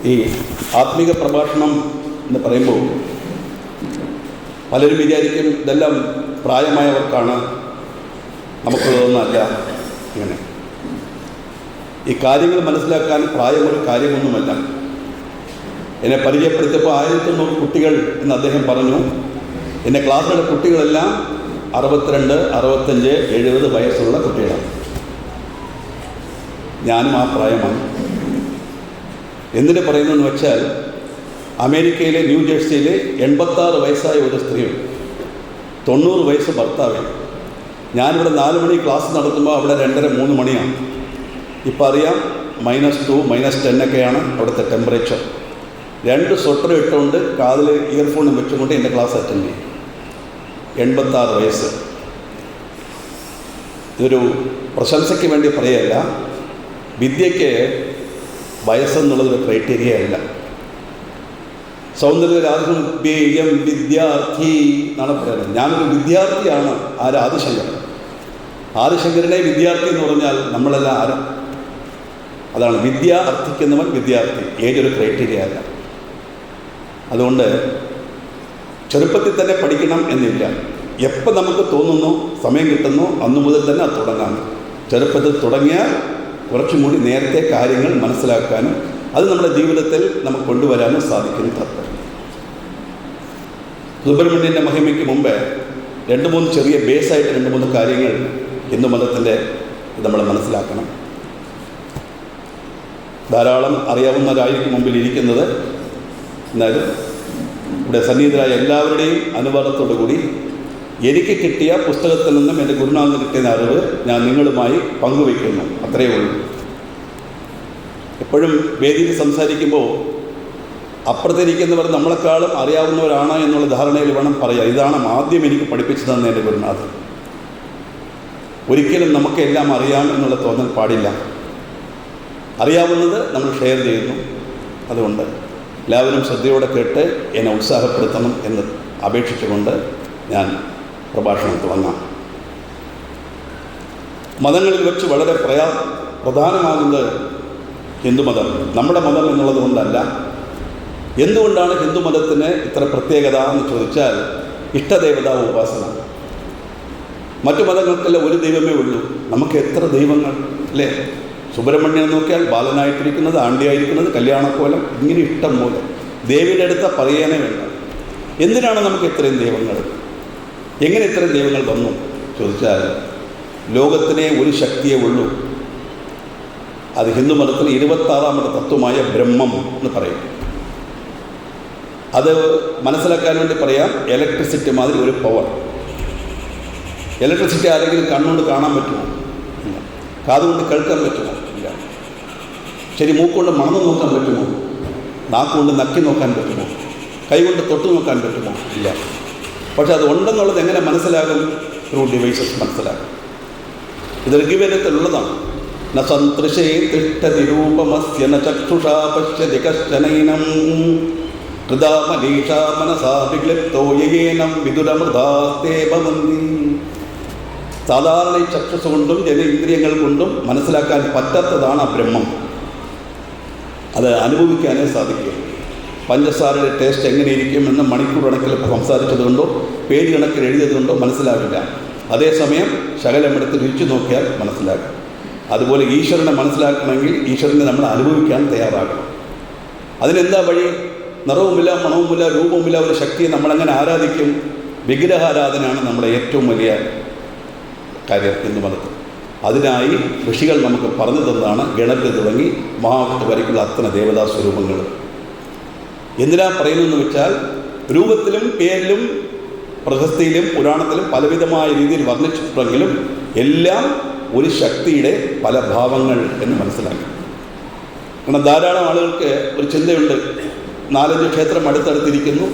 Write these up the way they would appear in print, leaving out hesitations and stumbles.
ഈ ആത്മീക പ്രഭാഷണം എന്ന് പറയുമ്പോൾ പലരും വിചാരിക്കും ഇതെല്ലാം പ്രായമായവർക്കാണ്, നമുക്കുള്ളതൊന്നുമല്ല. ഇങ്ങനെ ഈ കാര്യങ്ങൾ മനസ്സിലാക്കാൻ പ്രായമൊരു കാര്യമൊന്നുമല്ല. എന്നെ പരിചയപ്പെടുത്തിയപ്പോൾ 1900 കുട്ടികൾ എന്ന് അദ്ദേഹം പറഞ്ഞു. എൻ്റെ ക്ലാസ്സിലെ കുട്ടികളെല്ലാം 62, 65, 70 വയസ്സുള്ള കുട്ടികളാണ്. ഞാനും ആ പ്രായമാണ്. എന്തിനു പറയുന്നതെന്ന് വെച്ചാൽ, അമേരിക്കയിലെ ന്യൂജേഴ്സിയിലെ 86 വയസ്സായ ഒരു സ്ത്രീയുണ്ട്, 90 വയസ്സ് ഭർത്താവിന്. ഞാനിവിടെ 4 മണി ക്ലാസ് നടത്തുമ്പോൾ അവിടെ 2:30, 3 മണിയാണ്. ഇപ്പം അറിയാം -2, -10 ഒക്കെയാണ് അവിടുത്തെ ടെമ്പറേച്ചർ. 2 സ്വെറ്റർ ഇട്ടുകൊണ്ട് കാതിൽ ഇയർഫോണും വെച്ചുകൊണ്ട് എൻ്റെ ക്ലാസ് അറ്റൻഡ് ചെയ്യും. 86 വയസ്സ്. ഇതൊരു പ്രശംസയ്ക്ക് വേണ്ടി പറയല്ല. വിദ്യയ്ക്ക് വയസ്സെന്നുള്ളതൊരു ക്രൈറ്റീരിയ അല്ല. സൗന്ദര്യരാജം വിദ്യാർത്ഥി എന്നാണ് പറയുന്നത്. ഞാനൊരു വിദ്യാർത്ഥിയാണ്. ആദിശങ്കരൻ. ആദിശങ്കരനെ വിദ്യാർത്ഥി എന്ന് പറഞ്ഞാൽ നമ്മളെല്ലാം ആരും. അതാണ് വിദ്യ അർത്ഥിക്കുന്നവൻ വിദ്യാർത്ഥി. ഏതൊരു ക്രൈറ്റീരിയ അല്ല. അതുകൊണ്ട് ചെറുപ്പത്തിൽ തന്നെ പഠിക്കണം എന്നില്ല. എപ്പോൾ നമുക്ക് തോന്നുന്നു, സമയം കിട്ടുന്നു, അന്നു മുതൽ തന്നെ അത് തുടങ്ങാം. ചെറുപ്പത്തിൽ തുടങ്ങിയാൽ കുറച്ചും കൂടി നേരത്തെ കാര്യങ്ങൾ മനസ്സിലാക്കാനും അത് നമ്മുടെ ജീവിതത്തിൽ നമുക്ക് കൊണ്ടുവരാനും സാധിക്കുന്ന തത്വം. സുബ്രഹ്മണ്യൻ്റെ മഹിമയ്ക്ക് മുമ്പ് 2-3 ചെറിയ ബേസായിട്ട് 2-3 കാര്യങ്ങൾ ഹിന്ദു മതത്തിൻ്റെ നമ്മൾ മനസ്സിലാക്കണം. ധാരാളം അറിയാവുന്നവരായിരിക്കും മുമ്പിൽ ഇരിക്കുന്നത്. എന്നാലും ഇവിടെ സന്നിഹിതരായ എല്ലാവരുടെയും അനുവാദത്തോടു കൂടി എനിക്ക് കിട്ടിയ പുസ്തകത്തിൽ നിന്നും എൻ്റെ ഗുരുനാഥന് കിട്ടിയ അറിവ് ഞാൻ നിങ്ങളുമായി പങ്കുവയ്ക്കുന്നു. അത്രയേ ഉള്ളൂ. എപ്പോഴും വേദിയിൽ സംസാരിക്കുമ്പോൾ അപ്പുറത്തിരിക്കുന്നവർ നമ്മളെക്കാളും അറിയാവുന്നവരാണ് എന്നുള്ള ധാരണയിൽ വേണം പറയാം. ഇതാണ് ആദ്യം എനിക്ക് പഠിപ്പിച്ചു തന്ന എൻ്റെ ഗുരുനാഥൻ. ഒരിക്കലും നമുക്ക് എല്ലാം അറിയാം എന്നുള്ള തോന്നൽ പാടില്ല. അറിയാവുന്നത് നമ്മൾ ഷെയർ ചെയ്യുന്നു. അതുകൊണ്ട് എല്ലാവരും ശ്രദ്ധയോടെ കേട്ട് എന്നെ ഉത്സാഹപ്പെടുത്തണം എന്ന് അപേക്ഷിച്ചുകൊണ്ട് ഞാൻ പ്രഭാഷണം തുടങ്ങാം. മതങ്ങളിൽ വെച്ച് വളരെ പ്രധാനമാകുന്നത് ഹിന്ദുമതം. നമ്മുടെ മതം എന്നുള്ളത് കൊണ്ടല്ല. എന്തുകൊണ്ടാണ് ഹിന്ദുമതത്തിന് ഇത്ര പ്രത്യേകത എന്ന് ചോദിച്ചാൽ, ഇഷ്ടദേവതാ ഉപാസന. മറ്റു മതങ്ങൾക്കെല്ലാം ഒരു ദൈവമേ ഉള്ളൂ. നമുക്ക് എത്ര ദൈവങ്ങൾ അല്ലേ? സുബ്രഹ്മണ്യൻ നോക്കിയാൽ ബാലനായിട്ടിരിക്കുന്നത്, ആണ്ടിയായിരിക്കുന്നത്, കല്യാണക്കോലം, ഇങ്ങനെ ഇഷ്ടം പോലെ. ദേവിയുടെ അടുത്ത പറയാനേ വേണ്ട. എന്തിനാണ് നമുക്ക് ഇത്രയും ദൈവങ്ങൾ? എങ്ങനെ ഇത്രയും ദൈവങ്ങൾ വന്നു ചോദിച്ചാൽ, ലോകത്തിനെ ഒരു ശക്തിയേ ഉള്ളൂ. അത് ഹിന്ദുമതത്തിൽ 26ാമത്തെ തത്വമായ ബ്രഹ്മം എന്ന് പറയും. അത് മനസ്സിലാക്കാൻ വേണ്ടി പറയാം, ഇലക്ട്രിസിറ്റി മാതിരി ഒരു പവർ. ഇലക്ട്രിസിറ്റി ആരെങ്കിലും കണ്ണുകൊണ്ട് കാണാൻ പറ്റുമോ? ഇല്ല. കാതുകൊണ്ട് കേൾക്കാൻ പറ്റുമോ? ഇല്ല. ശരി, മൂക്കുകൊണ്ട് മണന്ന് നോക്കാൻ പറ്റുമോ? നാക്കുകൊണ്ട് നക്കി നോക്കാൻ പറ്റുമോ? കൈകൊണ്ട് തൊട്ട് നോക്കാൻ പറ്റുമോ? ഇല്ല. പക്ഷെ അത് ഉണ്ടെന്നുള്ളത് എങ്ങനെ മനസ്സിലാകും? ത്രൂ ഡിവൈസസ് മനസ്സിലാകും. ഇത് ഋഗ്വേദത്തിലുള്ളതാണ്. ന സന്തൃശേ തിഷ്ഠതി രൂപമസ്യ ന ചക്ഷുഷാ പശ്യതി കശ്ചനൈനം ഹൃദാ മനീഷാ മനസാ വിക്ലിപ്തോ യേനം വിദുരമൃതാസ്തേ ഭവന്തി. സാധാരണ ഈ ചക്ഷുസ് കൊണ്ടും ജനേന്ദ്രിയങ്ങൾ കൊണ്ടും മനസ്സിലാക്കാൻ പറ്റാത്തതാണ് ആ ബ്രഹ്മം. അത് അനുഭവിക്കാനേ സാധിക്കും. പഞ്ചസാരയുടെ ടേസ്റ്റ് എങ്ങനെയിരിക്കും എന്ന് മണിക്കൂർ കണക്കിൽ സംസാരിച്ചതുകൊണ്ടോ പേജ് കണക്കിൽ എഴുതിയതുകൊണ്ടോ മനസ്സിലാവില്ല. അതേസമയം ശകലമെടുത്ത് രുചിച്ചു നോക്കിയാൽ മനസ്സിലാക്കും. അതുപോലെ ഈശ്വരനെ മനസ്സിലാക്കണമെങ്കിൽ ഈശ്വരനെ നമ്മൾ അനുഭവിക്കാൻ തയ്യാറാകണം. അതിനെന്താ വഴി? നിറവുമില്ല, മണവുമില്ല, രൂപവുമില്ല ഒരു ശക്തിയെ നമ്മളെങ്ങനെ ആരാധിക്കും? വിഗ്രഹാരാധനയാണ് നമ്മുടെ ഏറ്റവും വലിയ കാര്യം ഹിന്ദു മതത്തിൽ. അതിനായി ഋഷികൾ നമുക്ക് പറഞ്ഞു തന്നതാണ് ഗണപതി തുടങ്ങി മഹാവിഷ്ണു വരയ്ക്കുള്ള അത്തരം ദേവതാ സ്വരൂപങ്ങൾ. എന്തിനാ പറയുന്നതെന്ന് വെച്ചാൽ, രൂപത്തിലും പേരിലും പ്രശസ്തിയിലും പുരാണത്തിലും പലവിധമായ രീതിയിൽ വർണ്ണിച്ചിട്ടുണ്ടെങ്കിലും എല്ലാം ഒരു ശക്തിയുടെ പല ഭാവങ്ങൾ എന്ന് മനസ്സിലാക്കി. കാരണം ധാരാളം ആളുകൾക്ക് ഒരു ചിന്തയുണ്ട്. 4-5 ക്ഷേത്രം അടുത്തടുത്തിരിക്കുന്നു.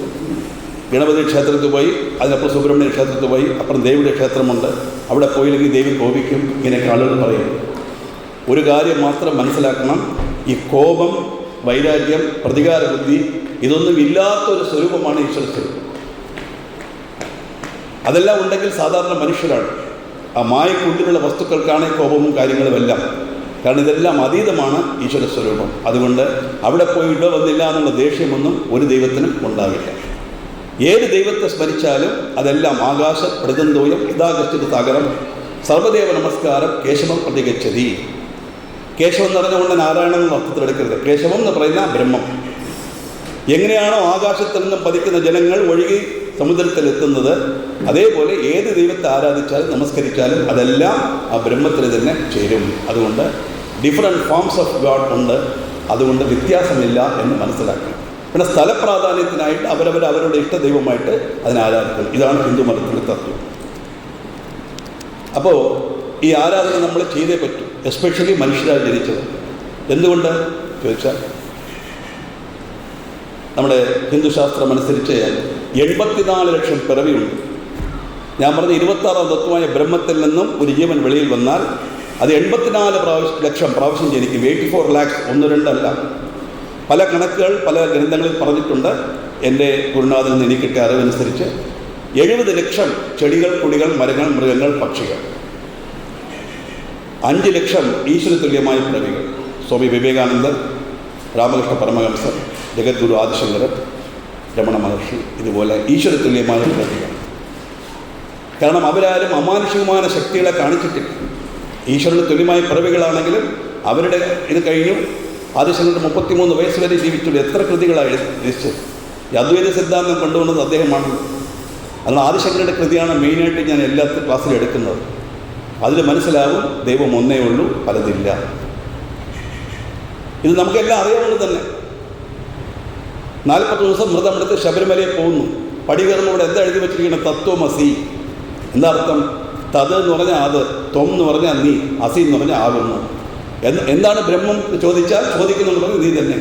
ഗണപതി ക്ഷേത്രത്തിൽ പോയി, അതിനപ്പുറം സുബ്രഹ്മണ്യ ക്ഷേത്രത്തിൽ പോയി, അപ്പുറം ദേവിയുടെ ക്ഷേത്രമുണ്ട്, അവിടെ പോയില്ലെങ്കിൽ ദേവി കോപിക്കും, ഇങ്ങനെയൊക്കെ ആളുകൾ പറയും. ഒരു കാര്യം മാത്രം മനസ്സിലാക്കണം. ഈ കോപം, വൈരാഗ്യം, പ്രതികാര ബുദ്ധി ഇതൊന്നും ഇല്ലാത്തൊരു സ്വരൂപമാണ് ഈശ്വര സ്വരൂപം. അതെല്ലാം ഉണ്ടെങ്കിൽ സാധാരണ മനുഷ്യരാണ്. ആ മായക്കുള്ളിലുള്ള വസ്തുക്കൾക്കാണ് കോപവും കാര്യങ്ങളുമെല്ലാം. കാരണം ഇതെല്ലാം അതീതമാണ് ഈശ്വര സ്വരൂപം. അതുകൊണ്ട് അവിടെ പോയി ഇവിടെ വന്നില്ല എന്നുള്ള ദേഷ്യമൊന്നും ഒരു ദൈവത്തിനും ഉണ്ടാകില്ല. ഏത് ദൈവത്തെ സ്മരിച്ചാലും അതെല്ലാം ആകാശ പ്രതന്തോയം ഇതാഗശ്ചിത സാഗരം സർവദേവ നമസ്കാരം കേശവം പ്രതിഗച്ഛതി. കേശവം എന്ന് പറഞ്ഞുകൊണ്ട് നാരായണൻ എന്ന അർത്ഥത്തിലെടുക്കരുത്. കേശവം എന്ന് പറയുന്ന ബ്രഹ്മം. എങ്ങനെയാണോ ആകാശത്തിൽ നിന്നും പതിക്കുന്ന ജലങ്ങൾ ഒഴുകി സമുദ്രത്തിലെത്തുന്നത്, അതേപോലെ ഏത് ദൈവത്തെ ആരാധിച്ചാലും നമസ്കരിച്ചാലും അതെല്ലാം ആ ബ്രഹ്മത്തിന് തന്നെ ചേരും. അതുകൊണ്ട് ഡിഫറെൻറ്റ് ഫോംസ് ഓഫ് ഗോഡ് ഉണ്ട്. അതുകൊണ്ട് വ്യത്യാസമില്ല എന്ന് മനസ്സിലാക്കണം. പിന്നെ സ്ഥലപ്രാധാന്യത്തിനായിട്ട് അവരുടെ ഇഷ്ടദൈവമായിട്ട് അതിനെ ആരാധിക്കണം. ഇതാണ് ഹിന്ദു മതത്തിൻ്റെ തത്വം. അപ്പോൾ ഈ ആരാധന നമ്മൾ ചെയ്തേ പറ്റൂ, എസ്പെഷ്യലി മനുഷ്യരായി ജനിച്ചത്. എന്തുകൊണ്ട് ചോദിച്ചാൽ നമ്മുടെ ഹിന്ദുശാസ്ത്രം അനുസരിച്ച് 84 ലക്ഷം പിറവിയുണ്ട്. ഞാൻ പറഞ്ഞ 26-ാം തത്വമായ ബ്രഹ്മത്തിൽ നിന്നും ഒരു ജീവൻ വെളിയിൽ വന്നാൽ അത് 84 ലക്ഷം പ്രാവശ്യം ജനിക്കും. 84 lakhs, 1-2 അല്ല. പല കണക്കുകൾ പല ഗ്രന്ഥങ്ങളിൽ പറഞ്ഞിട്ടുണ്ട്. എൻ്റെ ഗുരുനാഥനിൽ നിന്ന് എനിക്ക് കിട്ടിയ അറിവനുസരിച്ച് 70 ലക്ഷം ചെടികൾ, കുടികൾ, മരങ്ങൾ, മൃഗങ്ങൾ, പക്ഷികൾ, 5 ലക്ഷം ഈശ്വര തുല്യമായ പിറവികൾ. സ്വാമി വിവേകാനന്ദൻ, രാമകൃഷ്ണ പരമഹംസർ, ജഗദ്ഗുരു ആദിശങ്കരൻ, രമണ മഹർഷി, ഇതുപോലെ ഈശ്വര തുല്യമായ പിറവികൾ. കാരണം അവരാരും അമാനുഷികമായ ശക്തികളെ കാണിച്ചിട്ടില്ല. ഈശ്വരന് തുല്യമായ പിറവികളാണെങ്കിലും അവരുടെ ഇത് കഴിഞ്ഞു. ആദിശങ്കരൻ 33 വയസ്സ് വരെ ജീവിച്ചുള്ളൂ. എത്ര കൃതികളാണ് രചിച്ചത്? ഈ അദ്വൈത സിദ്ധാന്തം കൊണ്ടുവന്നത് അദ്ദേഹമാണ്. അതുകൊണ്ട് ആദിശങ്കരൻ്റെ കൃതിയാണ് മെയിനായിട്ട് ഞാൻ എല്ലാ ക്ലാസ്സിലും എടുക്കുന്നത്. അതിൽ മനസ്സിലാവും ദൈവം ഒന്നേ ഉള്ളൂ, പലതില്ല. ഇത് നമുക്കെല്ലാം അറിയാവുന്നത് തന്നെ. 40 ദിവസം വ്രതമെടുത്ത് ശബരിമലയിൽ പോകുന്നു. പടി കയറുന്നവിടെ എന്താ എഴുതി വെച്ചിരിക്കുന്നത്? തത്വമസി. എന്താ അർത്ഥം? തത് എന്ന് പറഞ്ഞാൽ അത്, ത്വം എന്ന് പറഞ്ഞാൽ നീ, അസി എന്ന് പറഞ്ഞാൽ ആകുന്നു. എന്താണ് ബ്രഹ്മം ചോദിച്ചാൽ ചോദിക്കുന്നുണ്ട് നീ തന്നെ.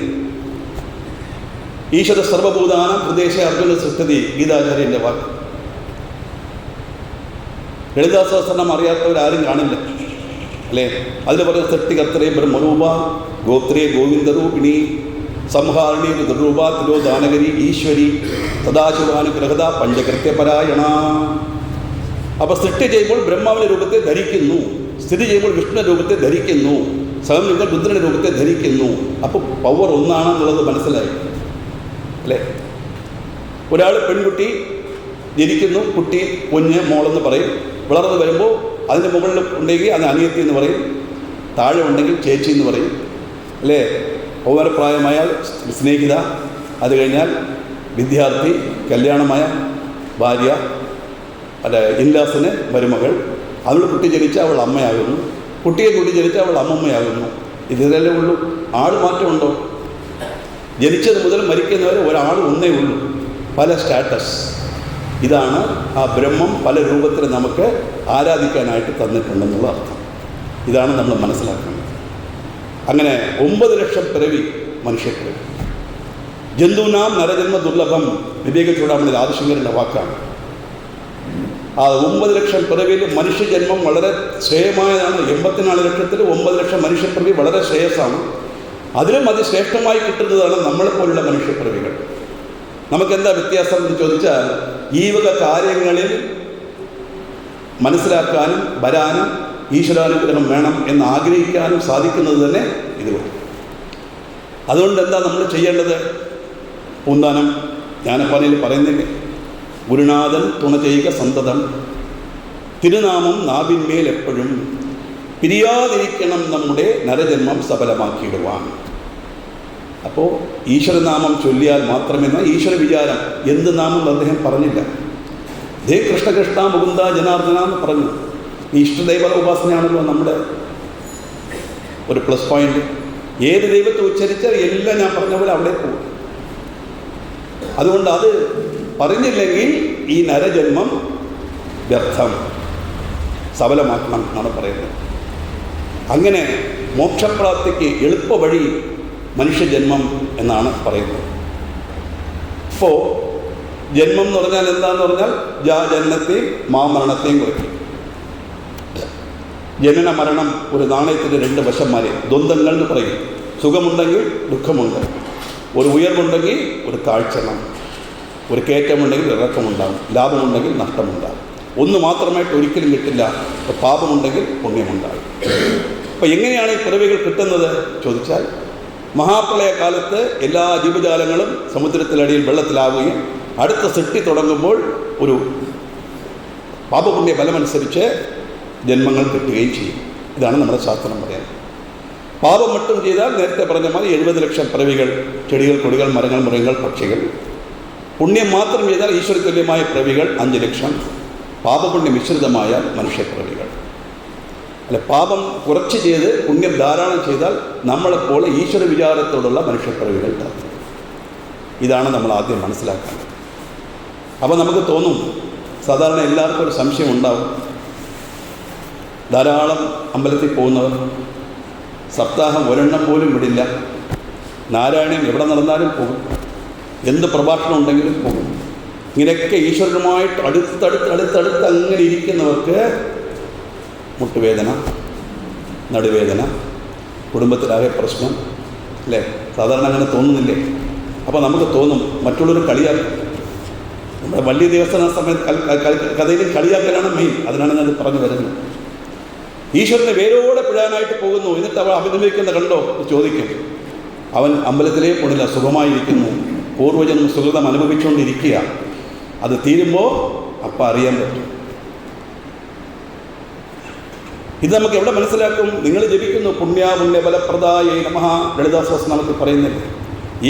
ഈശ്വര സർവഭൂതാനം ഹൃദേശ അർജുന സൃഷ്ടി, ഗീതാചാര്യൻ്റെ വാക്ക്. ലളിതാ സഹസ്രനാമം അറിയാത്തവരാരും കാണില്ല അല്ലേ? അതിൽ പറയുന്ന സൃഷ്ടികർത്തരേ ബ്രഹ്മരൂപ, ഗോത്രേ ഗോവിന്ദരൂപിണി, സംഹാരിണി രുദ്രൂപ, തിരോധാനകരി ഈശ്വരി, സദാശിവാനുഗ്രഹത, പഞ്ചകൃത്യപരായണ. അപ്പോൾ സൃഷ്ടി ചെയ്യുമ്പോൾ ബ്രഹ്മാവിൻ്റെ രൂപത്തെ ധരിക്കുന്നു, സ്ഥിതി ചെയ്യുമ്പോൾ വിഷ്ണു രൂപത്തെ ധരിക്കുന്നു, സ്വയം നിങ്ങൾ രുദ്രൻ്റെ രൂപത്തെ ധരിക്കുന്നു. അപ്പോൾ പവർ ഒന്നാണെന്നുള്ളത് മനസ്സിലായി അല്ലേ? ഒരാൾ പെൺകുട്ടി ജനിക്കുന്നു, കുട്ടി കുഞ്ഞ് മോളെന്ന് പറയും. വളർന്നു വരുമ്പോൾ അതിൻ്റെ മുകളിൽ ഉണ്ടെങ്കിൽ അത് അനിയത്തി എന്ന് പറയും, താഴെ ഉണ്ടെങ്കിൽ ചേച്ചി എന്ന് പറയും അല്ലേ? പൗരപ്രായമായാൽ സ്നേഹിത, അത് കഴിഞ്ഞാൽ വിദ്യാർത്ഥി, കല്യാണമായ ഭാര്യ, അല്ലെ ഇൻലാസിന് മരുമകൾ. അവൾ കുട്ടി ജനിച്ചാൽ അവൾ അമ്മയാകുന്നു, കുട്ടിയെ കുട്ടി ജനിച്ചാൽ അവൾ അമ്മമ്മയാകുന്നു. ഇതിലല്ലേ ഉള്ളൂ. ആൾ മാറ്റമുണ്ടോ? ജനിച്ചത് മുതൽ മരിക്കുന്നവരെ ഒരാൾ ഒന്നേ ഉള്ളൂ, പല സ്റ്റാറ്റസ്. ഇതാണ് ആ ബ്രഹ്മം പല രൂപത്തിൽ നമുക്ക് ആരാധിക്കാനായിട്ട് തന്നിട്ടുണ്ടെന്നുള്ള അർത്ഥം. ഇതാണ് നമ്മൾ മനസ്സിലാക്കുന്നത്. അങ്ങനെ 9 ലക്ഷം പിറവി മനുഷ്യപ്പിറവി. ജന്തുനാം നരജന്മ ദുർലഭം, വിവേക ചൂടാമണി ആദിശങ്കരൻ്റെ വാക്കാണ്. ആ 9 ലക്ഷം പിറവിയിൽ മനുഷ്യജന്മം വളരെ ശ്രേയമായതാണ്. 84 ലക്ഷത്തിൽ 9 ലക്ഷം മനുഷ്യപ്പിറവി വളരെ ശ്രേയസ്സാണ്. അതിലും അതിശ്രേഷ്ഠമായി കിട്ടുന്നതാണ് നമ്മളെപ്പോലുള്ള മനുഷ്യപ്പിറവികൾ. നമുക്കെന്താ വ്യത്യാസം എന്ന് ചോദിച്ചാൽ, ഈ വക കാര്യങ്ങളിൽ മനസ്സിലാക്കാനും വരാനും ഈശ്വരാനുഗ്രഹം വേണം എന്ന് ആഗ്രഹിക്കാനും സാധിക്കുന്നത് തന്നെ ഇതുകൊണ്ട്. അതുകൊണ്ട് എന്താ നമ്മൾ ചെയ്യേണ്ടത്? പൂന്താനം ജ്ഞാനപ്പാനയിൽ പറയുന്നില്ലേ, ഗുരുനാഥൻ തുണ ചെയ്യുക സന്തതം, തിരുനാമം നാവിന്മേൽ എപ്പോഴും, പിരിയാതിരിക്കണം നമ്മുടെ നരജന്മം സഫലമാക്കിയിടുവാൻ. അപ്പോൾ ഈശ്വരനാമം ചൊല്ലിയാൽ മാത്രമേ, ഈശ്വര വിചാരം എന്ത് നാമം അദ്ദേഹം പറഞ്ഞില്ല. ദേ കൃഷ്ണ കൃഷ്ണ മുകുന്ദ ജനാർദ്ദന എന്ന് പറഞ്ഞു. ഈ ഇഷ്ടദൈവ ഉപാസനയാണല്ലോ നമ്മുടെ ഒരു പ്ലസ് പോയിന്റ്. ഏത് ദൈവത്തെ ഉച്ചരിച്ചാൽ എല്ലാം ഞാൻ പറഞ്ഞ പോലെ അവിടെ പോകും. അതുകൊണ്ട് അത് പറഞ്ഞില്ലെങ്കിൽ ഈ നരജന്മം വ്യർത്ഥം, സഫലമാക്കണം എന്നാണ് പറയുന്നത്. അങ്ങനെ മോക്ഷപ്രാപ്തിക്ക് എളുപ്പ വഴി മനുഷ്യജന്മം എന്നാണ് പറയുന്നത്. ഇപ്പോൾ ജന്മം എന്ന് പറഞ്ഞാൽ എന്താന്ന് പറഞ്ഞാൽ ജനനത്തെയും മരണത്തെയും കുറിക്കും. ജനന മരണം ഒരു നാണയത്തിൻ്റെ 2 വശന്മാരെ ദ്വന്ദ്ങ്ങൾ എന്ന് പറയും. സുഖമുണ്ടെങ്കിൽ ദുഃഖമുണ്ട്, ഒരു ഉയർവുണ്ടെങ്കിൽ ഒരു താഴ്ചണം, ഒരു കയറ്റമുണ്ടെങ്കിൽ ഇറക്കമുണ്ടാകും, ലാഭമുണ്ടെങ്കിൽ നഷ്ടമുണ്ടാകും. ഒന്ന് മാത്രമായിട്ട് ഒരിക്കലും കിട്ടില്ല. പാപമുണ്ടെങ്കിൽ പുണ്യമുണ്ടാകും. അപ്പോൾ എങ്ങനെയാണ് ഈ പിറവികൾ കിട്ടുന്നത് ചോദിച്ചാൽ, മഹാപ്രളയകാലത്ത് എല്ലാ ജീവജാലങ്ങളും സമുദ്രത്തിലടിയിൽ വെള്ളത്തിലാവുകയും അടുത്ത സൃഷ്ടി തുടങ്ങുമ്പോൾ ഒരു പാപപുണ്യ ഫലമനുസരിച്ച് ജന്മങ്ങൾ കിട്ടുകയും ചെയ്യും. ഇതാണ് നമ്മുടെ ശാസ്ത്രം പറയുന്നത്. പാപം മറ്റും ചെയ്താൽ നേരത്തെ പറഞ്ഞ മാതിരി 70 ലക്ഷം പിറവികൾ, ചെടികൾ, കൊടികൾ, മരങ്ങൾ, മൃഗങ്ങൾ, പക്ഷികൾ. പുണ്യം മാത്രം ചെയ്താൽ ഈശ്വരതുല്യമായ പിറവികൾ 5 ലക്ഷം. പാപപുണ്യം മിശ്രിതമായ മനുഷ്യപ്പിറവികൾ. അല്ല, പാപം കുറച്ച് ചെയ്ത് പുണ്യം ധാരാളം ചെയ്താൽ നമ്മളെപ്പോലെ ഈശ്വര വിചാരത്തോടുള്ള മനുഷ്യപ്പിറവികൾ ഉണ്ടാകും. ഇതാണ് നമ്മൾ ആദ്യം മനസ്സിലാക്കേണ്ടത്. അപ്പോൾ നമുക്ക് തോന്നും, സാധാരണ എല്ലാവർക്കും ഒരു സംശയം ഉണ്ടാവും. ധാരാളം അമ്പലത്തിൽ പോകുന്നവർ സപ്താഹം ഒരെണ്ണം പോലും വിടില്ല. നാരായണീയം എവിടെ നടന്നാലും പോകും, എന്ത് പ്രഭാഷണം ഉണ്ടെങ്കിലും പോകും. ഇങ്ങനെയൊക്കെ ഈശ്വരനുമായിട്ട് അടുത്തടുത്ത് അങ്ങനെ ഇരിക്കുന്നവർക്ക് മുട്ടുവേദന, നടുവേദന, കുടുംബത്തിലാകെ പ്രശ്നം, അല്ലേ? സാധാരണ അങ്ങനെ തോന്നുന്നില്ലേ? അപ്പോൾ നമുക്ക് തോന്നും മറ്റുള്ളവർ കളിയാക്കും. നമ്മുടെ വലിയ ദേവസ്ഥാന സമയത്ത് കഥയിലും കളിയാക്കലാണ് മെയിൻ. അതിനാണ് ഞാൻ പറഞ്ഞു വരുന്നത്. ഈശ്വരനെ വേരോടെ പിഴാനായിട്ട് പോകുന്നു, എന്നിട്ട് അവൻ അഭിനന്ദിക്കുന്ന കണ്ടോ ചോദിക്കും. അവൻ അമ്പലത്തിലേ പോണില്ല, സുഖമായിരിക്കുന്നു, പൂർവ്വജന്മ സുഹൃതം അനുഭവിച്ചുകൊണ്ടിരിക്കുക. അത് തീരുമ്പോൾ അപ്പം അറിയാൻ പറ്റും. ഇത് നമുക്ക് എവിടെ മനസ്സിലാക്കും? നിങ്ങൾ ജപിക്കുന്നു പുണ്യഫലപ്രദായ നമഃ, ലളിതാ സഹസ്രനാമത്തിൽ പറയുന്നില്ല.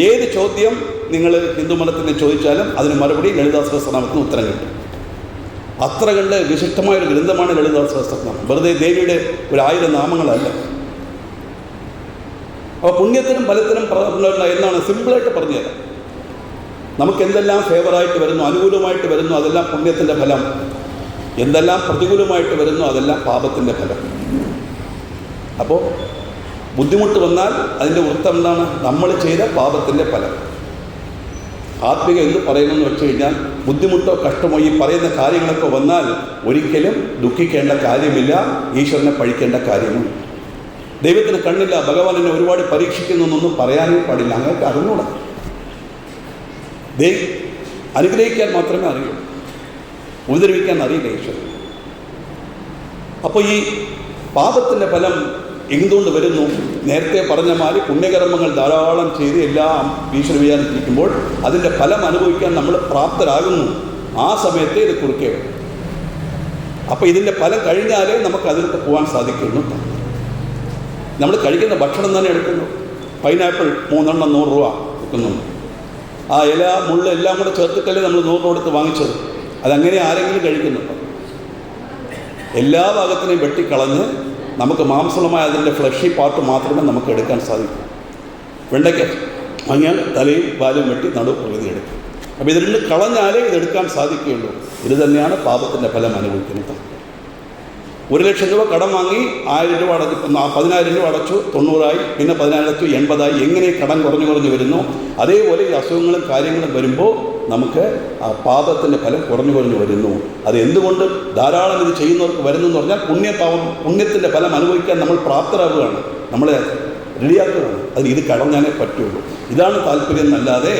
ഏത് ചോദ്യം നിങ്ങൾ ഹിന്ദുമതത്തിൽ ചോദിച്ചാലും അതിന് മറുപടി ലളിതാ സഹസ്രനാമത്തിന് ഉത്തരം കിട്ടും. അത്ര കണ്ട് വിശിഷ്ടമായൊരു ഗ്രന്ഥമാണ് ലളിതാ സഹസ്രനാമം. വെറുതെ ദേവിയുടെ 1000 നാമങ്ങളല്ല. അപ്പോൾ പുണ്യത്തിനും ഫലത്തിനും എന്നാണ് സിമ്പിളായിട്ട് പറഞ്ഞുതരാം. നമുക്ക് എന്തെല്ലാം ഫേവറായിട്ട് വരുന്നു, അനുകൂലമായിട്ട് വരുന്നു, അതെല്ലാം പുണ്യത്തിൻ്റെ ഫലം. എന്തെല്ലാം പ്രതികൂലമായിട്ട് വരുന്നു, അതെല്ലാം പാപത്തിൻ്റെ ഫലം. അപ്പോൾ ബുദ്ധിമുട്ട് വന്നാൽ അതിൻ്റെ വൃത്തം എന്താണ്? നമ്മൾ ചെയ്ത പാപത്തിൻ്റെ ഫലം. ആത്മിക എന്ത് പറയുമെന്ന് വെച്ച് കഴിഞ്ഞാൽ, ബുദ്ധിമുട്ടോ കഷ്ടമോ ഈ പറയുന്ന കാര്യങ്ങളൊക്കെ വന്നാൽ ഒരിക്കലും ദുഃഖിക്കേണ്ട കാര്യമില്ല, ഈശ്വരനെ പഴിക്കേണ്ട കാര്യമുണ്ട്. ദൈവത്തിന് കണ്ണില്ല, ഭഗവാൻ എന്നെ ഒരുപാട് പരീക്ഷിക്കുന്നു എന്നൊന്നും പറയാനേ പാടില്ല. അങ്ങനെ അറിഞ്ഞൂടാ. അനുഗ്രഹിക്കാൻ മാത്രമേ അറിയൂ, ഉപദ്രവിക്കാൻ അറിയില്ല ഈശ്വരൻ. അപ്പോൾ ഈ പാപത്തിൻ്റെ ഫലം എന്തുകൊണ്ട് വരുന്നു? നേരത്തെ പറഞ്ഞ മാതിരി പുണ്യകർമ്മങ്ങൾ ധാരാളം ചെയ്ത് എല്ലാം ഈശ്വര വിചാരിച്ചിരിക്കുമ്പോൾ അതിൻ്റെ ഫലം അനുഭവിക്കാൻ നമ്മൾ പ്രാപ്തരാകുന്നു. ആ സമയത്തെ ഇത് കുറുക്കേ വരും. അപ്പോൾ ഇതിൻ്റെ ഫലം കഴിഞ്ഞാലേ നമുക്ക് അതിലോട്ട് പോകാൻ സാധിക്കുള്ളൂ. നമ്മൾ കഴിക്കുന്ന ഭക്ഷണം തന്നെ എടുക്കുന്നു. പൈനാപ്പിൾ 3 എണ്ണം 100 രൂപ വിൽക്കുന്നു. ആ ഇല മുള്ള എല്ലാം കൂടെ ചേർത്തിട്ടല്ലേ നമ്മൾ 100 രൂപ കൊടുത്ത് വാങ്ങിച്ചത്. അതങ്ങനെ ആരെങ്കിലും കഴിക്കുന്നുണ്ടോ? എല്ലാ ഭാഗത്തിനെയും വെട്ടിക്കളഞ്ഞ് നമുക്ക് മാംസളമായ അതിൻ്റെ ഫ്ലഷി പാർട്ട് മാത്രമേ നമുക്ക് എടുക്കാൻ സാധിക്കൂ. വെണ്ടയ്ക്ക വാങ്ങിയാൽ തലയും പാലും വെട്ടി പകുതി എടുക്കും. അപ്പോൾ ഇത് രണ്ടും കളഞ്ഞാലേ ഇതെടുക്കാൻ സാധിക്കുകയുള്ളൂ. ഇത് തന്നെയാണ് പാപത്തിൻ്റെ ഫലം അനുഭവിക്കുന്നത്. 1 ലക്ഷം രൂപ കടം വാങ്ങി 1000 രൂപ അടച്ചു, 10,000 രൂപ അടച്ചു, 90 പിന്നെ 10,000 അടച്ചു, 80 എങ്ങനെ കടം കുറഞ്ഞു വരുന്നു. അതേപോലെ ഈ അസുഖങ്ങളും കാര്യങ്ങളും വരുമ്പോൾ നമുക്ക് ആ പാപത്തിൻ്റെ ഫലം കുറഞ്ഞു വരുന്നു. അത് എന്തുകൊണ്ട് ധാരാളം ഇത് ചെയ്യുന്നവർക്ക് വരുന്നെന്ന് പറഞ്ഞാൽ പുണ്യത്തിൻ്റെ ഫലം അനുഭവിക്കാൻ നമ്മൾ പ്രാപ്തരാകുകയാണ്, നമ്മളെ റെഡിയാക്കുകയാണ്. അതിന് ഇത് കളഞ്ഞാലേ പറ്റുള്ളൂ. ഇതാണ് താല്പര്യം എന്നല്ലാതെ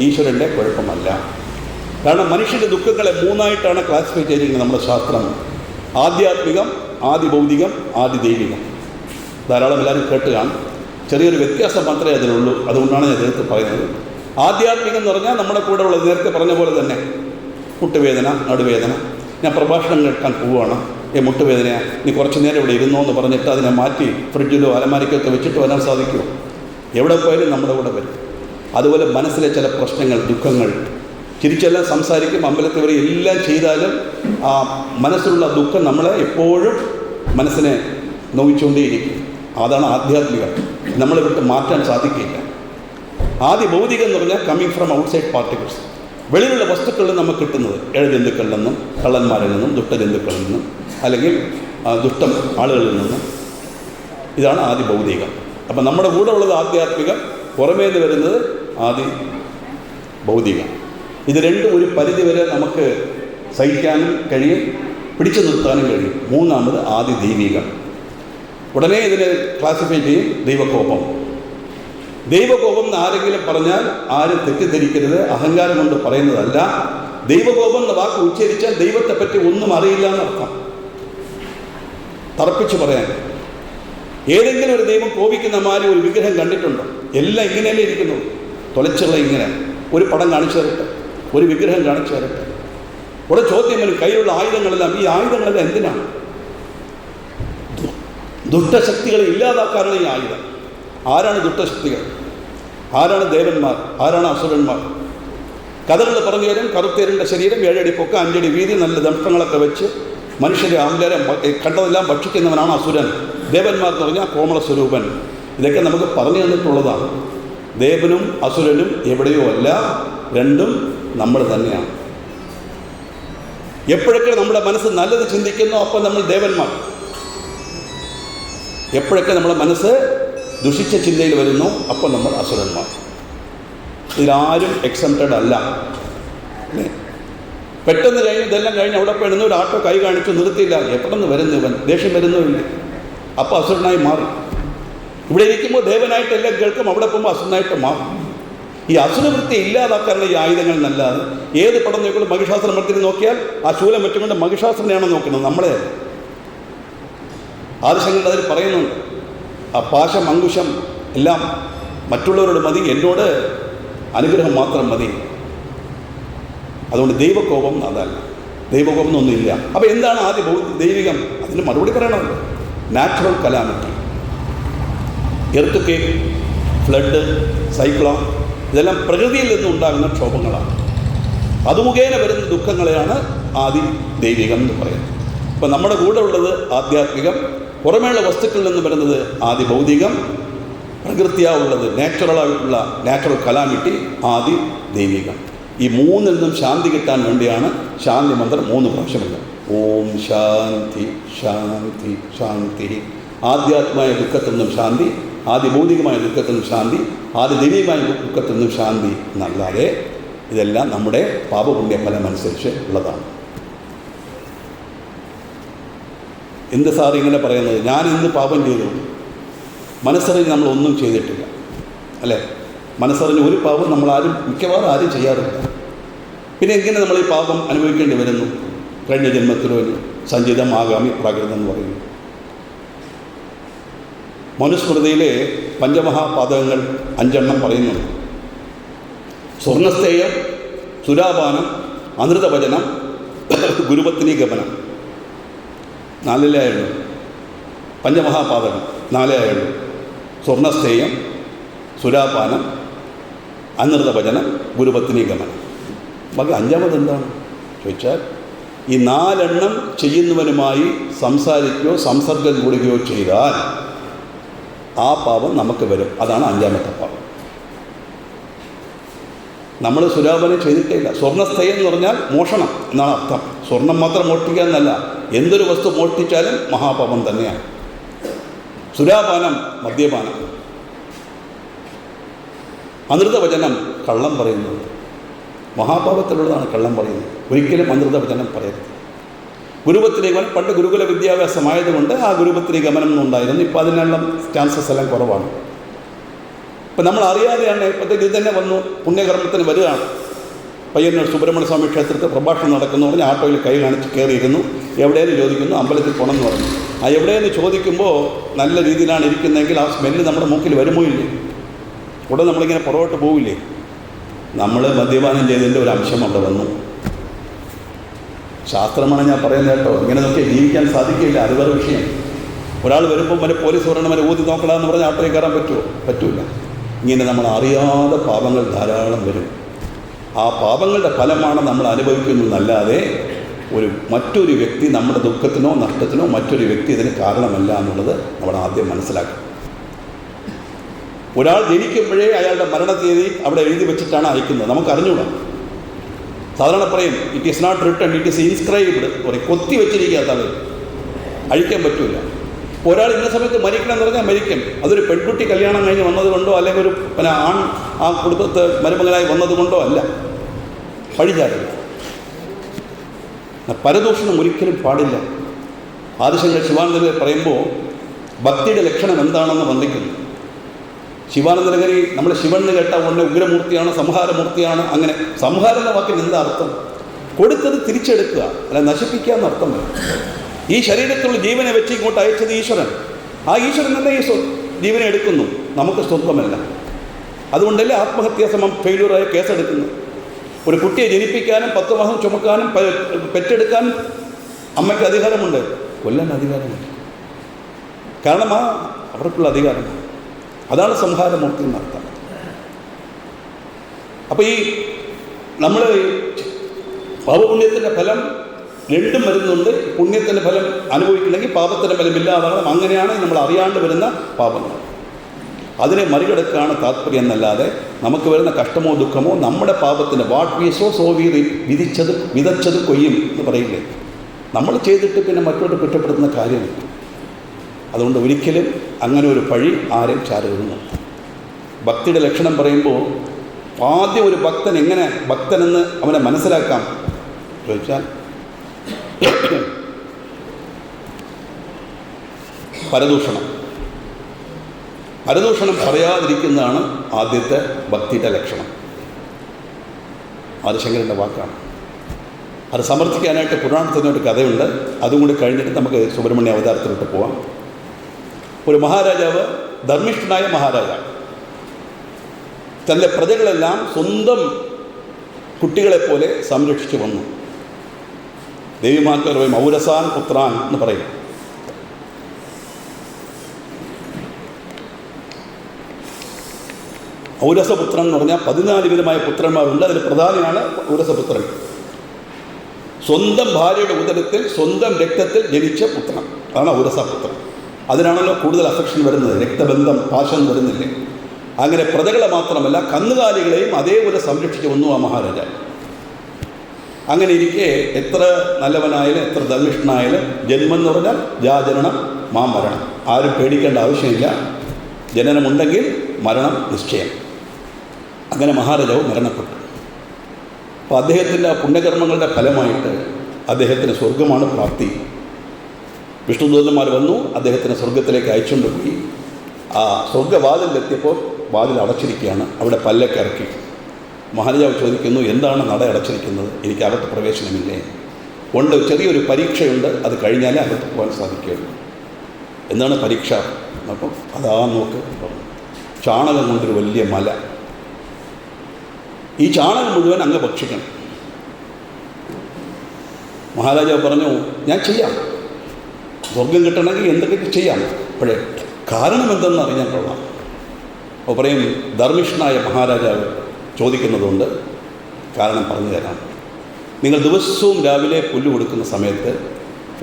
ഈശ്വരൻ്റെ കുഴപ്പമല്ല. കാരണം മനുഷ്യൻ്റെ ദുഃഖങ്ങളെ 3ആയിട്ടാണ് ക്ലാസിഫൈ ചെയ്തിരിക്കുന്നത് നമ്മുടെ ശാസ്ത്രം. ആധ്യാത്മികം, ആദിഭൗതികം, ആദിദൈവികം. ധാരാളം എല്ലാവരും കേട്ട് കാണും. ചെറിയൊരു വ്യത്യാസം മാത്രമേ അതിലുള്ളൂ. അതുകൊണ്ടാണ് ഞാൻ നേരത്തെ പറയുന്നത്. ആധ്യാത്മികം എന്ന് പറഞ്ഞാൽ നമ്മുടെ കൂടെ ഉള്ളത് നേരത്തെ പറഞ്ഞ പോലെ തന്നെ മുട്ടുവേദന, നടുവേദന. ഞാൻ പ്രഭാഷണം കേൾക്കാൻ പോവുകയാണ്, മുട്ടുവേദനയാണ്, നീ കുറച്ച് നേരം ഇവിടെ ഇരുന്നോ എന്ന് പറഞ്ഞിട്ട് അതിനെ മാറ്റി ഫ്രിഡ്ജിലോ അലമാരിക്കൊക്കെ വെച്ചിട്ട് വരാൻ സാധിക്കുമോ? എവിടെ പോയാലും നമ്മുടെ കൂടെ വരും. അതുപോലെ മനസ്സിലെ ചില പ്രശ്നങ്ങൾ, ദുഃഖങ്ങൾ, ചിരിച്ചെല്ലാം സംസാരിക്കും, അമ്പലത്തിൽ വരെ എല്ലാം ചെയ്താലും ആ മനസ്സിലുള്ള ദുഃഖം നമ്മളെ എപ്പോഴും മനസ്സിനെ നോവിച്ചുകൊണ്ടേയിരിക്കും. അതാണ് ആധ്യാത്മികം. നമ്മളെ വിട്ട് മാറ്റാൻ സാധിക്കില്ല. ആദിഭൗതികം എന്ന് പറഞ്ഞാൽ കമ്മിങ് ഫ്രം ഔട്ട്സൈഡ് പാർട്ടിക്കിൾസ്, വെളിയിലുള്ള വസ്തുക്കളിൽ നമുക്ക് കിട്ടുന്നത്. ഇഴജന്തുക്കളിൽ നിന്നും, കള്ളന്മാരിൽ നിന്നും, ദുഷ്ടജന്തുക്കളിൽ നിന്നും, അല്ലെങ്കിൽ ദുഷ്ട ആളുകളിൽ നിന്നും. ഇതാണ് ആദിഭൗതികം. അപ്പം നമ്മുടെ കൂടെ ഉള്ളത് ആധ്യാത്മികം, പുറമേ നിന്ന് വരുന്നത് ആദിഭൗതികം. ഇത് രണ്ടും ഒരു പരിധിവരെ നമുക്ക് സഹിക്കാനും കഴിയും, പിടിച്ചു നിർത്താനും കഴിയും. 3ാമത് ആദിദൈവികം. ഉടനെ ഇതിനെ ക്ലാസിഫൈ ചെയ്യും ദൈവകോപം. ദൈവകോപം എന്ന് ആരെങ്കിലും പറഞ്ഞാൽ ആരും തെറ്റിദ്ധരിക്കരുത്, അഹങ്കാരം കൊണ്ട് പറയുന്നതല്ല. ദൈവകോപം എന്ന വാക്ക് ഉച്ചരിച്ചാൽ ദൈവത്തെപ്പറ്റി ഒന്നും അറിയില്ല എന്നർത്ഥം. തറപ്പിച്ച് പറയാൻ ഏതെങ്കിലും ഒരു ദൈവം കോപിക്കുന്ന മാതിരി ഒരു വിഗ്രഹം കണ്ടിട്ടുണ്ടോ? എല്ലാം ഇങ്ങനെയല്ലേ ഇരിക്കുന്നു, തുളച്ചുള്ള ഇങ്ങനെ. ഒരു പടം കാണിച്ചു തരട്ടെ, ഒരു വിഗ്രഹം കാണിച്ചു തരട്ടെ. ഇവിടെ ചോദ്യം വരും, കയ്യിലുള്ള ആയുധങ്ങളെല്ലാം, ഈ ആയുധങ്ങളെല്ലാം എന്തിനാണ്? ദുഷ്ടശക്തികളെ ഇല്ലാതാക്കാനാണ് ഈ ആയുധം. ആരാണ് ദുഷ്ടശക്തികൾ? ആരാണ് ദേവന്മാർ? ആരാണ് അസുരന്മാർ? കഥകൾ പറഞ്ഞു തരും. കറുത്തേരിൻ്റെ ശരീരം, 7 അടി പൊക്ക, 5 അടി വീതി, നല്ല ദംഷ്ടങ്ങളൊക്കെ വെച്ച് മനുഷ്യരെ ആംലരെ കണ്ടതെല്ലാം ഭക്ഷിക്കുന്നവനാണ് അസുരൻ. ദേവന്മാർ എന്ന് പറഞ്ഞാൽ കോമള സ്വരൂപൻ. ഇതൊക്കെ നമുക്ക് പറഞ്ഞു തന്നിട്ടുള്ളതാണ്. ദേവനും അസുരനും എവിടെയോ അല്ല, രണ്ടും നമ്മൾ തന്നെയാണ്. എപ്പോഴൊക്കെ നമ്മുടെ മനസ്സ് നല്ലത് ചിന്തിക്കുന്നോ അപ്പോൾ നമ്മൾ ദേവന്മാർ. എപ്പോഴൊക്കെ നമ്മുടെ മനസ്സ് ദുഷിച്ച ചിന്തയിൽ വരുന്നു അപ്പോൾ നമ്മൾ അസുരന്മാർ. ഇതിലാരും എക്സംപ്റ്റഡ് അല്ല. പെട്ടെന്ന് കഴിഞ്ഞ് ഇതെല്ലാം കഴിഞ്ഞ് അവിടെ പെടുന്ന ഒരു ആട്ടോ കൈ കാണിച്ചു നിർത്തിയില്ല, എപ്പോഴെന്ന് വരുന്നു ഇവൻ, ദേഷ്യം വരുന്നുമില്ല, അപ്പോൾ അസുരനായി മാറും. ഇവിടെ ഇരിക്കുമ്പോൾ ദേവനായിട്ട് എല്ലാം കേൾക്കും, അവിടെ പോകുമ്പോൾ അസുരനായിട്ട് മാറും. ഈ അസുരവൃത്തി ഇല്ലാതാക്കാനുള്ള ഈ ആയുധങ്ങൾ നല്ലാതെ ഏത് പടം നോക്കിയാലും മഹിഷാസുര മർദ്ദിനി നോക്കിയാൽ ആ ശൂലം വെച്ചുകൊണ്ട് മഹിഷാസുരനെയാണ് നോക്കുന്നത്, നമ്മളെ. ആദിശങ്കരൻ അതിൽ പറയുന്നുണ്ട്, ആ പാശം അങ്കുശം എല്ലാം മറ്റുള്ളവരോട് മതി, എന്നോട് അനുഗ്രഹം മാത്രം മതി. അതുകൊണ്ട് ദൈവകോപം അതല്ല, ദൈവകോപം എന്നൊന്നുമില്ല. അപ്പോൾ എന്താണ് ആദ്യ ദൈവികം? അതിന് മറുപടി പറയണമല്ലോ. Natural calamity, earthquake, flood, cyclone, ഇതെല്ലാം പ്രകൃതിയിൽ നിന്നുണ്ടാകുന്ന ക്ഷോഭങ്ങളാണ്. അത് മുഖേന വരുന്ന ദുഃഖങ്ങളെയാണ് ആദി ദൈവികം എന്ന് പറയുന്നത്. ഇപ്പം നമ്മുടെ കൂടെ ഉള്ളത് ആധ്യാത്മികം, പുറമേയുള്ള വസ്തുക്കളിൽ നിന്ന് വരുന്നത് ആദി ഭൗതികം, പ്രകൃതിയാവുള്ളത് നാച്ചുറലായിട്ടുള്ള നാച്ചുറൽ കലാമിറ്റി ആദി ദൈവികം. ഈ മൂന്നിൽ നിന്നും ശാന്തി കിട്ടാൻ വേണ്ടിയാണ് ശാന്തി മന്ത്രം 3 പ്രാവശ്യമുണ്ട്. ഓം ശാന്തി ശാന്തി ശാന്തി. ആധ്യാത്മികമായ ദുഃഖത്തിൽ നിന്നും ശാന്തി, ആദി ഭൗതികമായ ദുഃഖത്തിൽ നിന്നും ശാന്തി, ആദി ദൈവികമായ ദുഃഖത്തിൽ നിന്നും ശാന്തി എന്നല്ലാതെ ഇതെല്ലാം നമ്മുടെ പാപപുണ്യ ഫലമനുസരിച്ച് ഉള്ളതാണ്. എന്ത് സാർ ഇങ്ങനെ പറയുന്നത്? ഞാൻ ഇന്ന് പാപം ചെയ്തു, മനസ്സറിഞ്ഞ് നമ്മളൊന്നും ചെയ്തിട്ടില്ല അല്ലേ? മനസ്സറിഞ്ഞ് ഒരു പാപം നമ്മളാരും മിക്കവാറും ആരും ചെയ്യാറില്ല. പിന്നെ എങ്ങനെ നമ്മൾ ഈ പാപം അനുഭവിക്കേണ്ടി വരുന്നു? കഴിഞ്ഞ ജന്മത്തിലോ സഞ്ചിതം ആഗാമി പ്രാകൃതം എന്ന് പറയുന്നു. മനുസ്മൃതിയിലെ പഞ്ചമഹാപാതകങ്ങൾ 5 പറയുന്നുണ്ട്. സ്വർണസ്ഥേയം, സുരാപാനം, അനൃതവചനം, ഗുരുപത്നി ഗമനം. 4 പഞ്ചമഹാപാതകം 4 സ്വർണസ്ഥേയം, സുരാപാനം, അനൃതവചനം, ഗുരുപത്നി ഗമനം. ബാക്കി 5 എന്താണ് ചോദിച്ചാൽ, ഈ 4 ചെയ്യുന്നവനുമായി സംസാരിക്കുകയോ സംസർഗം കൂടുകയോ ചെയ്താൽ ആ പാപം നമുക്ക് വരും. അതാണ് 5ാമത്തെ പാപം. നമ്മൾ സുരാപാനം ചെയ്തിട്ടില്ല. സ്വർണ്ണസ്ഥയം എന്ന് പറഞ്ഞാൽ മോഷണം എന്നാണ് അർത്ഥം. സ്വർണം മാത്രം മോഷ്ടിക്കുക എന്നല്ല, എന്തൊരു വസ്തു മോഷ്ടിച്ചാലും മഹാപാപം തന്നെയാണ്. സുരാപാനം മദ്യപാനം. അനൃതവചനം കള്ളം പറയുന്നത് മഹാപാപത്തിലുള്ളതാണ്. കള്ളം പറയുന്നത് ഒരിക്കലും അനൃതവചനം പറയരുത്. ഗുരുപത്നി ഗമനം, പണ്ട് ഗുരുകുല വിദ്യാഭ്യാസമായതുകൊണ്ട് ആ ഗുരുപത്നി ഗമനം എന്നുണ്ടായിരുന്നു. ഇപ്പോൾ അതിനുള്ള ചാൻസസ് എല്ലാം കുറവാണ്. ഇപ്പം നമ്മൾ അറിയാതെയാണ് ഇപ്പോഴത്തേക്ക് ഇത് തന്നെ വന്നു, പുണ്യകർമ്മത്തിന് വരികയാണ്. പയ്യന്നൂർ സുബ്രഹ്മണ്യ സ്വാമി ക്ഷേത്രത്തിൽ പ്രഭാഷണം നടക്കുന്നു പറഞ്ഞ് ആട്ടോയിൽ കൈ കാണിച്ച് കയറിയിരുന്നു. എവിടെയെന്ന് ചോദിക്കുന്നു, അമ്പലത്തിൽ പോകണമെന്ന് പറഞ്ഞു. ആ എവിടെയെന്ന് ചോദിക്കുമ്പോൾ നല്ല രീതിയിലാണ് ഇരിക്കുന്നതെങ്കിൽ ആ സ്മെല്ല് നമ്മുടെ മൂക്കിൽ വരുമോ ഇല്ലേ? ഉടനെ നമ്മളിങ്ങനെ പുറകോട്ട് പോവില്ലേ? നമ്മൾ മദ്യപാനം ചെയ്തതിൻ്റെ ഒരു അംശം അവിടെ വന്നു. ശാസ്ത്രമാണ് ഞാൻ പറയുന്നത് കേട്ടോ. ഇങ്ങനെ നോക്കി ജീവിക്കാൻ സാധിക്കില്ല, അത് വേറെ വിഷയം. ഒരാൾ വരുമ്പോൾ വരെ പോലീസ് പറയണം വരെ ഊതി നോക്കണമെന്ന് പറഞ്ഞാൽ ആട്ടോയിൽ കയറാൻ പറ്റുമോ? പറ്റൂല. ഇങ്ങനെ നമ്മൾ അറിയാതെ പാപങ്ങൾ ധാരാളം വരും. ആ പാപങ്ങളുടെ ഫലമാണ് നമ്മൾ അനുഭവിക്കുന്നതല്ലാതെ മറ്റൊരു വ്യക്തി നമ്മുടെ ദുഃഖത്തിനോ നഷ്ടത്തിനോ മറ്റൊരു വ്യക്തി ഇതിന് കാരണമല്ല എന്നുള്ളത് നമ്മൾ ആദ്യം മനസ്സിലാക്കണം. ഒരാൾ ജനിക്കുമ്പോഴേ അയാളുടെ മരണത്തീയതി അവിടെ എഴുതി വെച്ചിട്ടാണ് അയക്കുന്നത്. നമുക്കറിഞ്ഞൂടാ. സാധാരണ പറയും it is not written, it is inscribed. പറയും കൊത്തി വെച്ചിരിക്കാത്ത ആൾ അഴിക്കാൻ പറ്റില്ല. ഒരാൾ ഇന്ന സമയത്ത് മരിക്കണം എന്ന് പറഞ്ഞാൽ മരിക്കും. അതൊരു പെൺകുട്ടി കല്യാണം കഴിഞ്ഞ് വന്നതുകൊണ്ടോ അല്ലെങ്കിൽ ഒരു ആൺ ആ കുടുംബത്തെ മരുമകനായി വന്നതുകൊണ്ടോ അല്ല. പഴിചാരരുത്. പരദൂഷണം ഒരിക്കലും പാടില്ല. ആദിശങ്കരൻ ശിവാനന്ദഗിരി പറയുമ്പോൾ ഭക്തിയുടെ ലക്ഷണം എന്താണെന്ന് വന്ദിക്കുന്നു. ശിവാനന്ദഗിരി നമ്മൾ ശിവൻ എന്ന് കേട്ടാൽ ഉടനെ ഉഗ്രമൂർത്തിയാണ്, സംഹാരമൂർത്തിയാണ്. അങ്ങനെ സംഹാരം എന്ന വാക്കിന് എന്താ അർത്ഥം? കൊടുത്തത് തിരിച്ചെടുക്കുക, അല്ല നശിപ്പിക്കുക എന്നർത്ഥം വരും. ഈ ശരീരത്തിലുള്ള ജീവനെ വെച്ച് ഇങ്ങോട്ട് അയച്ചത് ഈശ്വരൻ. ആ ഈശ്വരൻ തന്നെ ഈ ജീവനെ എടുക്കുന്നു, നമുക്ക് സ്വന്തമല്ല. അതുകൊണ്ടല്ലേ ആത്മഹത്യാ സമം ഫെയിലൂറായ കേസെടുക്കുന്നത്. ഒരു കുട്ടിയെ ജനിപ്പിക്കാനും 10 മാസം ചുമക്കാനും പെറ്റെടുക്കാനും അമ്മയ്ക്ക് അധികാരമുണ്ട്, കൊല്ലാൻ അധികാരമുണ്ട്. കാരണം അവർക്കുള്ള അധികാരമാണ്. അതാണ് സംഹാരമൂർത്തി എന്നർത്ഥം. അപ്പോൾ ഈ നമ്മൾ പാപപുണ്യത്തിൻ്റെ ഫലം രണ്ടും വരുന്നുണ്ട്. പുണ്യത്തിൻ്റെ ഫലം അനുഭവിക്കില്ലെങ്കിൽ പാപത്തിൻ്റെ ഫലം ഇല്ലാതാകണം. അങ്ങനെയാണ് നമ്മൾ അറിയാണ്ട് വരുന്ന പാപങ്ങൾ. അതിനെ മറികടക്കാണ് താല്പര്യം എന്നല്ലാതെ നമുക്ക് വരുന്ന കഷ്ടമോ ദുഃഖമോ നമ്മുടെ പാപത്തിന് വാട്ട് വി സോ വി വിതച്ചത് കൊയ്യും എന്ന് പറയില്ലേ. നമ്മൾ ചെയ്തിട്ട് പിന്നെ മറ്റോട്ട് കുറ്റപ്പെടുത്തുന്ന കാര്യമില്ല. അതുകൊണ്ട് ഒരിക്കലും അങ്ങനെ ഒരു പഴി ആരെയും ചാരരുന്നു. ഭക്തിയുടെ ലക്ഷണം പറയുമ്പോൾ ആദ്യം ഒരു ഭക്തൻ എങ്ങനെ ഭക്തനെന്ന് അവനെ മനസ്സിലാക്കാം ചോദിച്ചാൽ, പരദൂഷണം പറയാതിരിക്കുന്നതാണ് ആദ്യത്തെ ഭക്തിയുടെ ലക്ഷണം. ആദിശങ്കരൻ്റെ വാക്കാണ്. അത് സമർത്ഥിക്കാനായിട്ട് പുരാണത്തിൽ ഒരു കഥയുണ്ട്. അതും കൂടി കഴിഞ്ഞിട്ട് നമുക്ക് സുബ്രഹ്മണ്യ അവതാരത്തിലോട്ട് പോവാം. ഒരു മഹാരാജാവ്, ധർമ്മിഷ്ഠനായ മഹാരാജാവ്, തൻ്റെ പ്രജകളെല്ലാം സ്വന്തം കുട്ടികളെപ്പോലെ സംരക്ഷിച്ചു വന്നു. ദേവിമാർക്ക് പറയും ഔരസാൻ പുത്രാൻ എന്ന് പറയും. ഔരസപുത്രൻ എന്ന് പറഞ്ഞാൽ 14 വിധമായ പുത്രന്മാരുണ്ട്. അതിൽ പ്രധാനിയാണ് ഔരസപുത്രൻ. സ്വന്തം ഭാര്യയുടെ ഉദരത്തിൽ സ്വന്തം രക്തത്തിൽ ജനിച്ച പുത്രൻ, അതാണ് ഔരസപുത്രൻ. അതിനാണല്ലോ കൂടുതൽ അഫെക്ഷൻ വരുന്നത്, രക്തബന്ധം, പാശം വരുന്നില്ലേ. അങ്ങനെ പ്രജകളെ മാത്രമല്ല കന്നുകാലികളെയും അതേപോലെ സംരക്ഷിച്ചു വന്നു ആ മഹാരാജാവ്. അങ്ങനെ ഇരിക്കെ എത്ര നല്ലവനായാലും എത്ര ധർമ്മിഷ്ഠനായാലും ജന്മം എന്ന് പറഞ്ഞാൽ ജാജനനം മരണം, ആരും പേടിക്കേണ്ട ആവശ്യമില്ല. ജനനമുണ്ടെങ്കിൽ മരണം നിശ്ചയം. അങ്ങനെ മഹാരാജാവ് മരണപ്പെട്ടു. അപ്പോൾ അദ്ദേഹത്തിൻ്റെ പുണ്യകർമ്മങ്ങളുടെ ഫലമായിട്ട് അദ്ദേഹത്തിന് സ്വർഗമാണ് പ്രാപ്തി. വിഷ്ണുദൂതന്മാർ വന്നു അദ്ദേഹത്തിന് സ്വർഗത്തിലേക്ക് അയച്ചുകൊണ്ട് പോയി. ആ സ്വർഗവാതിലെത്തിയപ്പോൾ വാതിൽ അടച്ചിരിക്കുകയാണ്. അവിടെ പല്ലൊക്കെ ഇറക്കി. മഹാരാജാവ് ചോദിക്കുന്നു, എന്താണ് നട അടച്ചിരിക്കുന്നത്? എനിക്ക് അകത്ത് പ്രവേശനമില്ലേ? ഉണ്ട്, ചെറിയൊരു പരീക്ഷയുണ്ട്, അത് കഴിഞ്ഞാലേ അകത്ത് പോകാൻ സാധിക്കുകയുള്ളൂ. എന്താണ് പരീക്ഷ? അപ്പം അതാ നോക്ക്, ചാണകം കൊണ്ടൊരു വലിയ മല. ഈ ചാണകം മുഴുവൻ അങ്ങ് ഭക്ഷിക്കണം. മഹാരാജാവ് പറഞ്ഞു, ഞാൻ ചെയ്യാം, സ്വർഗം കിട്ടണമെങ്കിൽ എന്തൊക്കെ ചെയ്യാം, അപ്പോഴേ കാരണം എന്തെന്ന് അറിയാൻ കൊള്ളാം. അപ്പോൾ പറയും, ധർമ്മിഷ്ഠനായ മഹാരാജാവ് ചോദിക്കുന്നതുകൊണ്ട് കാരണം പറഞ്ഞു തരാം. നിങ്ങൾ ദിവസവും രാവിലെ പുല്ല് കൊടുക്കുന്ന സമയത്ത്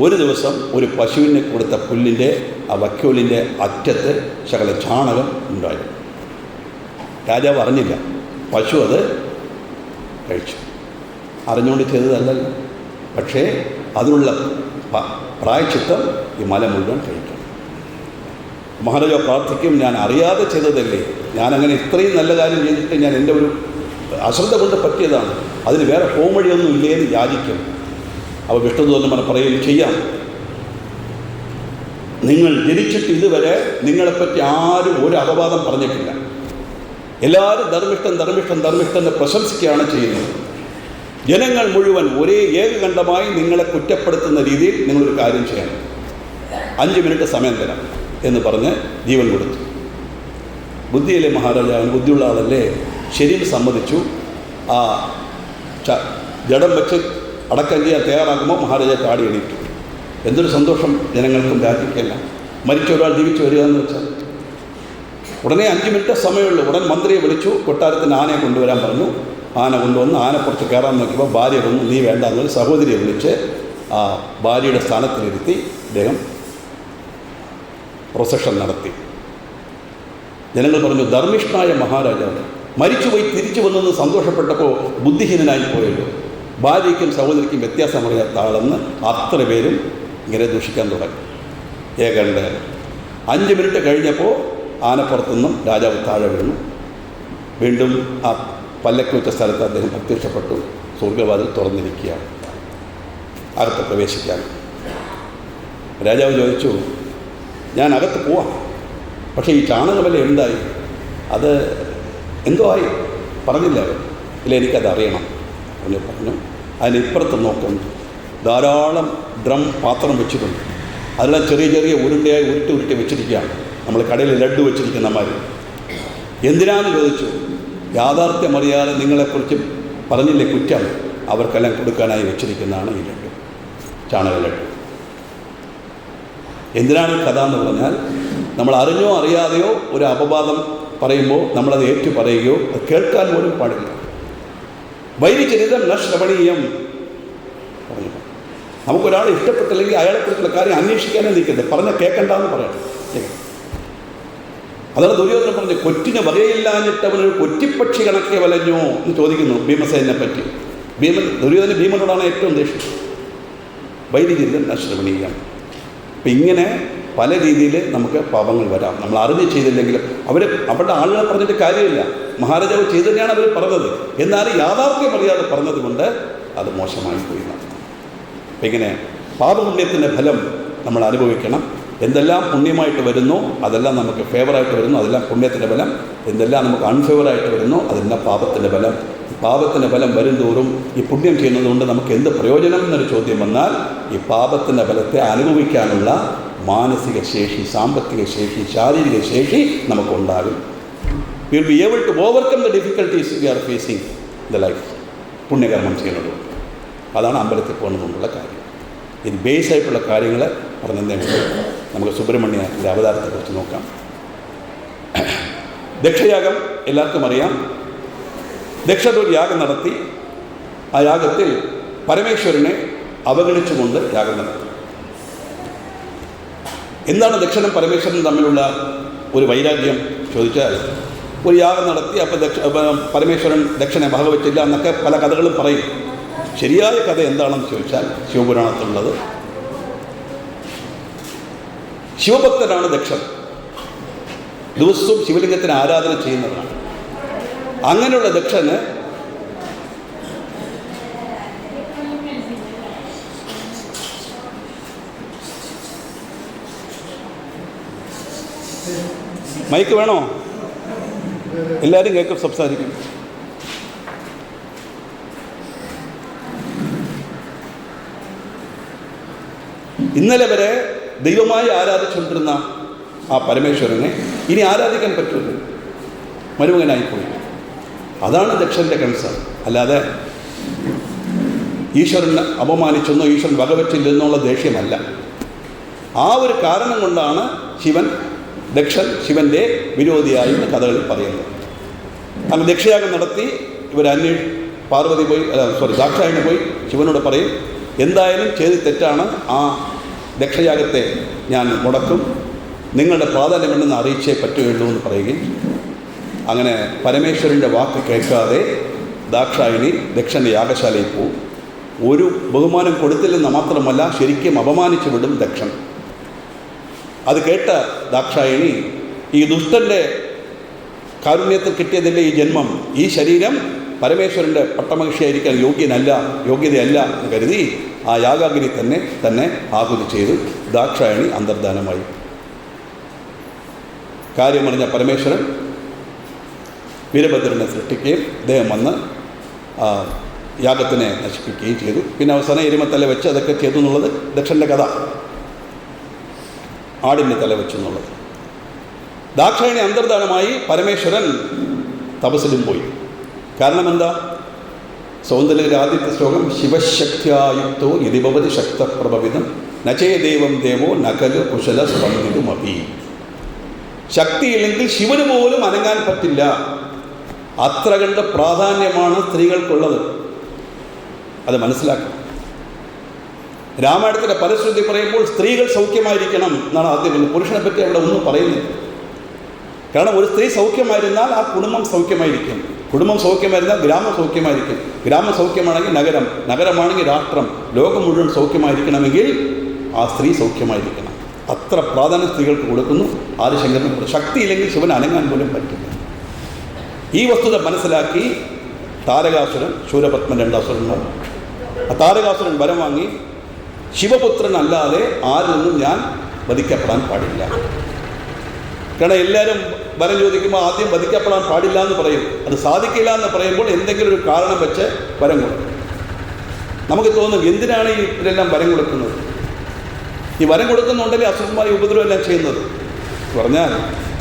ഒരു ദിവസം ഒരു പശുവിന് കൊടുത്ത പുല്ലിൻ്റെ ആ വക്കോലിൻ്റെ അറ്റത്ത് ശകല ചാണകം ഉണ്ടായിരുന്നു. രാജാവ് അറിഞ്ഞില്ല, പശു അത് കഴിച്ചു. അറിഞ്ഞുകൊണ്ട് ചെയ്തതല്ലല്ലോ, പക്ഷേ അതിനുള്ള പ്രായശ്ചിത്തം ഈ മല മുഴുവൻ കഴിക്കും. മഹാരാജാവ് പ്രാർത്ഥിക്കും, ഞാൻ അറിയാതെ ചെയ്തതല്ലേ, ഞാനങ്ങനെ ഇത്രയും നല്ല കാര്യം ചെയ്തിട്ട് ഞാൻ എൻ്റെ ഒരു അശ്രദ്ധ കൊണ്ട് പറ്റിയതാണ്, അതിന് വേറെ പോംവഴിയൊന്നും ഇല്ലേ എന്ന് യാചിക്കും. അപ്പോൾ വിഷ്ണുദൂതന്മാർ പറയും, ചെയ്യാം. നിങ്ങൾ ജനിച്ചിട്ട് ഇതുവരെ നിങ്ങളെപ്പറ്റി ആരും ഒരു അപവാദം പറഞ്ഞിട്ടില്ല. എല്ലാവരും ധർമ്മിഷ്ഠൻ പ്രശംസിക്കുകയാണ് ചെയ്യുന്നത്. ജനങ്ങൾ മുഴുവൻ ഒരേ ഏകകണ്ഠമായി നിങ്ങളെ കുറ്റപ്പെടുത്തുന്ന രീതിയിൽ നിങ്ങളൊരു കാര്യം ചെയ്യണം. 5 മിനിറ്റ് സമയം തരാം എന്ന് പറഞ്ഞ് ജീവൻ കൊടുത്തു. ബുദ്ധിയല്ലേ മഹാരാജാവിന്, ബുദ്ധിയുള്ള ആളല്ലേ, ശരിയും സമ്മതിച്ചു. ആ ജഡം വെച്ച് അടക്കം ചെയ്യാൻ തയ്യാറാക്കുമ്പോൾ മഹാരാജാവ് ചാടി എണീറ്റു. എന്തൊരു സന്തോഷം ജനങ്ങൾക്കും രാജ്യക്കല്ല. മരിച്ച ഒരാൾ ജീവിച്ചു വരിക എന്ന് വെച്ചാൽ ഉടനെ 5 മിനിറ്റ് സമയമുള്ളൂ. ഉടൻ മന്ത്രിയെ വിളിച്ചു, കൊട്ടാരത്തിന് ആനയെ കൊണ്ടുവരാൻ പറഞ്ഞു. ആന കൊണ്ടുവന്ന് ആനപ്പുറത്ത് കയറാൻ നോക്കിയപ്പോൾ ഭാര്യ വന്നു, നീ വേണ്ടെന്ന് സഹോദരിയെ വിളിച്ച് ആ ഭാര്യയുടെ സ്ഥാനത്തിലിരുത്തി അദ്ദേഹം പ്രൊസഷൻ നടത്തി. ജനങ്ങൾ പറഞ്ഞു, ധർമ്മിഷ്ഠനായ മഹാരാജാവ് മരിച്ചുപോയി തിരിച്ചു വന്നെന്ന് സന്തോഷപ്പെട്ടപ്പോൾ ബുദ്ധിഹീനനായി പോയല്ലോ, ഭാര്യയ്ക്കും സഹോദരിക്കും വ്യത്യാസമറിയാത്ത ആളെന്ന് അത്ര പേരും ഇങ്ങനെ ദൂഷിക്കാൻ തുടങ്ങി. ഏകണ്ട 5 മിനിറ്റ് കഴിഞ്ഞപ്പോൾ ആനപ്പുറത്തുനിന്നും രാജാവ് താഴെ വീണു. വീണ്ടും ആ പല്ലക്ക് വെച്ച സ്ഥലത്ത് അദ്ദേഹം പ്രത്യക്ഷപ്പെട്ടു. സ്വർഗവാതിൽ തുറന്നിരിക്കുകയാണ്, അകത്ത് പ്രവേശിക്കാൻ. രാജാവ് ചോദിച്ചു, ഞാൻ അകത്ത് പോവാം, പക്ഷേ ഈ ചാണകമല എന്തായി? അത് എന്തോ ആയി പറഞ്ഞില്ല അവർ. ഇല്ല, എനിക്കത് അറിയണം എന്ന് പറഞ്ഞു. അതിനിപ്പുറത്ത് നോക്കുന്നു, ധാരാളം പാത്രം വെച്ചിട്ടുണ്ട്. അതെല്ലാം ചെറിയ ചെറിയ ഉരുണ്ടയായി ഉരുട്ടി വെച്ചിരിക്കുകയാണ്. നമ്മൾ കടയിൽ ലഡ്ഡു വെച്ചിരിക്കുന്ന മാതിരി. എന്തിനാന്ന് ചോദിച്ചു. യാഥാർത്ഥ്യമറിയാതെ നിങ്ങളെക്കുറിച്ച് പറഞ്ഞില്ലേ കുറ്റം, അവർക്കെല്ലാം കൊടുക്കാനായി വെച്ചിരിക്കുന്നതാണ് ഈ ലഡ്ഡു, ചാണക ലഡ്ഡു. എന്തിനാണ് ഈ കഥ എന്ന് പറഞ്ഞാൽ, നമ്മൾ അറിഞ്ഞോ അറിയാതെയോ ഒരു അപവാദം പറയുമ്പോൾ നമ്മളത് ഏറ്റു പറയുകയോ അത് കേൾക്കാൻ പോലും പാടില്ല. വൈരിചരിതം ന ശ്രവണീയം പറഞ്ഞു. നമുക്കൊരാളെ ഇഷ്ടപ്പെട്ടില്ലെങ്കിൽ അയാളെക്കുറിച്ചുള്ള കാര്യം അന്വേഷിക്കാനേ നിൽക്കരുത്, പറഞ്ഞാൽ കേൾക്കണ്ടെന്ന് പറയണം. അതാണ് ദുര്യോധനൻ പറഞ്ഞു, കൊറ്റിന് വകയില്ലാഞ്ഞിട്ടവനൊരു കൊറ്റിപ്പക്ഷി കണക്കെ വലഞ്ഞോ എന്ന് ചോദിക്കുന്നു ഭീമസേനെ പറ്റി. ദുര്യോധന ഭീമനോടാണ് ഏറ്റവും ദേഷ്യം. വൈരിചരിതം ന ശ്രവണീയം. അപ്പം ഇങ്ങനെ പല രീതിയിൽ നമുക്ക് പാപങ്ങൾ വരാം. നമ്മൾ അറിഞ്ഞ് ചെയ്തില്ലെങ്കിലും അവരുടെ ആളുകളെ പറഞ്ഞിട്ട് കാര്യമില്ല. മഹാരാജാവ് ചെയ്തു തന്നെയാണ് അവർ പറഞ്ഞത്. എന്നാൽ യാഥാർത്ഥ്യം അറിയാതെ പറഞ്ഞത് കൊണ്ട് അത് മോശമായി പോയി. അപ്പം ഇങ്ങനെ പാപപുണ്യത്തിൻ്റെ ഫലം നമ്മൾ അനുഭവിക്കണം. എന്തെല്ലാം പുണ്യമായിട്ട് വരുന്നു അതെല്ലാം നമുക്ക് ഫേവറായിട്ട് വരുന്നു, അതെല്ലാം പുണ്യത്തിൻ്റെ ഫലം. എന്തെല്ലാം നമുക്ക് അൺഫേവറായിട്ട് വരുന്നു അതെല്ലാം പാപത്തിൻ്റെ ഫലം. പാപത്തിൻ്റെ ഫലം വരുംതോറും ഈ പുണ്യം ചെയ്യുന്നതുകൊണ്ട് നമുക്ക് എന്ത് പ്രയോജനം എന്നൊരു ചോദ്യം വന്നാൽ, ഈ പാപത്തിൻ്റെ ഫലത്തെ അനുഭവിക്കാനുള്ള മാനസിക ശേഷി, സാമ്പത്തിക ശേഷി, ശാരീരിക ശേഷി നമുക്കുണ്ടാകും. We will be able to overcome the difficulties we are facing the life. പുണ്യകർമ്മം ചെയ്യുന്നത് അതാണ് അമ്പലത്തിൽ പോകുന്നതുകൊണ്ടുള്ള കാര്യം. ഇത് ബേസായിട്ടുള്ള കാര്യങ്ങൾ പറഞ്ഞതേ ഉള്ളൂ. നമുക്ക് സുബ്രഹ്മണ്യൻ്റെ അവതാരത്തെക്കുറിച്ച് നോക്കാം. ദക്ഷയാഗം എല്ലാവർക്കും അറിയാം. ദക്ഷൻ ഒരു യാഗം നടത്തി. ആ യാഗത്തിൽ പരമേശ്വരനെ അവഗണിച്ചുകൊണ്ട് യാഗം നടത്തി. എന്താണ് ദക്ഷനും പരമേശ്വരനും തമ്മിലുള്ള ഒരു വൈരാഗ്യം ചോദിച്ചാൽ, ഒരു യാഗം നടത്തി, അപ്പോൾ പരമേശ്വരൻ ദക്ഷനെ ഭാഗവച്ചില്ല എന്നൊക്കെ പല കഥകളും പറയും. ശരിയായ കഥ എന്താണെന്ന് ചോദിച്ചാൽ ശിവപുരാണത്തിലുള്ളത്, ശിവഭക്തനാണ് ദക്ഷൻ. ദിവസവും ശിവലിംഗത്തിന് ആരാധന ചെയ്യുന്നതാണ്. അങ്ങനെയുള്ള ദക്ഷന് മൈക്ക് വേണോ? എല്ലാവരും കേൾക്കും, സംസാരിക്കും. ഇന്നലെ വരെ ദൈവമായി ആരാധിച്ചുകൊണ്ടിരുന്ന ആ പരമേശ്വരനെ ഇനി ആരാധിക്കാൻ പറ്റുമല്ലോ, മരുമകനായിപ്പോയി. അതാണ് ദക്ഷൻ്റെ കൺസേൺ. അല്ലാതെ ഈശ്വരനെ അപമാനിച്ചെന്നോ ഈശ്വരൻ വകവച്ചില്ലെന്നുള്ള ദേഷ്യമല്ല. ആ ഒരു കാരണം കൊണ്ടാണ് ദക്ഷൻ ശിവൻ്റെ വിരോധിയായി കഥകളിൽ പറയുന്നത്. അങ്ങനെ ദക്ഷയാഗം നടത്തി ദാക്ഷായണി പോയി ശിവനോട് പറയും, എന്തായാലും ചെയ്ത് തെറ്റാണ്, ആ ദക്ഷയാഗത്തെ ഞാൻ മുടക്കും, നിങ്ങളുടെ പ്രാധാന്യമുണ്ടെന്ന് അറിയിച്ചേ പറ്റുകയുള്ളൂ എന്ന് പറയുകയും. അങ്ങനെ പരമേശ്വരൻ്റെ വാക്ക് കേൾക്കാതെ ദാക്ഷായണി ദക്ഷൻ്റെ യാഗശാലയിൽ പോവും. ഒരു ബഹുമാനം കൊടുത്തില്ലെന്ന് മാത്രമല്ല, ശരിക്കും അപമാനിച്ചു വിടും ദക്ഷൻ. അത് കേട്ട ദാക്ഷായണി, ഈ ദുഷ്ടൻ്റെ കാരുണ്യത്തിൽ കിട്ടിയതിൻ്റെ ഈ ജന്മം, ഈ ശരീരം പരമേശ്വരൻ്റെ പട്ടമഹിഷിയായിരിക്കാൻ യോഗ്യതയല്ല എന്ന് കരുതി ആ യാഗാഗ്നി തന്നെ ആഹുതി ചെയ്തു. ദാക്ഷായണി അന്തർധാനമായി. കാര്യമറിഞ്ഞ പരമേശ്വരൻ വീരഭദ്രനെ സൃഷ്ടിക്കുകയും അദ്ദേഹം വന്ന് യാഗത്തിനെ നശിപ്പിക്കുകയും ചെയ്തു. പിന്നെ അവസാനം എരുമത്തല വെച്ച് അതൊക്കെ ചെയ്തു എന്നുള്ളത് ദക്ഷൻ്റെ കഥ. ആടിൻ്റെ തല വെച്ചു എന്നുള്ളത്. ദാക്ഷായണി അന്തർധാനമായി. പരമേശ്വരൻ തപസ്സിലും പോയി. കാരണം എന്താ? സൗന്ദര്യത്തിലെ ആദ്യത്തെ ശ്ലോകം, ശിവശക്തിയായുക്തോ യതിഭവതി ശക്തപ്രഭവിതം നചേ ദൈവം ദേവോ നകല് കുശല സ്പന്ദിതുമപി. ശക്തിയില്ലെങ്കിൽ ശിവന് പോലും അനങ്ങാൻ പറ്റില്ല. അത്ര കണ്ട് പ്രാധാന്യമാണ് സ്ത്രീകൾക്കുള്ളത്. അത് മനസ്സിലാക്കണം. രാമായണത്തിൻ്റെ പരശ്രുതി പറയുമ്പോൾ സ്ത്രീകൾ സൗഖ്യമായിരിക്കണം എന്നാണ് ആദ്യം പറയുന്നത്. പുരുഷനെ പറ്റി അവിടെ ഒന്നും പറയുന്നില്ല. കാരണം ഒരു സ്ത്രീ സൗഖ്യമായിരുന്നാൽ ആ കുടുംബം സൗഖ്യമായിരിക്കും. കുടുംബം സൗഖ്യമായിരുന്നാൽ ഗ്രാമം സൗഖ്യമായിരിക്കും. ഗ്രാമം സൗഖ്യമാണെങ്കിൽ നഗരം, നഗരമാണെങ്കിൽ രാഷ്ട്രം, ലോകം മുഴുവൻ സൗഖ്യമായിരിക്കണമെങ്കിൽ ആ സ്ത്രീ സൗഖ്യമായിരിക്കണം. അത്ര പ്രാധാന്യം സ്ത്രീകൾക്ക് കൊടുക്കുന്നു. ആദിശങ്കരന് ശക്തിയില്ലെങ്കിൽ ശിവൻ അനങ്ങാൻ പോലും പറ്റില്ല. ഈ വസ്തുത മനസ്സിലാക്കി താരകാസുരൻ, ശൂരപത്മൻ, രണ്ടാസുരന്മാർ, ആ താരകാസുരൻ വരം വാങ്ങി, ശിവപുത്രൻ അല്ലാതെ ആരിൽ നിന്നും ഞാൻ വധിക്കപ്പെടാൻ പാടില്ല. കാരണം എല്ലാവരും വരം ചോദിക്കുമ്പോൾ ആദ്യം വധിക്കപ്പെടാൻ പാടില്ല എന്ന് പറയും. അത് സാധിക്കില്ല എന്ന് പറയുമ്പോൾ എന്തെങ്കിലും ഒരു കാരണം വെച്ച് വരം കൊടുക്കും. നമുക്ക് തോന്നും, എന്തിനാണ് ഇവരെല്ലാം വരം കൊടുക്കുന്നത്? ഈ വരം കൊടുക്കുന്നുണ്ടെങ്കിൽ അസുരന്മാരെ ഉപദ്രവമെല്ലാം ചെയ്യുന്നത് പറഞ്ഞാൽ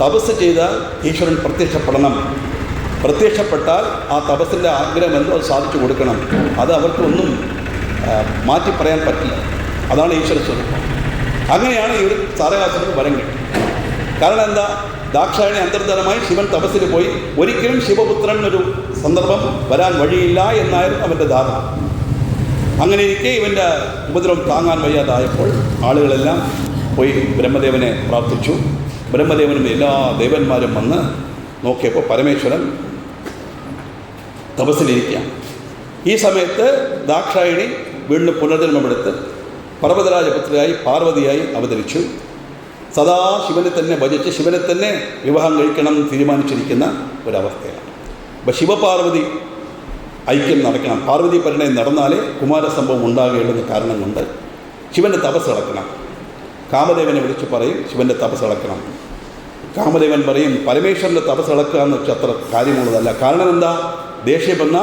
തപസ് ചെയ്താൽ ഈശ്വരൻ പ്രത്യക്ഷപ്പെടണം. പ്രത്യക്ഷപ്പെട്ടാൽ ആ തപസ്സിൻ്റെ ആഗ്രഹം എന്തോ അത് സാധിച്ചു കൊടുക്കണം. അത് അവർക്കൊന്നും മാറ്റി പറയാൻ പറ്റില്ല. അതാണ് ഈശ്വര സ്വരൂപം. അങ്ങനെയാണ് ഈ ഒരു താരകാസുരന് വരം കിട്ടി. കാരണം എന്താ? ദാക്ഷായണി അന്തർധാനമായി ശിവൻ തപസ്സിൽ പോയി ഒരിക്കലും ശിവപുത്രൻ ഒരു സന്ദർഭം വരാൻ വഴിയില്ല എന്നായിരുന്നു അവൻ്റെ ധാരണ. അങ്ങനെ ഇരിക്കെ ഇവൻ്റെ ഉപദ്രവം താങ്ങാൻ വയ്യാതായപ്പോൾ ആളുകളെല്ലാം പോയി ബ്രഹ്മദേവനെ പ്രാർത്ഥിച്ചു. ബ്രഹ്മദേവനും എല്ലാ ദേവന്മാരും വന്ന് നോക്കിയപ്പോൾ പരമേശ്വരൻ തപസ്സിലിരിക്കുകയാണ്. ഈ സമയത്ത് ദാക്ഷായണി വീണ്ടും പുനർജന്മമെടുത്ത് പർവ്വതരാജപുത്രിയായി പാർവതിയായി അവതരിച്ചു. സദാ ശിവനെ തന്നെ ഭജിച്ച് ശിവനെ തന്നെ വിവാഹം കഴിക്കണം തീരുമാനിച്ചിരിക്കുന്ന ഒരവസ്ഥയാണ്. അപ്പോൾ ശിവപാർവതി ഐക്യം നടക്കണം. പാർവതി പരിണയം നടന്നാലേ കുമാരസംഭവം ഉണ്ടാകുകയുള്ളെന്ന കാരണം കൊണ്ട് ശിവൻ്റെ തപസ് നടക്കണം. കാമദേവനെ വിളിച്ച് പറയും ശിവൻ്റെ തപസ് നടക്കണം. കാമദേവൻ പറയും പരമേശ്വരൻ്റെ തപസ് നടക്കുക എന്ന് വെച്ചാൽ അത്ര കാര്യമുള്ളതല്ല. കാരണം എന്താ? ദേഷ്യം വന്ന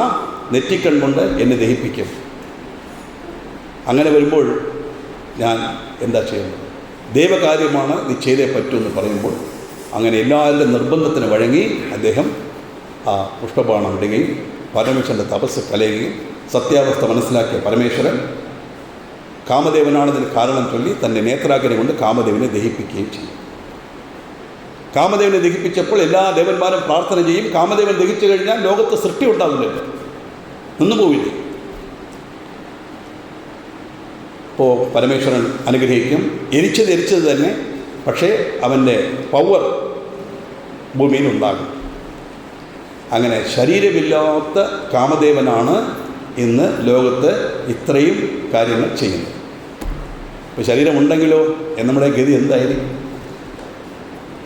നെറ്റിക്കൺ കൊണ്ട് എന്നെ ദഹിപ്പിക്കും. അങ്ങനെ വരുമ്പോൾ ഞാൻ എന്താ ചെയ്യുന്നത്? ദൈവകാര്യമാണ്, നീ ചെയ്തേ പറ്റൂ എന്ന് പറയുമ്പോൾ അങ്ങനെ എല്ലാവരുടെ നിർബന്ധത്തിന് വഴങ്ങി അദ്ദേഹം ആ പുഷ്പബാണം ഇടുകയും പരമേശ്വരൻ്റെ തപസ് കലയുകയും സത്യാവസ്ഥ മനസ്സിലാക്കിയ പരമേശ്വരൻ കാമദേവനാണെന്നതിന് കാരണം ചൊല്ലി തൻ്റെ നേത്രാഗ്നി കൊണ്ട് കാമദേവനെ ദഹിപ്പിക്കുകയും ചെയ്യും. കാമദേവനെ ദഹിപ്പിച്ചപ്പോൾ എല്ലാ ദേവന്മാരും പ്രാർത്ഥന ചെയ്യും. കാമദേവൻ ദഹിച്ചു കഴിഞ്ഞാൽ ലോകത്ത് സൃഷ്ടി ഉണ്ടാവില്ലല്ലോ, നിന്നുപോവില്ലേ. അപ്പോൾ പരമേശ്വരൻ അനുഗ്രഹിക്കും. എരിച്ചത് തന്നെ, പക്ഷേ അവൻ്റെ പവർ ഭൂമിയിലുണ്ടാകും. അങ്ങനെ ശരീരമില്ലാത്ത കാമദേവനാണ് ഇന്ന് ലോകത്ത് ഇത്രയും കാര്യങ്ങൾ ചെയ്യുന്നത്. ഇപ്പോൾ ശരീരമുണ്ടെങ്കിലോ നമ്മുടെ ഗതി എന്തായിരിക്കും?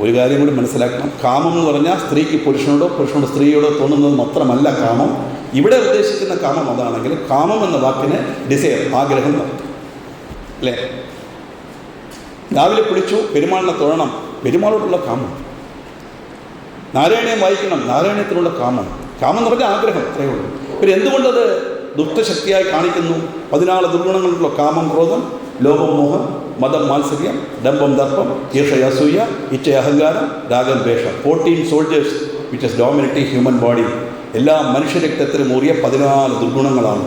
ഒരു കാര്യം കൂടി മനസ്സിലാക്കണം. കാമം എന്ന് പറഞ്ഞാൽ സ്ത്രീക്ക് പുരുഷനോടോ പുരുഷനോട് സ്ത്രീയോടോ തോന്നുന്നത് മാത്രമല്ല കാമം. ഇവിടെ ഉദ്ദേശിക്കുന്ന കാമം അതാണെങ്കിൽ കാമം എന്ന വാക്കിന് ഡിസയർ, ആഗ്രഹം അല്ലേ? രാവിലെ കുളിച്ചു, പെരുമാളിനെ തൊഴണം, പെരുമാളോടുള്ള കാമം. നാരായണീയം വായിക്കണം, നാരായണീയത്തിനുള്ള കാമം. കാമം എന്ന് പറഞ്ഞാൽ ആഗ്രഹം, അത്രയേ ഉള്ളൂ. പിന്നെ എന്തുകൊണ്ടത് ദുഷ്ടശക്തിയായി കാണിക്കുന്നു? 14 ദുർഗുണങ്ങളുള്ള കാമം, ക്രോധം, ലോഭം, മോഹം, മതം, മാത്സര്യം, ഡംബം, ദർപ്പം, ഈർഷയസൂയ, ഇച്ഛ, അഹങ്കാരം, രാഗം, ദ്വേഷം. 14 soldiers which is dominating human body. എല്ലാ മനുഷ്യരക്തത്തിലും ഊറിയ 14 ദുർഗുണങ്ങളാണ്.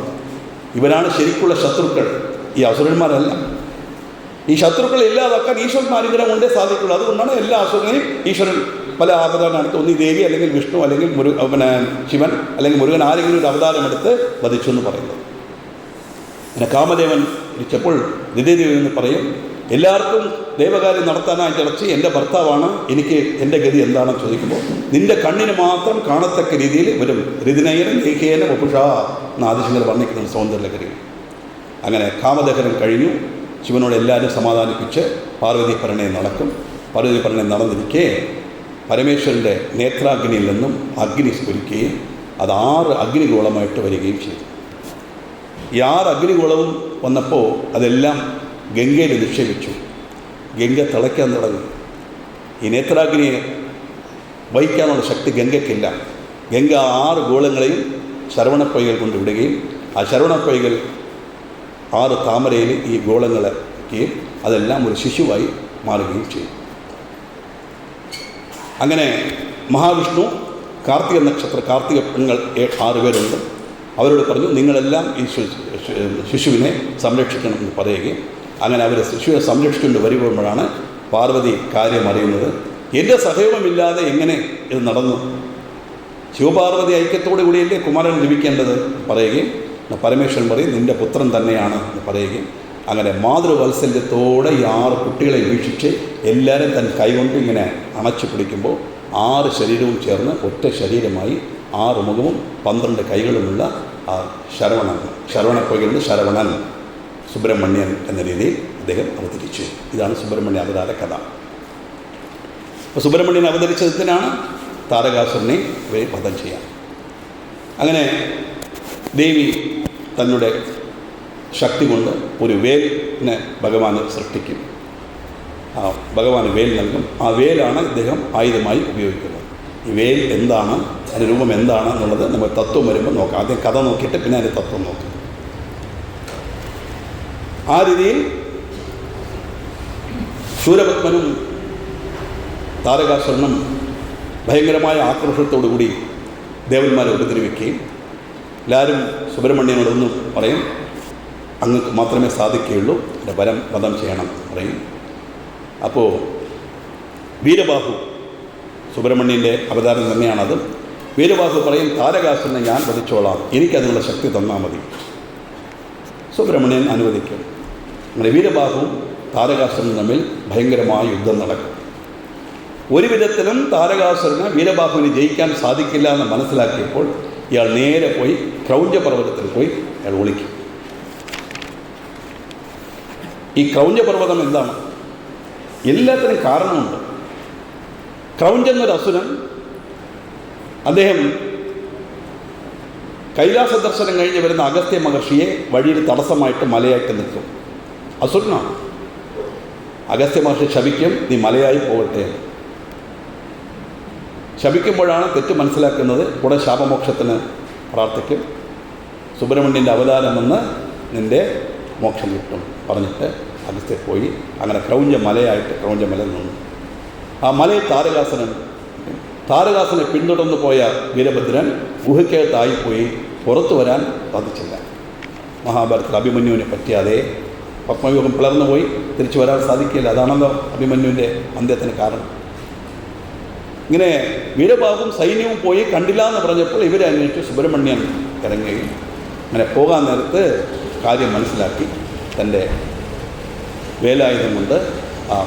ഇവരാണ് ശരിക്കുള്ള ശത്രുക്കൾ, ഈ അസുരന്മാരല്ല. ഈ ശത്രുക്കളെ ഇല്ലാതാക്കാൻ ഈശ്വരൻ അനുഗ്രഹം കൊണ്ടേ സാധിക്കുള്ളൂ. അതുകൊണ്ടാണ് എല്ലാ അസുരനെയും ഈശ്വരൻ പല അവതാരമെടുത്ത്, ഒന്നി ദേവി അല്ലെങ്കിൽ വിഷ്ണു അല്ലെങ്കിൽ ശിവൻ അല്ലെങ്കിൽ മുരുകൻ ആരെങ്കിലും ഒരു അവതാരമെടുത്ത് വധിച്ചു എന്ന് പറയുന്നത്. പിന്നെ കാമദേവൻ ഇരിച്ചപ്പോൾ ദിദേദേവി എന്ന് പറയും, എല്ലാവർക്കും ദേവകാര്യം നടത്താനായി തിളച്ച് എൻ്റെ ഭർത്താവാണ്, എനിക്ക് എൻ്റെ ഗതി എന്താണെന്ന് ചോദിക്കുമ്പോൾ നിൻ്റെ കണ്ണിന് മാത്രം കാണത്തക്ക രീതിയിൽ വരും. ഋതിനയന ലേഖേന വപുഷാ എന്ന ആദിശങ്കർ വർണ്ണിക്കുന്ന സൗന്ദര്യലഹരി. അങ്ങനെ കാമദഹനം കഴിഞ്ഞു. ശിവനോട് എല്ലാവരും സമാധാനിപ്പിച്ച് പാർവതി പരിണയം നടക്കും. പാർവതി പരിണയം നടന്നിരിക്കെ പരമേശ്വരൻ്റെ നേത്രാഗ്നിയിൽ നിന്നും അഗ്നി സ്ഫുരിക്കുകയും അത് 6 അഗ്നിഗോളമായിട്ട് വരികയും ചെയ്തു. ഈ 6 അഗ്നിഗോളവും വന്നപ്പോൾ അതെല്ലാം ഗംഗയിൽ നിക്ഷേപിച്ചു. ഗംഗ തിളയ്ക്കാൻ തുടങ്ങി. ഈ നേത്രാഗ്നിയെ വഹിക്കാനുള്ള ശക്തി ഗംഗയ്ക്കില്ല. ഗംഗ 6 ഗോളങ്ങളെയും ശരവണപ്പൊയ്കൾ കൊണ്ട് വിടുകയും ആ ശരവണപ്പൊയ്കൾ 6 താമരയിൽ ഈ ഗോളങ്ങളെ വയ്ക്കുകയും അതെല്ലാം ഒരു ശിശുവായി മാറുകയും ചെയ്യും. അങ്ങനെ മഹാവിഷ്ണു കാർത്തിക നക്ഷത്ര കാർത്തിക പെണ്ണുങ്ങൾ 6 പേരുണ്ട്. അവരോട് പറഞ്ഞു, നിങ്ങളെല്ലാം ഈ ശിശുവിനെ സംരക്ഷിക്കണം എന്ന് പറയുകയും അങ്ങനെ അവർ ശിശുവിനെ സംരക്ഷിച്ചുകൊണ്ട് വരുമ്പോഴാണ് പാർവതി കാര്യം അറിയുന്നത്. എൻ്റെ സഹയോഗമില്ലാതെ എങ്ങനെ ഇത് നടന്നു? ശിവപാർവതി ഐക്യത്തോടു കൂടിയല്ലേ കുമാരൻ ലഭിക്കേണ്ടത് പറയുകയും പരമേശ്വരൻ പറയും, നിൻ്റെ പുത്രൻ തന്നെയാണ് എന്ന് പറയുകയും അങ്ങനെ മാതൃവാത്സല്യത്തോടെ ഈ 6 കുട്ടികളെ വീക്ഷിച്ച് എല്ലാവരും തൻ കൈകൊണ്ട് ഇങ്ങനെ അണച്ചു പിടിക്കുമ്പോൾ 6 ശരീരവും ചേർന്ന് ഒറ്റ ശരീരമായി 6 മുഖവും 12 കൈകളുമുള്ള ആ ശരവണപ്പൊയ്കളുടെ ശരവണൻ സുബ്രഹ്മണ്യൻ എന്ന രീതിയിൽ അദ്ദേഹം അവതരിച്ചു. ഇതാണ് സുബ്രഹ്മണ്യ അവതാര കഥ. അപ്പോൾ സുബ്രഹ്മണ്യൻ അവതരിച്ചതിനാണ് താരകാസുരനെ വധം ചെയ്യാൻ. അങ്ങനെ ദേവി തങ്ങളുടെ ശക്തി കൊണ്ട് ഒരു വേലിനെ ഭഗവാന് സൃഷ്ടിക്കും. ആ ഭഗവാന് വേൽ നൽകും. ആ വേലാണ് ഇദ്ദേഹം ആയുധമായി ഉപയോഗിക്കുന്നത്. ഈ വേൽ എന്താണ്, അതിൻ്റെ രൂപം എന്താണ് എന്നുള്ളത് നമ്മൾ തത്വം വരുമ്പോൾ നോക്കാം. ആദ്യം കഥ നോക്കിയിട്ട് പിന്നെ അതിൻ്റെ തത്വം നോക്കാം. ആ രീതിയിൽ ശൂരപത്മനും താരകാസുരനും ഭയങ്കരമായ ആക്രോശത്തോടുകൂടി ദേവന്മാരെ ഉപദ്രവിക്കുകയും എല്ലാവരും സുബ്രഹ്മണ്യനോടൊന്നും പറയും, അങ്ങക്ക് മാത്രമേ സാധിക്കുകയുള്ളൂ, എൻ്റെ വധം ചെയ്യണം പറയും. അപ്പോൾ വീരബാഹു, സുബ്രഹ്മണ്യൻ്റെ അവതാരം തന്നെയാണത്, വീരബാഹു പറയും, താരകാസുരനെ ഞാൻ വധിച്ചോളാം, എനിക്കതിനുള്ള ശക്തി തന്നാൽ മതി. സുബ്രഹ്മണ്യൻ അനുവദിക്കും. അങ്ങനെ വീരബാഹുവും താരകാസുരനും തമ്മിൽ ഭയങ്കരമായ യുദ്ധം നടക്കും. ഒരു വിധത്തിലും താരകാസുരന് വീരബാഹുവിന് ജയിക്കാൻ സാധിക്കില്ല എന്ന് മനസ്സിലാക്കിയപ്പോൾ ഇയാൾ നേരെ പോയി ക്രൗഞ്ചപർവ്വതത്തിൽ പോയി അയാൾ ഒളിക്കും. ഈ ക്രൗഞ്ചപർവ്വതം എന്താണ്? എല്ലാത്തിനും കാരണമുണ്ട്. ക്രൗഞ്ചെന്നൊരു അസുരൻ, അദ്ദേഹം കൈലാസ ദർശനം കഴിഞ്ഞ് വരുന്ന അഗസ്ത്യ മഹർഷിയെ വഴിയിൽ തടസ്സമായിട്ട് മലയായിട്ട് നിൽക്കും. അസുരനാണ്. അഗസ്ത്യ മഹർഷി ശപിക്കും, നീ മലയായി പോകട്ടെ. ശപിക്കുമ്പോഴാണ് തെറ്റ് മനസ്സിലാക്കുന്നത്. കൂടെ ശാപമോക്ഷത്തിന് പ്രാർത്ഥിക്കും. സുബ്രഹ്മണ്യൻ്റെ അവതാരമെന്ന് നിൻ്റെ മോക്ഷം കിട്ടും പറഞ്ഞിട്ട് അഗസ്ത്യർ പോയി. അങ്ങനെ ക്രൗഞ്ച മലയായിട്ട് ക്രൗഞ്ചമല നിന്നു. ആ മലയിൽ താരകാസനെ പിന്തുടർന്നു പോയ വീരഭദ്രൻ ഗുഹയ്ക്കകത്തായിപ്പോയി, പുറത്തു വരാൻ സാധിച്ചില്ല. മഹാഭാരതത്തിൽ അഭിമന്യുവിനെ പറ്റിയാതെ പത്മവ്യൂഹം പിളർന്നു പോയി, തിരിച്ചു വരാൻ സാധിക്കില്ല. അതാണല്ലോ അഭിമന്യുവിൻ്റെ അന്ത്യത്തിന് കാരണം. ഇങ്ങനെ വീരബാഹുവും സൈന്യവും പോയി കണ്ടില്ല എന്ന് പറഞ്ഞപ്പോൾ ഇവരെ അന്വേഷിച്ച് സുബ്രഹ്മണ്യൻ ഇറങ്ങുകയും അങ്ങനെ പോകാൻ നേരത്ത് കാര്യം മനസ്സിലാക്കി തൻ്റെ വേലായുധം കൊണ്ട് ആ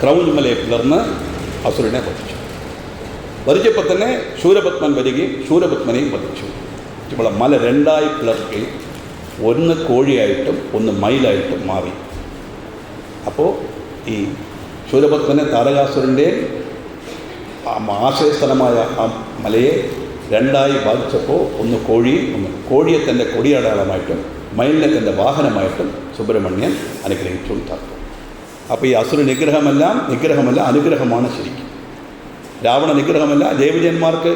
ക്രൗഞ്ചമലയെ പിളർന്ന് അസുരനെ വധിച്ചപ്പോൾ തന്നെ ശൂരപത്മൻ വരികയും ശൂരപത്മനെയും വധിച്ചു. ഇപ്പോൾ മല രണ്ടായി പിളർക്കുകയും ഒന്ന് കോഴിയായിട്ടും ഒന്ന് മയിലായിട്ടും മാറി. അപ്പോൾ ഈ ശൂരപത്മനെ താരകാസുരൻ്റെ ആശ്രയസ്ഥലമായ ആ മലയെ രണ്ടായി ബാധിച്ചപ്പോൾ ഒന്ന് കോഴിയെ തൻ്റെ കൊടിയടയാളമായിട്ടും മയിലിനെ തൻ്റെ വാഹനമായിട്ടും സുബ്രഹ്മണ്യൻ അനുഗ്രഹിച്ചു ഉണ്ടാക്കും. അപ്പോൾ ഈ അസുര നിഗ്രഹമല്ല അനുഗ്രഹമാണ് ശരിക്കും. രാവണ നിഗ്രഹമല്ല. ജൈവജന്മാർക്ക്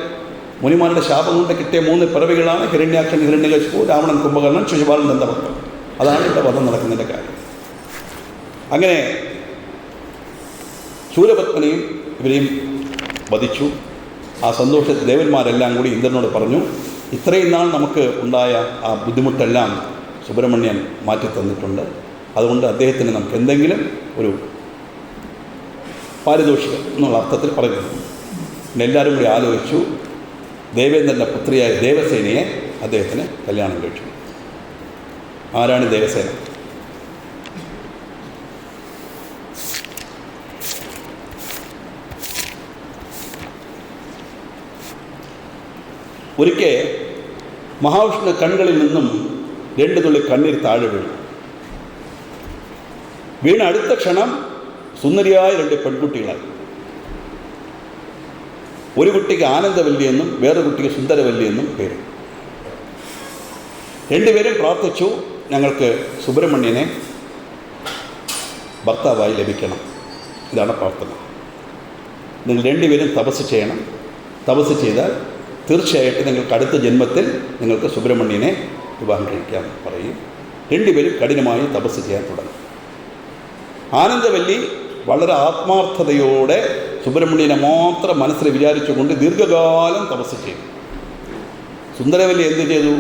മുനിമാരുടെ ശാപം കൊണ്ട് കിട്ടിയ 3 പിറവികളാണ് ഹിരണ്യാക്ഷൻ, ഹിരണ്യകശിപു, രാവണൻ, കുംഭകർണൻ, ശിശുപാലൻ, ദന്തഭക്തൻ. അതാണ് ഇവിടെ വധം നടക്കുന്നതിൻ്റെ കാര്യം. അങ്ങനെ ശൂരപത്മനെയും ഇവരെയും വധിച്ചു. ആ സന്തോഷത്തിൽ ദേവന്മാരെല്ലാം കൂടി ഇന്ദ്രനോട് പറഞ്ഞു, ഇത്രയും നാൾ നമുക്ക് ഉണ്ടായ ആ ബുദ്ധിമുട്ടെല്ലാം സുബ്രഹ്മണ്യൻ മാറ്റി തന്നിട്ടുണ്ട്. അതുകൊണ്ട് അദ്ദേഹത്തിന് നമുക്ക് എന്തെങ്കിലും ഒരു പാരിതോഷികം എന്നുള്ള അർത്ഥത്തിൽ പറയുന്നു. പിന്നെ എല്ലാവരും കൂടി ആലോചിച്ചു. ദേവേന്ദ്രൻ്റെ പുത്രിയായ ദേവസേനയെ അദ്ദേഹത്തിന് കല്യാണം കഴിച്ചു. ആരാണ് ദേവസേന? ഒരിക്കൽ മഹാവിഷ്ണു കണ്ണുകളിൽ നിന്നും 2 തുള്ളി കണ്ണീർ താഴെ വീണ അടുത്ത ക്ഷണം സുന്ദരിയായ 2 പെൺകുട്ടികളായി. ഒരു കുട്ടിക്ക് ആനന്ദവല്ലി എന്നും വേറൊരു കുട്ടിക്ക് സുന്ദരവല്ലി എന്നും പേര്. 2 പേരും പ്രാർത്ഥിച്ചു, ഞങ്ങൾക്ക് സുബ്രഹ്മണ്യനെ ഭർത്താവായി ലഭിക്കണം. ഇതാണ് പ്രാർത്ഥന. നിങ്ങൾ 2 പേരും തപസ് ചെയ്യണം. തപസ് ചെയ്താൽ തീർച്ചയായിട്ടും നിങ്ങൾക്ക് അടുത്ത ജന്മത്തിൽ നിങ്ങൾക്ക് സുബ്രഹ്മണ്യനെ വിവാഹം കഴിക്കാൻ പറയും. 2 പേരും കഠിനമായി തപസ് ചെയ്യാൻ തുടങ്ങും. ആനന്ദവല്ലി വളരെ ആത്മാർത്ഥതയോടെ സുബ്രഹ്മണ്യനെ മാത്രം മനസ്സിൽ വിചാരിച്ചുകൊണ്ട് ദീർഘകാലം തപസ് ചെയ്തു. സുന്ദരവല്ലി എന്ത് ചെയ്തു?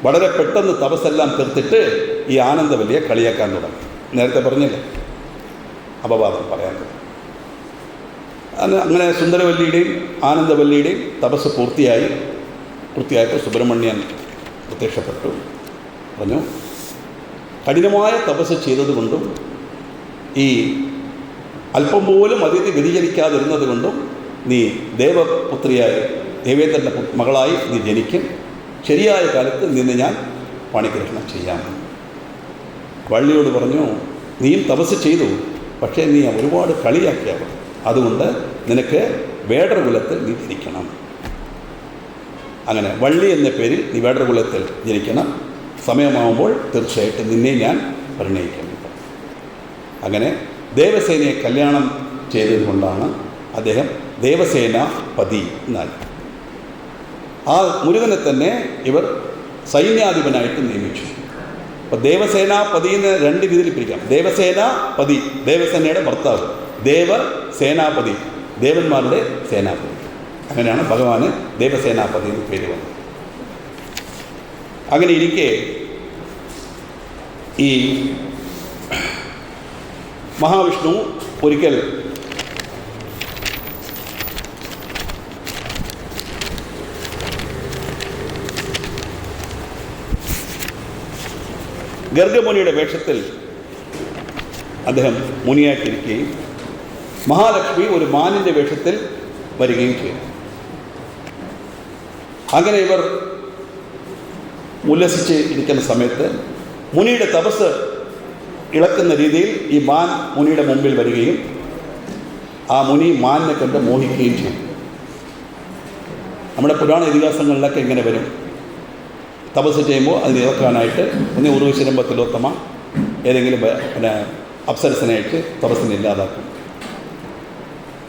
വളരെ പെട്ടെന്ന് തപസ്സെല്ലാം തീർത്തിട്ട് ഈ ആനന്ദവല്ലിയെ കളിയാക്കാൻ തുടങ്ങി. നേരത്തെ പറഞ്ഞില്ലേ, അപവാദം പറയാൻ തുടങ്ങി. അങ്ങനെ സുന്ദരവല്ലിയുടെയും ആനന്ദവല്ലിയുടെയും തപസ് പൂർത്തിയായപ്പോൾ സുബ്രഹ്മണ്യൻ പ്രത്യക്ഷപ്പെട്ടു. പറഞ്ഞു, കഠിനമായ തപസ് ചെയ്തതുകൊണ്ടും ഈ അല്പം പോലും അതിഥി വ്യതിചലിക്കാതിരുന്നത് കൊണ്ടും നീ ദേവപുത്രിയായി ദേവേന്ദ്രൻ്റെ മകളായി നീ ജനിക്കും. ശരിയായ കാലത്ത് നിന്നെ ഞാൻ പണിഗ്രഹണം ചെയ്യാം. വള്ളിയോട് പറഞ്ഞു, നീയും തപസ് ചെയ്തു, പക്ഷേ നീ ഒരുപാട് കളിയാക്കിയാവും. അതുകൊണ്ട് നിനക്ക് വേടർകുലത്തിൽ നീ ജനിക്കണം. അങ്ങനെ വള്ളി എന്ന പേരിൽ നീ വേടർകുലത്തിൽ ജനിക്കണം. സമയമാകുമ്പോൾ തീർച്ചയായിട്ടും നിന്നെ ഞാൻ പരിണയിക്കും. അങ്ങനെ ദേവസേനയെ കല്യാണം ചെയ്തതുകൊണ്ടാണ് അദ്ദേഹം ദേവസേനാപതി എന്നായി. ആ മുരുകനെ തന്നെ ഇവർ സൈന്യാധിപനായിട്ട് നിയമിച്ചു. അപ്പോൾ ദേവസേനാപതിന്ന് രണ്ട് രീതിയിൽ പിരിക്കാം. ദേവസേനാപതി, ദേവസേനയുടെ ഭർത്താവ്, ദേവസേനാപതി, ദേവന്മാരുടെ സേനാപതി. അങ്ങനെയാണ് ഭഗവാന് ദേവസേനാപതി എന്ന് പേര് വന്നത്. അങ്ങനെ ഇരിക്കെ ഈ മഹാവിഷ്ണു ഒരിക്കൽ ഗർഗമുനിയുടെ വേഷത്തിൽ അദ്ദേഹം മുനിയായിട്ടിരിക്കുകയും മഹാലക്ഷ്മി ഒരു മാനിൻ്റെ വേഷത്തിൽ വരികയും ചെയ്തു. അങ്ങനെ ഇവർ ഉല്ലസിച്ച് ഇരിക്കുന്ന സമയത്ത് മുനിയുടെ തപസ് ഇളക്കുന്ന രീതിയിൽ ഈ മാൻ മുനിയുടെ മുമ്പിൽ വരികയും ആ മുനി മാനിനെ കണ്ട് മോഹിക്കുകയും ചെയ്തു. നമ്മുടെ പുരാണ ഇതിഹാസങ്ങളിലൊക്കെ ഇങ്ങനെ വരും. തപസ് ചെയ്യുമ്പോൾ അതിന് ഇറക്കാനായിട്ട് ഒന്ന് ഉർവശിരംഭത്തിലോത്തമ ഏതെങ്കിലും അപ്സരസിനെ അയച്ച് തപസ്സിനെ ഇല്ലാതാക്കും.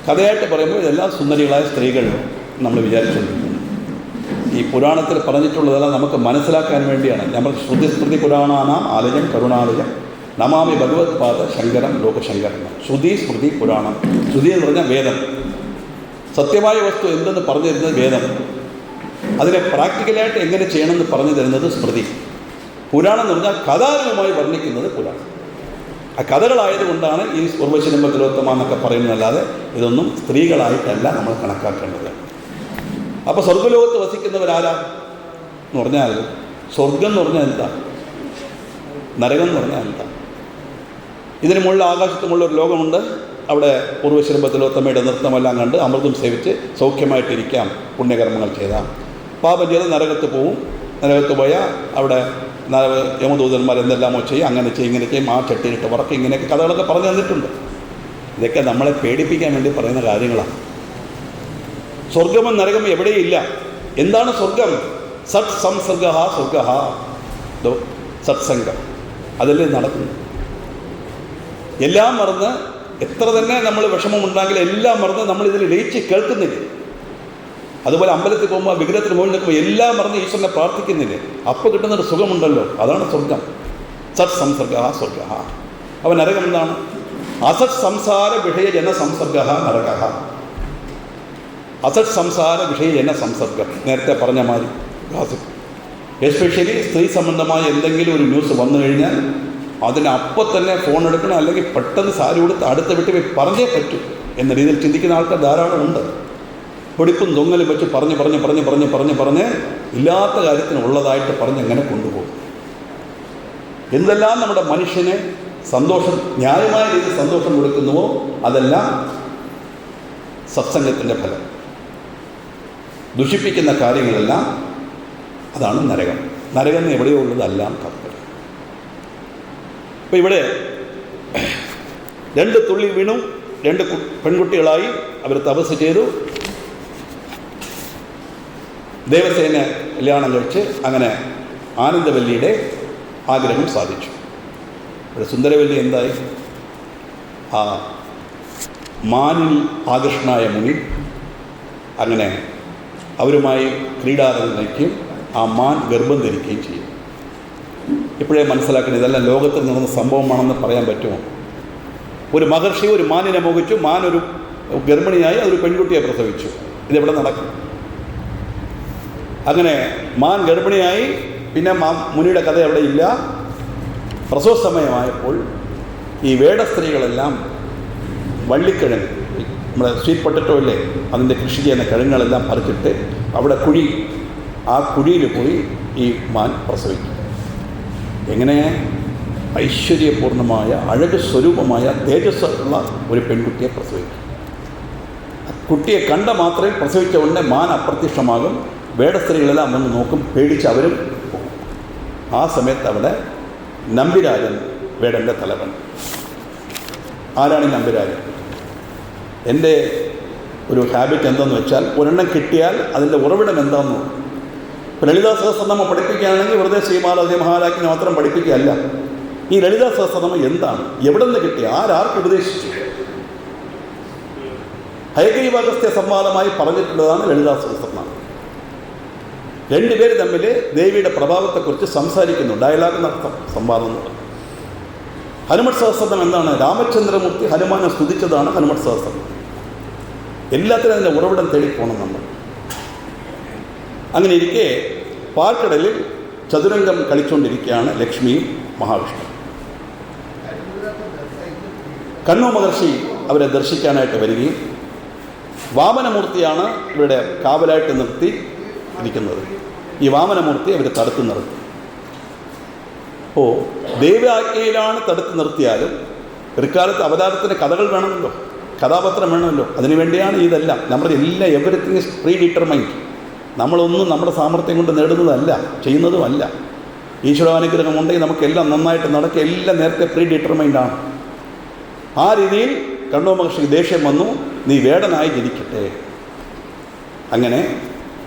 കഥയായിട്ട് പറയുമ്പോൾ ഇതെല്ലാം സുന്ദരികളായ സ്ത്രീകൾ നമ്മൾ വിചാരിച്ചുകൊണ്ടിരിക്കുന്നു. ഈ പുരാണത്തിൽ പറഞ്ഞിട്ടുള്ളതെല്ലാം നമുക്ക് മനസ്സിലാക്കാൻ വേണ്ടിയാണ്. നമ്മൾ ശ്രുതി പുരാണാനാം ആലയം കരുണാലയം നമാമി ഭഗവത് പാദ ശങ്കരം ലോകശങ്കരം. ശ്രുതി സ്മൃതി പുരാണം. ശ്രുതി എന്ന് പറഞ്ഞാൽ വേദം. സത്യമായ വസ്തു എന്തെന്ന് പറഞ്ഞു തരുന്നത് വേദം. അതിനെ പ്രാക്ടിക്കലായിട്ട് എങ്ങനെ ചെയ്യണമെന്ന് പറഞ്ഞു തരുന്നത് സ്മൃതി. പുരാണം എന്ന് പറഞ്ഞാൽ കഥാരൂപമായി വർണ്ണിക്കുന്നത് പുരാണം. ആ കഥകളായതുകൊണ്ടാണ് ഈ ഉർവശിരംഭത്തിലോത്തമ എന്നൊക്കെ പറയുന്നതല്ലാതെ ഇതൊന്നും സ്ത്രീകളായിട്ടല്ല നമ്മൾ കണക്കാക്കേണ്ടത്. അപ്പോൾ സ്വർഗ്ഗലോകത്ത് വസിക്കുന്നവരാരാ എന്ന് പറഞ്ഞാൽ, സ്വർഗം എന്ന് പറഞ്ഞാൽ എന്താ, നരകം എന്ന് പറഞ്ഞാൽ എന്താ? ഇതിന് മുകളിൽ ആകാശത്തുമുള്ള ഒരു ലോകമുണ്ട്. അവിടെ ഉർവശിരംഭത്തിലോത്തമയുടെ നൃത്തമെല്ലാം കണ്ട് അമൃതം സേവിച്ച് സൗഖ്യമായിട്ടിരിക്കാം, പുണ്യകർമ്മങ്ങൾ ചെയ്താൽ. പാപം ചെയ്ത് നരകത്ത് പോവും. നരകത്ത് പോയാൽ അവിടെ യമദൂതന്മാർ എന്തെല്ലാമോ ചെയ്യും, അങ്ങനെ ചെയ്യും, ഇങ്ങനെ ചെയ്യും, ആ ചട്ടിയിലിട്ട് വറക്കും, ഇങ്ങനെയൊക്കെ കഥകളൊക്കെ പറഞ്ഞു തന്നിട്ടുണ്ട്. ഇതൊക്കെ നമ്മളെ പേടിപ്പിക്കാൻ വേണ്ടി പറയുന്ന കാര്യങ്ങളാണ്. സ്വർഗവും നരകവും എവിടെയില്ല. എന്താണ് സ്വർഗം? സത് സംസർഗ സ്വർഗ, സത്സംഗം. അതല്ലേ നടക്കുന്നു. എല്ലാം മറന്ന്, എത്ര തന്നെ നമ്മൾ വിഷമമുണ്ടാകില്ല, എല്ലാം മറന്ന് നമ്മളിതിൽ ലയിച്ച് കേൾക്കുന്നില്ലേ? അതുപോലെ അമ്പലത്തിൽ പോകുമ്പോൾ വിഗ്രഹത്തിന് മുകളിൽ നിൽക്കുമ്പോൾ എല്ലാം മറന്ന് ഈശ്വരനെ പ്രാർത്ഥിക്കുന്നില്ലേ? അപ്പോൾ കിട്ടുന്നൊരു സുഖമുണ്ടല്ലോ, അതാണ് സ്വർഗം. സത് സംസർഗ സ്വർഗ. അപ്പോൾ നരകം എന്താണ്? അസത് സംസാര വിഷയ ജന സംസർഗ നരക. അസത് സംസാര വിഷയ ജന സംസർഗം. നേരത്തെ പറഞ്ഞ മാതിരി എസ്പെഷ്യലി സ്ത്രീ സംബന്ധമായ എന്തെങ്കിലും ഒരു ന്യൂസ് വന്നു കഴിഞ്ഞാൽ അതിനപ്പം തന്നെ ഫോൺ എടുക്കണം, അല്ലെങ്കിൽ പെട്ടെന്ന് സാരി കൊടുത്ത് അടുത്ത വീട്ടിൽ പോയി പറഞ്ഞേ പറ്റൂ എന്ന രീതിയിൽ ചിന്തിക്കുന്ന ആൾക്കാർ ധാരാളം ഉണ്ട്. പൊടിപ്പും തൊങ്ങലും വെച്ച് പറഞ്ഞ് ഇല്ലാത്ത കാര്യത്തിന് ഉള്ളതായിട്ട് പറഞ്ഞ് എങ്ങനെ കൊണ്ടുപോകും. എന്തെല്ലാം നമ്മുടെ മനുഷ്യനെ സന്തോഷം, ന്യായമായ രീതിയിൽ സന്തോഷം കൊടുക്കുന്നുവോ അതെല്ലാം സത്സംഗത്തിൻ്റെ ഫലം. ദുഷിപ്പിക്കുന്ന കാര്യങ്ങളെല്ലാം അതാണ് നരകം. നരകം എവിടെയോ ഉള്ളതെല്ലാം കപ്പൽ. അപ്പോൾ ഇവിടെ 2 തുള്ളി വീണു, 2 പെൺകുട്ടികളായി അവർ തപസ് ചെയ്തു. ദേവസേന കല്യാണം കഴിച്ച് അങ്ങനെ ആനന്ദവല്ലിയുടെ ആഗ്രഹം സാധിച്ചു. ഇവിടെ സുന്ദരവല്ലി എന്തായി? ആ മാനിൽ ആകർഷണായ മുനി അങ്ങനെ അവരുമായി ക്രീഡാരംഗം നയിക്കുകയും ആ മാൻ ഗർഭം ധരിക്കുകയും ചെയ്യും. ഇപ്പോഴേ മനസ്സിലാക്കണം, ഇതെല്ലാം ലോകത്തിൽ നടന്ന സംഭവമാണെന്ന് പറയാൻ പറ്റുമോ? ഒരു മഹർഷി ഒരു മാനിനെ മോഹിച്ചു, മാൻ ഒരു ഗർഭിണിയായി അതൊരു പെൺകുട്ടിയെ പ്രസവിച്ചു. ഇതെവിടെ നടക്കും? അങ്ങനെ മാൻ ഗർഭിണിയായി. പിന്നെ മുനിയുടെ കഥ അവിടെ ഇല്ല. പ്രസവ സമയമായപ്പോൾ ഈ വേടസ്ത്രീകളെല്ലാം വള്ളിക്കിഴങ്ങ്, നമ്മുടെ സ്വീറ്റ് പൊട്ടറ്റോ ഇല്ലേ, അതിൻ്റെ കൃഷി ചെയ്യുന്ന കിഴങ്ങുകളെല്ലാം പറിച്ചിട്ട് അവിടെ കുഴി, ആ കുഴിയിൽ പോയി ഈ മാൻ പ്രസവിക്കും. എങ്ങനെ? ഐശ്വര്യപൂർണമായ അഴക് സ്വരൂപമായ തേജസ്സുള്ള ഒരു പെൺകുട്ടിയെ പ്രസവിക്കും. കുട്ടിയെ കണ്ട മാത്രമേ പ്രസവിച്ച ഉടനെ മാൻ അപ്രത്യക്ഷമാകും. വേടസ്ത്രീകളെല്ലാം വന്ന് നോക്കും, പേടിച്ച് അവരും പോകും. ആ സമയത്ത് അവിടെ നമ്പിരാജൻ, വേടൻ്റെ തലവൻ. ആരാണ് ഈ നമ്പിരാജൻ? എൻ്റെ ഒരു ഹാബിറ്റ് എന്താണെന്ന് വെച്ചാൽ, ഒരെണ്ണം കിട്ടിയാൽ അതിൻ്റെ ഉറവിടം എന്താണെന്ന്. ഇപ്പോൾ ലളിതാ സഹസ്രനാമം പഠിപ്പിക്കുകയാണെങ്കിൽ വെറുതെ ശ്രീമാലാജി മഹാരാജ്ഞി മാത്രം പഠിപ്പിക്കുകയല്ല. ഈ ലളിതാ സഹസ്രനാമം എന്താണ്, എവിടെ നിന്ന് കിട്ടി, ആരാർക്ക് ഉപദേശിച്ചു? ഹയഗ്രീവാഗസ്ത്യ സംവാദമായി പറഞ്ഞിട്ടുള്ളതാണ് ലളിതാ സഹസ്രനാമം. രണ്ടുപേര് തമ്മിൽ ദേവിയുടെ പ്രഭാവത്തെക്കുറിച്ച് സംസാരിക്കുന്നു. ഡയലോഗ് നടത്തം, സംവാദം എന്ന് പറയും. ഹനുമത് സഹസ്രം എന്താണ്? രാമചന്ദ്രമൂർത്തി ഹനുമാനെ സ്തുതിച്ചതാണ് ഹനുമത് സഹസ്രം. എല്ലാത്തിനും അതിൻ്റെ ഉറവിടം തേടിപ്പോണം നമ്മൾ. അങ്ങനെ ഇരിക്കെ പാൽക്കടലിൽ ചതുരംഗം കളിച്ചുകൊണ്ടിരിക്കുകയാണ് ലക്ഷ്മിയും മഹാവിഷ്ണു. കണ്ണു മഹർഷി അവരെ ദർശിക്കാനായിട്ട് വരികയും വാമനമൂർത്തിയാണ് ഇവിടെ കാവലായിട്ട് നിർത്തി ഇരിക്കുന്നത്. ഈ വാമനമൂർത്തി അവർ തടുത്തു നിർത്തി. ദൈവാജ്ഞയിലാണ് തടുത്തു നിർത്തിയാലും പിൽക്കാലത്ത് അവതാരത്തിൻ്റെ കഥകൾ വേണമല്ലോ, കഥാപാത്രം വേണമല്ലോ. അതിനുവേണ്ടിയാണ് ഇതെല്ലാം. നമ്മുടെ എല്ലാ എവരിത്തിങ് ഇസ് പ്രീ ഡിറ്റർമൈൻഡ്. നമ്മളൊന്നും നമ്മുടെ സാമർത്ഥ്യം കൊണ്ട് നേടുന്നതല്ല, ചെയ്യുന്നതുമല്ല. ഈശ്വരാനുഗ്രഹം ഉണ്ടെങ്കിൽ നമുക്കെല്ലാം നന്നായിട്ട് നടക്കുക. എല്ലാം നേരത്തെ പ്രീ ഡിറ്റർമൈൻഡാണ്. ആ രീതിയിൽ കണ്ണു മഹർഷിക്ക് ദേഷ്യം വന്നു, നീ വേടനായി ജനിക്കട്ടെ. അങ്ങനെ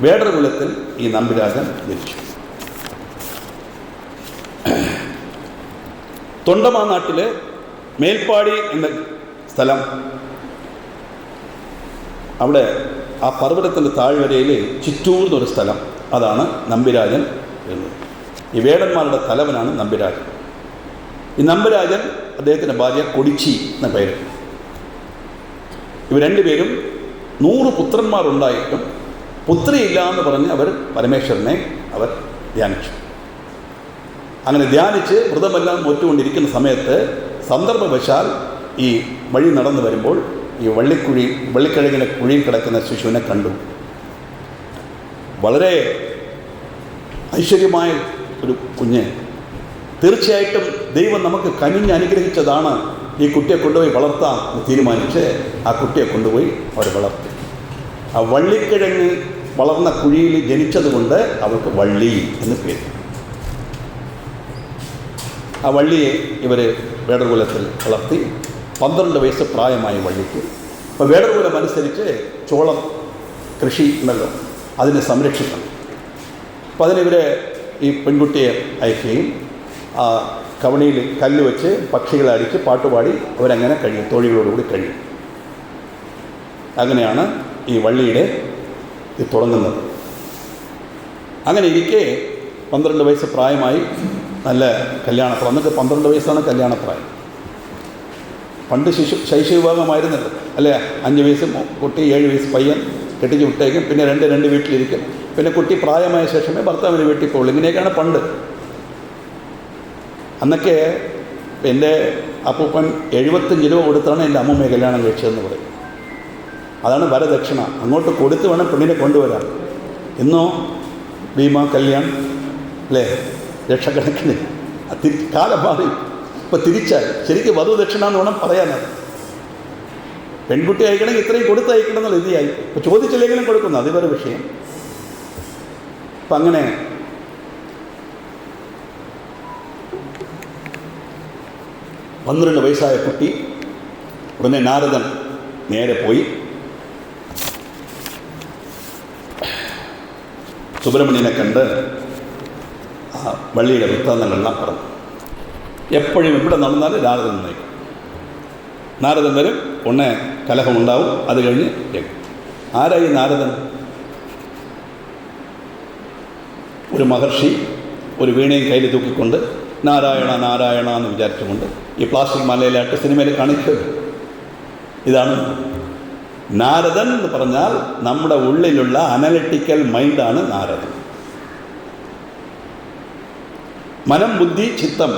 വേടർ കുലത്തിൽ ഈ നമ്പിരാജൻ ജനിച്ചു. തൊണ്ടമാ നാട്ടിലെ മേൽപ്പാടി എന്ന സ്ഥലം, അവിടെ ആ പർവ്വതത്തിൻ്റെ താഴ്വരയിൽ ചിറ്റൂർ എന്നൊരു സ്ഥലം, അതാണ് നമ്പിരാജൻ എന്നത്. ഈ വേടന്മാരുടെ തലവനാണ് നമ്പിരാജൻ. ഈ നമ്പിരാജൻ അദ്ദേഹത്തിൻ്റെ ഭാര്യ കൊടിച്ചി എന്ന പേര്. ഇവർ രണ്ടുപേരും 100 പുത്രന്മാരുണ്ടായിട്ടും പുത്രിയില്ല എന്ന് പറഞ്ഞ് അവർ പരമേശ്വരനെ അവർ ധ്യാനിച്ചു. അങ്ങനെ ധ്യാനിച്ച് വ്രതമെല്ലാം ഒറ്റുകൊണ്ടിരിക്കുന്ന സമയത്ത് സന്ദർഭവശാൽ ഈ വഴി നടന്നു വരുമ്പോൾ ഈ വള്ളിക്കിഴങ്ങിനെ കുഴിയിൽ കിടക്കുന്ന ശിശുവിനെ കണ്ടു. വളരെ ഐശ്വര്യമായ ഒരു കുഞ്ഞ്. തീർച്ചയായിട്ടും ദൈവം നമുക്ക് കനിഞ്ഞ് അനുഗ്രഹിച്ചതാണ്. ഈ കുട്ടിയെ കൊണ്ടുപോയി വളർത്താം എന്ന് തീരുമാനിച്ച് ആ കുട്ടിയെ കൊണ്ടുപോയി അവർ വളർത്തി. ആ വള്ളിക്കിഴങ്ങ് വളർന്ന കുഴിയിൽ ജനിച്ചതുകൊണ്ട് അവർക്ക് വള്ളി എന്ന് പേര്. ആ വള്ളിയെ ഇവർ വേടർകുലത്തിൽ വളർത്തി. 12 വയസ്സ് പ്രായമായി വള്ളിക്ക്. അപ്പോൾ വേടർകുലം അനുസരിച്ച് ചോളം കൃഷി ഉണ്ടല്ലോ, അതിനെ സംരക്ഷിക്കണം. അപ്പോൾ അതിനിവരെ ഈ പെൺകുട്ടിയെ അയക്കുകയും ആ കവണിയിൽ കല്ല് വെച്ച് പക്ഷികളെ അടിച്ച് പാട്ടുപാടി അവരങ്ങനെ കഴിയും, തോഴികളോടുകൂടി കഴിയും. അങ്ങനെയാണ് ഈ വള്ളിയുടെ ഇത് തുടങ്ങുന്നത്. അങ്ങനെ ഇരിക്കെ 12 വയസ്സ് പ്രായമായി, നല്ല കല്യാണപ്രായം. അന്നൊക്കെ 12 വയസ്സാണ് കല്യാണപ്രായം. പണ്ട് ശൈശവവിഭാഗമായിരുന്നല്ലോ അല്ലേ. 5 വയസ്സ് കുട്ടി, 7 വയസ്സ് പയ്യൻ കെട്ടിച്ച് വിട്ടേക്കും. പിന്നെ രണ്ട് വീട്ടിലിരിക്കും. പിന്നെ കുട്ടി പ്രായമായ ശേഷമേ ഭർത്താവിന് വീട്ടിൽ പോകുള്ളൂ. ഇങ്ങനെയൊക്കെയാണ് പണ്ട്. അന്നൊക്കെ എൻ്റെ അപ്പൂപ്പൻ 75 രൂപ കൊടുത്താണ് എൻ്റെ അമ്മൂമ്മയെ കല്യാണം കഴിച്ചതെന്ന് പറയും. അതാണ് വരദക്ഷിണ. അങ്ങോട്ട് കൊടുത്ത് വേണം പെണ്ണിനെ കൊണ്ടുവരാൻ. ഇന്നോ ഭീമ കല്യാണം അല്ലേ, ലക്ഷക്കണക്കിന്. കാലം മാറി. ഇപ്പോൾ തിരിച്ചായി. ശരിക്കും വധുദക്ഷിണ എന്ന് വേണം പറയാനത്. പെൺകുട്ടി അയക്കണമെങ്കിൽ ഇത്രയും കൊടുത്ത് അയക്കണം എന്നുള്ള ഇതിയായി. ഇപ്പോൾ ചോദിച്ചില്ലെങ്കിലും കൊടുക്കുന്നു, അത് വേറെ വിഷയം. അപ്പം അങ്ങനെ പന്ത്രണ്ട് വയസ്സായ കുട്ടി ഉടനെ നാരദൻ നേരെ പോയി സുബ്രഹ്മണ്യനെ കണ്ട് ആ വള്ളിയുടെ വൃത്താന്തങ്ങളെല്ലാം പറഞ്ഞു. എപ്പോഴും ഇവിടെ നടന്നാലും നാരദൻ നയിക്കും. നാരദൻ വരും, ഉടനെ കലഹമുണ്ടാവും. അത് കഴിഞ്ഞ് ആരായി നാരദൻ? ഒരു മഹർഷി ഒരു വീണയും കയ്യിൽ തൂക്കിക്കൊണ്ട് നാരായണ നാരായണ എന്ന് വിചാരിച്ചുകൊണ്ട് ഈ പ്ലാസ്റ്റിക് മലയിലായിട്ട് സിനിമയിൽ കാണിക്കുന്നത്. ഇതാണ് നാരദൻ എന്ന് പറഞ്ഞാൽ നമ്മുടെ ഉള്ളിലുള്ള അനലിറ്റിക്കൽ മൈൻഡാണ് നാരദൻ. മനം, ബുദ്ധി, ചിത്തം,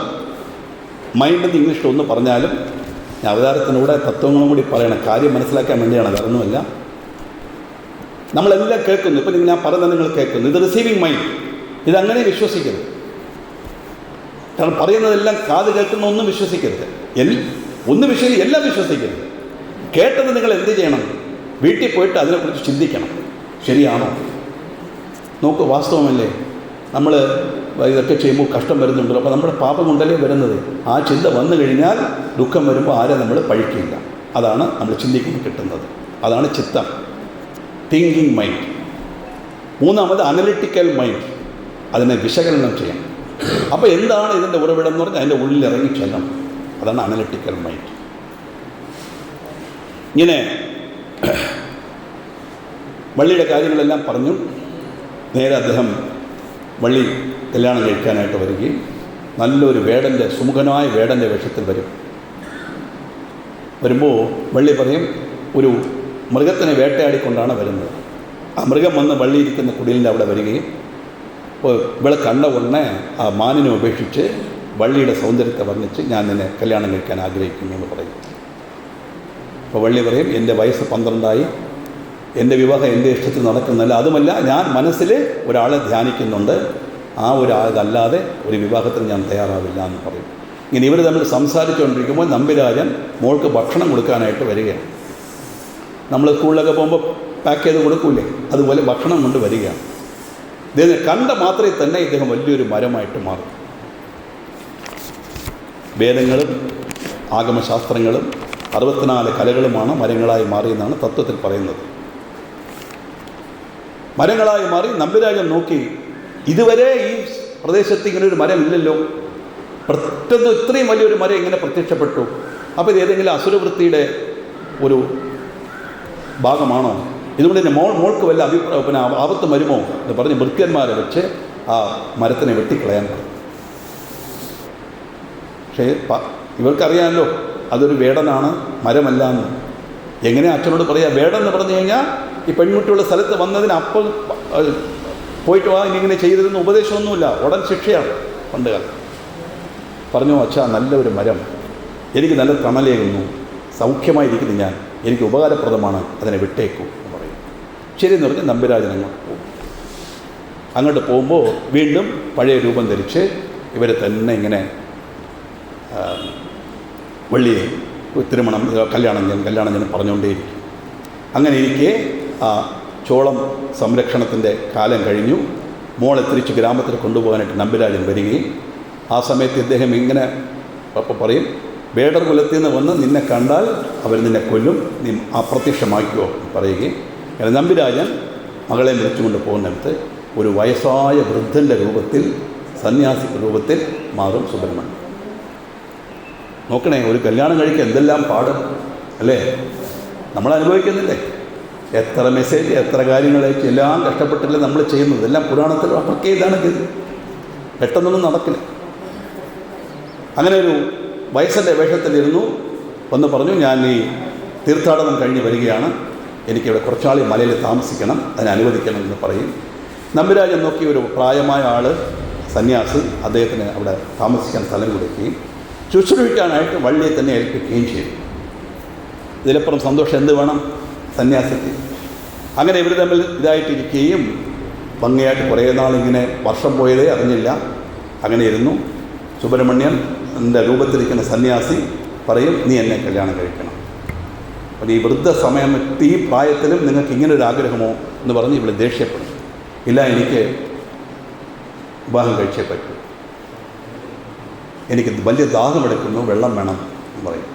മൈൻഡ് എന്ന് ഇംഗ്ലീഷിൽ ഒന്ന് പറഞ്ഞാലും ഞാൻ അവതാരത്തിനൂടെ തത്വങ്ങളും കൂടി പറയണം. കാര്യം മനസ്സിലാക്കാൻ വേണ്ടിയാണ്. അതൊന്നുമല്ല. നമ്മളെല്ലാം കേൾക്കുന്നു. ഇപ്പം ഞാൻ പറയുന്നത് നിങ്ങൾ കേൾക്കുന്നു. ഇത് റിസീവിങ് മൈൻഡ്. ഇതങ്ങനെ വിശ്വസിക്കരുത്. കാരണം പറയുന്നതെല്ലാം കാത് കേൾക്കുന്ന ഒന്നും വിശ്വസിക്കരുത്. ഒന്ന് വിഷയം എല്ലാം വിശ്വസിക്കരുത്. കേട്ടത് നിങ്ങൾ എന്ത് ചെയ്യണം? വീട്ടിൽ പോയിട്ട് അതിനെക്കുറിച്ച് ചിന്തിക്കണം. ശരിയാണോ? നോക്ക്, വാസ്തവമല്ലേ? നമ്മൾ ഇതൊക്കെ ചെയ്യുമ്പോൾ കഷ്ടം വരുന്നുണ്ടല്ലോ. അപ്പോൾ നമ്മുടെ പാപം കൊണ്ടല്ലേ വരുന്നത്. ആ ചിന്ത വന്നു കഴിഞ്ഞാൽ ദുഃഖം വരുമ്പോൾ ആരെ നമ്മൾ പഴിക്കില്ല. അതാണ് നമ്മൾ ചിന്തിക്കുമ്പോൾ കിട്ടുന്നത്. അതാണ് ചിത്തം, തിങ്കിങ് മൈൻഡ്. മൂന്നാമത് അനലിറ്റിക്കൽ മൈൻഡ്. അതിനെ വിശകലനം ചെയ്യണം. അപ്പോൾ എന്താണ് ഇതിൻ്റെ ഉറവിടം എന്ന് പറഞ്ഞാൽ അതിൻ്റെ ഉള്ളിൽ ഇറങ്ങി ചെല്ലണം. അതാണ് അനലിറ്റിക്കൽ മൈൻഡ്. ഇങ്ങനെ വള്ളിയുടെ കാര്യങ്ങളെല്ലാം പറഞ്ഞു. നേരെ അദ്ദേഹം വള്ളി കല്യാണം കഴിക്കാനായിട്ട് വരികയും നല്ലൊരു വേടൻ്റെ, സുമുഖനായ വേടൻ്റെ വേഷത്തിൽ വരുമ്പോൾ വള്ളി പറയും, ഒരു മൃഗത്തിനെ വേട്ടയാടിക്കൊണ്ടാണ് വരുന്നത്. ആ മൃഗം വന്ന് വള്ളി ഇരിക്കുന്ന കുടിലിൻ്റെ അവിടെ വരികയും ഇവളെ കണ്ട ഉടനെ ആ മാനിനെ ഉപേക്ഷിച്ച് വള്ളിയുടെ സൗന്ദര്യത്തെ വർണ്ണിച്ച് ഞാൻ നിന്നെ കല്യാണം കഴിക്കാൻ ആഗ്രഹിക്കുന്നു എന്ന് പറയും. അപ്പോൾ വള്ളി പറയും, എൻ്റെ വയസ്സ് 12 എൻ്റെ വിവാഹം എൻ്റെ ഇഷ്ടത്തിൽ നടക്കുന്നില്ല, അതുമല്ല ഞാൻ മനസ്സിൽ ഒരാളെ ധ്യാനിക്കുന്നുണ്ട്, ആ ഒരാളല്ലാതെ ഒരു വിവാഹത്തിന് ഞാൻ തയ്യാറാവില്ല എന്ന് പറയും. ഇങ്ങനെ ഇവർ തമ്മിൽ സംസാരിച്ചുകൊണ്ടിരിക്കുമ്പോൾ നമ്പിരാജൻ മോൾക്ക് ഭക്ഷണം കൊടുക്കാനായിട്ട് വരികയാണ്. നമ്മൾ സ്കൂളിലൊക്കെ പോകുമ്പോൾ പാക്ക് ചെയ്ത് കൊടുക്കൂലേ, അതുപോലെ ഭക്ഷണം കൊണ്ട് വരികയാണ്. ഇദ്ദേഹം കണ്ട മാത്രമേ തന്നെ ഇദ്ദേഹം വലിയൊരു മരമായിട്ട് മാറും. വേദങ്ങളും ആഗമശാസ്ത്രങ്ങളും 64 കലകളുമാണ് മരങ്ങളായി മാറിയെന്നാണ് തത്വത്തിൽ പറയുന്നത്. മരങ്ങളായി മാറി നമ്പിരാജൻ നോക്കി, ഇതുവരെ ഈ പ്രദേശത്ത് ഇങ്ങനൊരു മരം ഇല്ലല്ലോ, പെട്ടെന്ന് ഇത്രയും വലിയൊരു മരം ഇങ്ങനെ പ്രത്യക്ഷപ്പെട്ടു. അപ്പോൾ ഇത് ഏതെങ്കിലും അസുരവൃത്തിയുടെ ഒരു ഭാഗമാണോ? ഇതുകൊണ്ട് തന്നെ മോൾക്ക് വല്ല ആപത്ത് വരുമോ എന്ന് പറഞ്ഞ് ഭൃത്യന്മാരെ വെച്ച് ആ മരത്തിനെ വെട്ടിക്കളയാൻ പറയും. പക്ഷേ ഇവർക്കറിയാമല്ലോ അതൊരു വേടനാണ്, മരമല്ല എന്ന്. എങ്ങനെ അച്ഛനോട് പറയാം? വേടൻ എന്ന് പറഞ്ഞു കഴിഞ്ഞാൽ ഈ പെൺകുട്ടിയുള്ള സ്ഥലത്ത് വന്നതിന് അപ്പം പോയിട്ട് വാ, ഇങ്ങനെ ചെയ്തതെന്ന് ഉപദേശമൊന്നുമില്ല, ഉടൻ ശിക്ഷയാണ്. പണ്ട് കാലം പറഞ്ഞു, അച്ഛാ നല്ലൊരു മരം, എനിക്ക് നല്ല തണലേകുന്നു, സൗഖ്യമായിരിക്കുന്നു ഞാൻ, എനിക്ക് ഉപകാരപ്രദമാണ്, അതിനെ വിട്ടേക്കൂ എന്ന് പറയും. ശരി എന്ന് പറഞ്ഞ് നമ്പിരാജൻ അങ്ങോട്ട് പോകുമ്പോൾ വീണ്ടും പഴയ രൂപം ധരിച്ച് ഇവരെ തന്നെ ഇങ്ങനെ വള്ളിയെ കല്യാണം ഞാൻ പറഞ്ഞുകൊണ്ടേയിരിക്കും. അങ്ങനെ ഇരിക്കെ ആ ചോളം സംരക്ഷണത്തിൻ്റെ കാലം കഴിഞ്ഞു. മോളെ തിരിച്ച് ഗ്രാമത്തിൽ കൊണ്ടുപോകാനായിട്ട് നമ്പിരാജൻ വരികയും ആ സമയത്ത് ഇദ്ദേഹം ഇങ്ങനെ പറയും, വേടർ കുലത്തിൽ നിന്ന് വന്ന് നിന്നെ കണ്ടാൽ അവർ നിന്നെ കൊല്ലും, നീ അപ്രത്യക്ഷമാക്കിയോ പറയുകയും അങ്ങനെ നമ്പിരാജൻ മകളെ വിളിച്ചുകൊണ്ട് പോകുന്നിടത്ത് ഒരു വയസ്സായ വൃദ്ധൻ്റെ രൂപത്തിൽ, സന്യാസി രൂപത്തിൽ മാറും സുബ്രഹ്മണ്യൻ. നോക്കണേ, ഒരു കല്യാണം കഴിക്കാൻ എന്തെല്ലാം പാട് അല്ലേ നമ്മൾ അനുഭവിക്കുന്നില്ലേ? എത്ര മെസ്സേജ്, എത്ര കാര്യങ്ങളേക്ക് എല്ലാം കഷ്ടപ്പെട്ടില്ല നമ്മൾ ചെയ്യുന്നത്. എല്ലാം പുരാണത്തിൽ അപ്പൊക്കെ ഇതാണ് ചെയ്ത്, പെട്ടെന്നൊന്നും നടക്കില്ല. അങ്ങനെ ഒരു വയസ്സൻ്റെ വേഷത്തിലിരുന്നു. ഒന്ന് പറഞ്ഞു, ഞാൻ ഈ തീർത്ഥാടനം കഴിഞ്ഞ് വരികയാണ്, എനിക്കിവിടെ കുറച്ചാൾ മലയിൽ താമസിക്കണം, അതിനെ അനുവദിക്കണം എന്ന് പറയും. നമ്പിരാജൻ നോക്കി ഒരു പ്രായമായ ആൾ, സന്യാസി, അദ്ദേഹത്തിന് അവിടെ താമസിക്കാൻ സ്ഥലം കൊടുക്കുകയും ശുശ്രൂഷിക്കാനായിട്ട് വള്ളിയെ തന്നെ ഏൽപ്പിക്കുകയും ചെയ്തു. ഇതിലപ്പുറം സന്തോഷം എന്ത് വേണം സന്യാസിക്ക്? അങ്ങനെ ഇവർ തമ്മിൽ ഇതായിട്ടിരിക്കുകയും ഭംഗിയായിട്ട് കുറേ നാളിങ്ങനെ വർഷം പോയതേ അറിഞ്ഞില്ല. അങ്ങനെ ഇരുന്നു. സുബ്രഹ്മണ്യൻ്റെ രൂപത്തിലിരിക്കുന്ന സന്യാസി പറയും, നീ എന്നെ കല്യാണം കഴിക്കണം. അപ്പോൾ ഈ വൃദ്ധ സമയം ഈ പ്രായത്തിലും നിങ്ങൾക്ക് ഇങ്ങനൊരു ആഗ്രഹമോ എന്ന് പറഞ്ഞ് ഇവിടെ ദേഷ്യപ്പെടും. ഇല്ല, എനിക്ക് വിവാഹം കഴിച്ചേ പറ്റൂ, എനിക്ക് വലിയ ദാഹമെടുക്കുന്നു, വെള്ളം വേണം എന്ന് പറയും.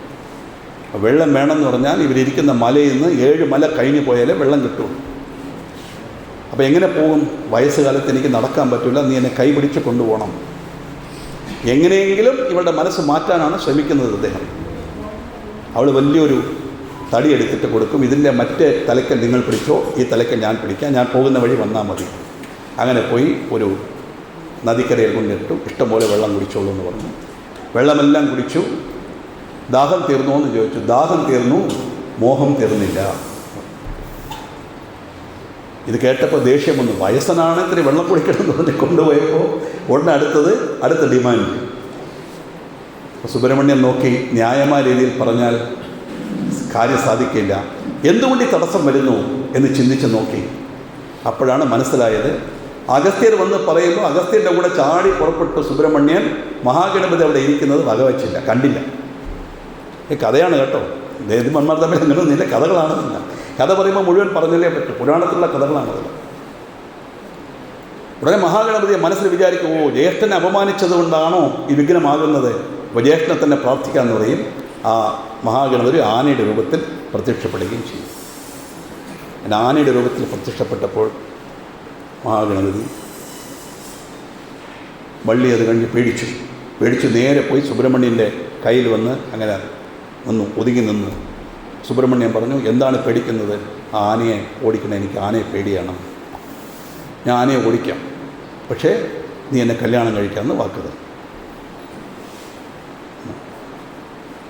വെള്ളം വേണമെന്ന് പറഞ്ഞാൽ ഇവരിയ്ക്കുന്ന മലയിൽ നിന്ന് 7 മല കഴിഞ്ഞ് പോയാലേ വെള്ളം കിട്ടുള്ളൂ. അപ്പോൾ എങ്ങനെ പോകും? വയസ്സുകാലത്ത് എനിക്ക് നടക്കാൻ പറ്റില്ല, നീ എന്നെ കൈപിടിച്ച് കൊണ്ടുപോകണം. എങ്ങനെയെങ്കിലും ഇവളുടെ മനസ്സ് മാറ്റാനാണ് ശ്രമിക്കുന്നത് അദ്ദേഹം. അവൾ വലിയൊരു തടി എടുത്തിട്ട് കൊടുക്കും, ഇതിൻ്റെ മറ്റേ തലയ്ക്കൽ നിങ്ങൾ പിടിച്ചോ, ഈ തലയ്ക്കൽ ഞാൻ പിടിക്കാം, ഞാൻ പോകുന്ന വഴി വന്നാൽ മതി. അങ്ങനെ പോയി ഒരു നദിക്കരയിൽ കൊണ്ടിട്ടു, ഇഷ്ടംപോലെ വെള്ളം കുടിച്ചോളൂ എന്ന് പറഞ്ഞു. വെള്ളമെല്ലാം കുടിച്ചു. ദാഹം തീർന്നോ എന്ന് ചോദിച്ചു. ദാഹം തീർന്നു, മോഹം തീർന്നില്ല. ഇത് കേട്ടപ്പോൾ ദേഷ്യം വന്നു. വയസ്സനാണ് ഇത്തിരി വെള്ളം കുടിക്കണം എന്ന് പറഞ്ഞ് കൊണ്ടുപോയപ്പോൾ ഉടനെ അടുത്ത ഡിമാൻഡ്. സുബ്രഹ്മണ്യൻ നോക്കി, ന്യായമായ രീതിയിൽ പറഞ്ഞാൽ കാര്യം സാധിക്കില്ല, എന്തുകൊണ്ട് ഈ തടസ്സം വരുന്നു എന്ന് ചിന്തിച്ച് നോക്കി. അപ്പോഴാണ് മനസ്സിലായത്, അഗസ്ത്യർ വന്ന് പറയുമ്പോൾ അഗസ്ത്യൻ്റെ കൂടെ ചാടി പുറപ്പെട്ടു സുബ്രഹ്മണ്യൻ. മഹാഗണപതി അവിടെ ഇരിക്കുന്നത് വകവച്ചില്ല, കണ്ടില്ല. ഈ കഥയാണ് കേട്ടോ, ദേവന്മാർ തമ്മിൽ അങ്ങനെയൊന്നുമില്ല, കഥകളാണെന്നില്ല. കഥ പറയുമ്പോൾ മുഴുവൻ പറഞ്ഞില്ലേ പറ്റും, പുരാണത്തിലുള്ള കഥകളാണത്. ഉടനെ മഹാഗണപതിയെ മനസ്സിൽ വിചാരിക്കും, ഓ ജ്യേഷ്ഠനെ അപമാനിച്ചത് കൊണ്ടാണോ ഈ വിഘ്നമാകുന്നത്, അപ്പോൾ ജ്യേഷ്ഠനെ തന്നെ പ്രാർത്ഥിക്കാമെന്ന് പറയും. ആ മഹാഗണപതി ആനയുടെ രൂപത്തിൽ പ്രത്യക്ഷപ്പെടുകയും ചെയ്യും. പിന്നെ ആനയുടെ രൂപത്തിൽ പ്രത്യക്ഷപ്പെട്ടപ്പോൾ മഹാഗണപതി വള്ളി അത് കഴിഞ്ഞ് പേടിച്ചു നേരെ പോയി സുബ്രഹ്മണ്യൻ്റെ കയ്യിൽ വന്ന് അങ്ങനെ ഒതുങ്ങി നിന്നു. സുബ്രഹ്മണ്യൻ പറഞ്ഞു, എന്താണ് പേടിക്കുന്നത്? ആ ആനയെ ഓടിക്കണം, എനിക്ക് ആനയെ പേടിയാണ്, ഞാൻ ആനയെ ഓടിക്കാം. പക്ഷേ നീ എന്നെ കല്യാണം കഴിക്കാമെന്ന് വാക്ക് തരും.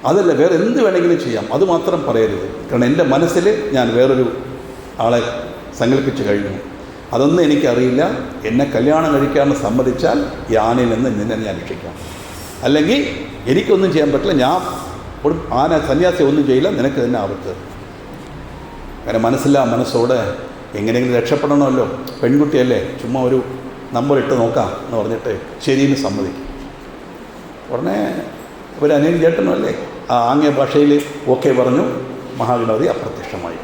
അതല്ല, വേറെ എന്ത് വേണമെങ്കിലും ചെയ്യാം, അതുമാത്രം പറയരുത്. കാരണം എൻ്റെ മനസ്സിൽ ഞാൻ വേറൊരു ആളെ സങ്കല്പിച്ച് കഴിഞ്ഞു, അതൊന്നും എനിക്കറിയില്ല. എന്നെ കല്യാണം കഴിക്കാമെന്ന് സമ്മതിച്ചാൽ ഈ ആനയിൽ നിന്ന് നിന്നെ ഞാൻ രക്ഷിക്കാം. അല്ലെങ്കിൽ എനിക്കൊന്നും ചെയ്യാൻ പറ്റില്ല, ഞാൻ ആന സന്യാസി ഒന്നും ചെയ്യില്ല, നിനക്ക് തന്നെ ആപത്ത്. അങ്ങനെ മനസ്സോടെ എങ്ങനെയെങ്കിലും രക്ഷപ്പെടണമല്ലോ. പെൺകുട്ടിയല്ലേ, ചുമ്മാ ഒരു നമ്പർ ഇട്ട് നോക്കാം എന്ന് പറഞ്ഞിട്ട് ശരിയെന്ന് സമ്മതിക്കും. ഉടനെ ഒരു അനിയൻ ചേട്ടനും അല്ലേ, ആ ആംഗ്യ ഭാഷയിൽ ഓക്കെ പറഞ്ഞു. മഹാഗണപതി അപ്രത്യക്ഷമായി.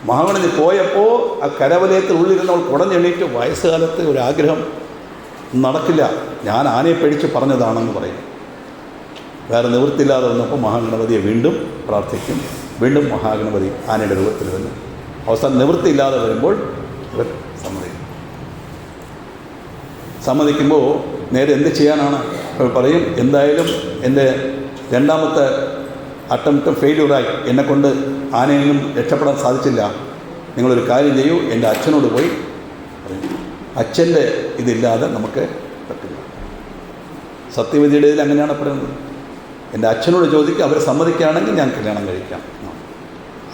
മഹാഗണപതി പോയപ്പോൾ ആ കരവലയത്തിൽ ഉള്ളിരുന്നവൾ കുടഞ്ഞെണീറ്റ് വയസ്സുകാലത്ത് ഒരാഗ്രഹം നടക്കില്ല, ഞാൻ ആനയെ പേടിച്ച് പറഞ്ഞതാണെന്ന് പറയും. വേറെ നിവൃത്തിയില്ലാതെ വന്നപ്പോൾ മഹാഗണപതിയെ വീണ്ടും പ്രാർത്ഥിക്കും. വീണ്ടും മഹാഗണപതി ആനയുടെ രൂപത്തിൽ വന്നു. അവസാനം നിവൃത്തിയില്ലാതെ വരുമ്പോൾ ഇവർ സമ്മതിക്കുമ്പോൾ നേരെ എന്ത് ചെയ്യാനാണ് പറയും, എന്തായാലും എൻ്റെ രണ്ടാമത്തെ അറ്റംപ്റ്റ് ഫെയില്യൂറായി, എന്നെക്കൊണ്ട് ആനയിൽ നിന്നും രക്ഷപ്പെടാൻ സാധിച്ചില്ല. നിങ്ങളൊരു കാര്യം ചെയ്യൂ, എൻ്റെ അച്ഛനോട് പോയി പറയും. അച്ഛൻ്റെ ഇതില്ലാതെ നമുക്ക് പറ്റില്ല. സത്യവതിയുടെ ഇതിൽ അങ്ങനെയാണ് പറയുന്നത്. എൻ്റെ അച്ഛനോട് ചോദിക്കുക, അവർ സമ്മതിക്കുകയാണെങ്കിൽ ഞാൻ കല്യാണം കഴിക്കാം.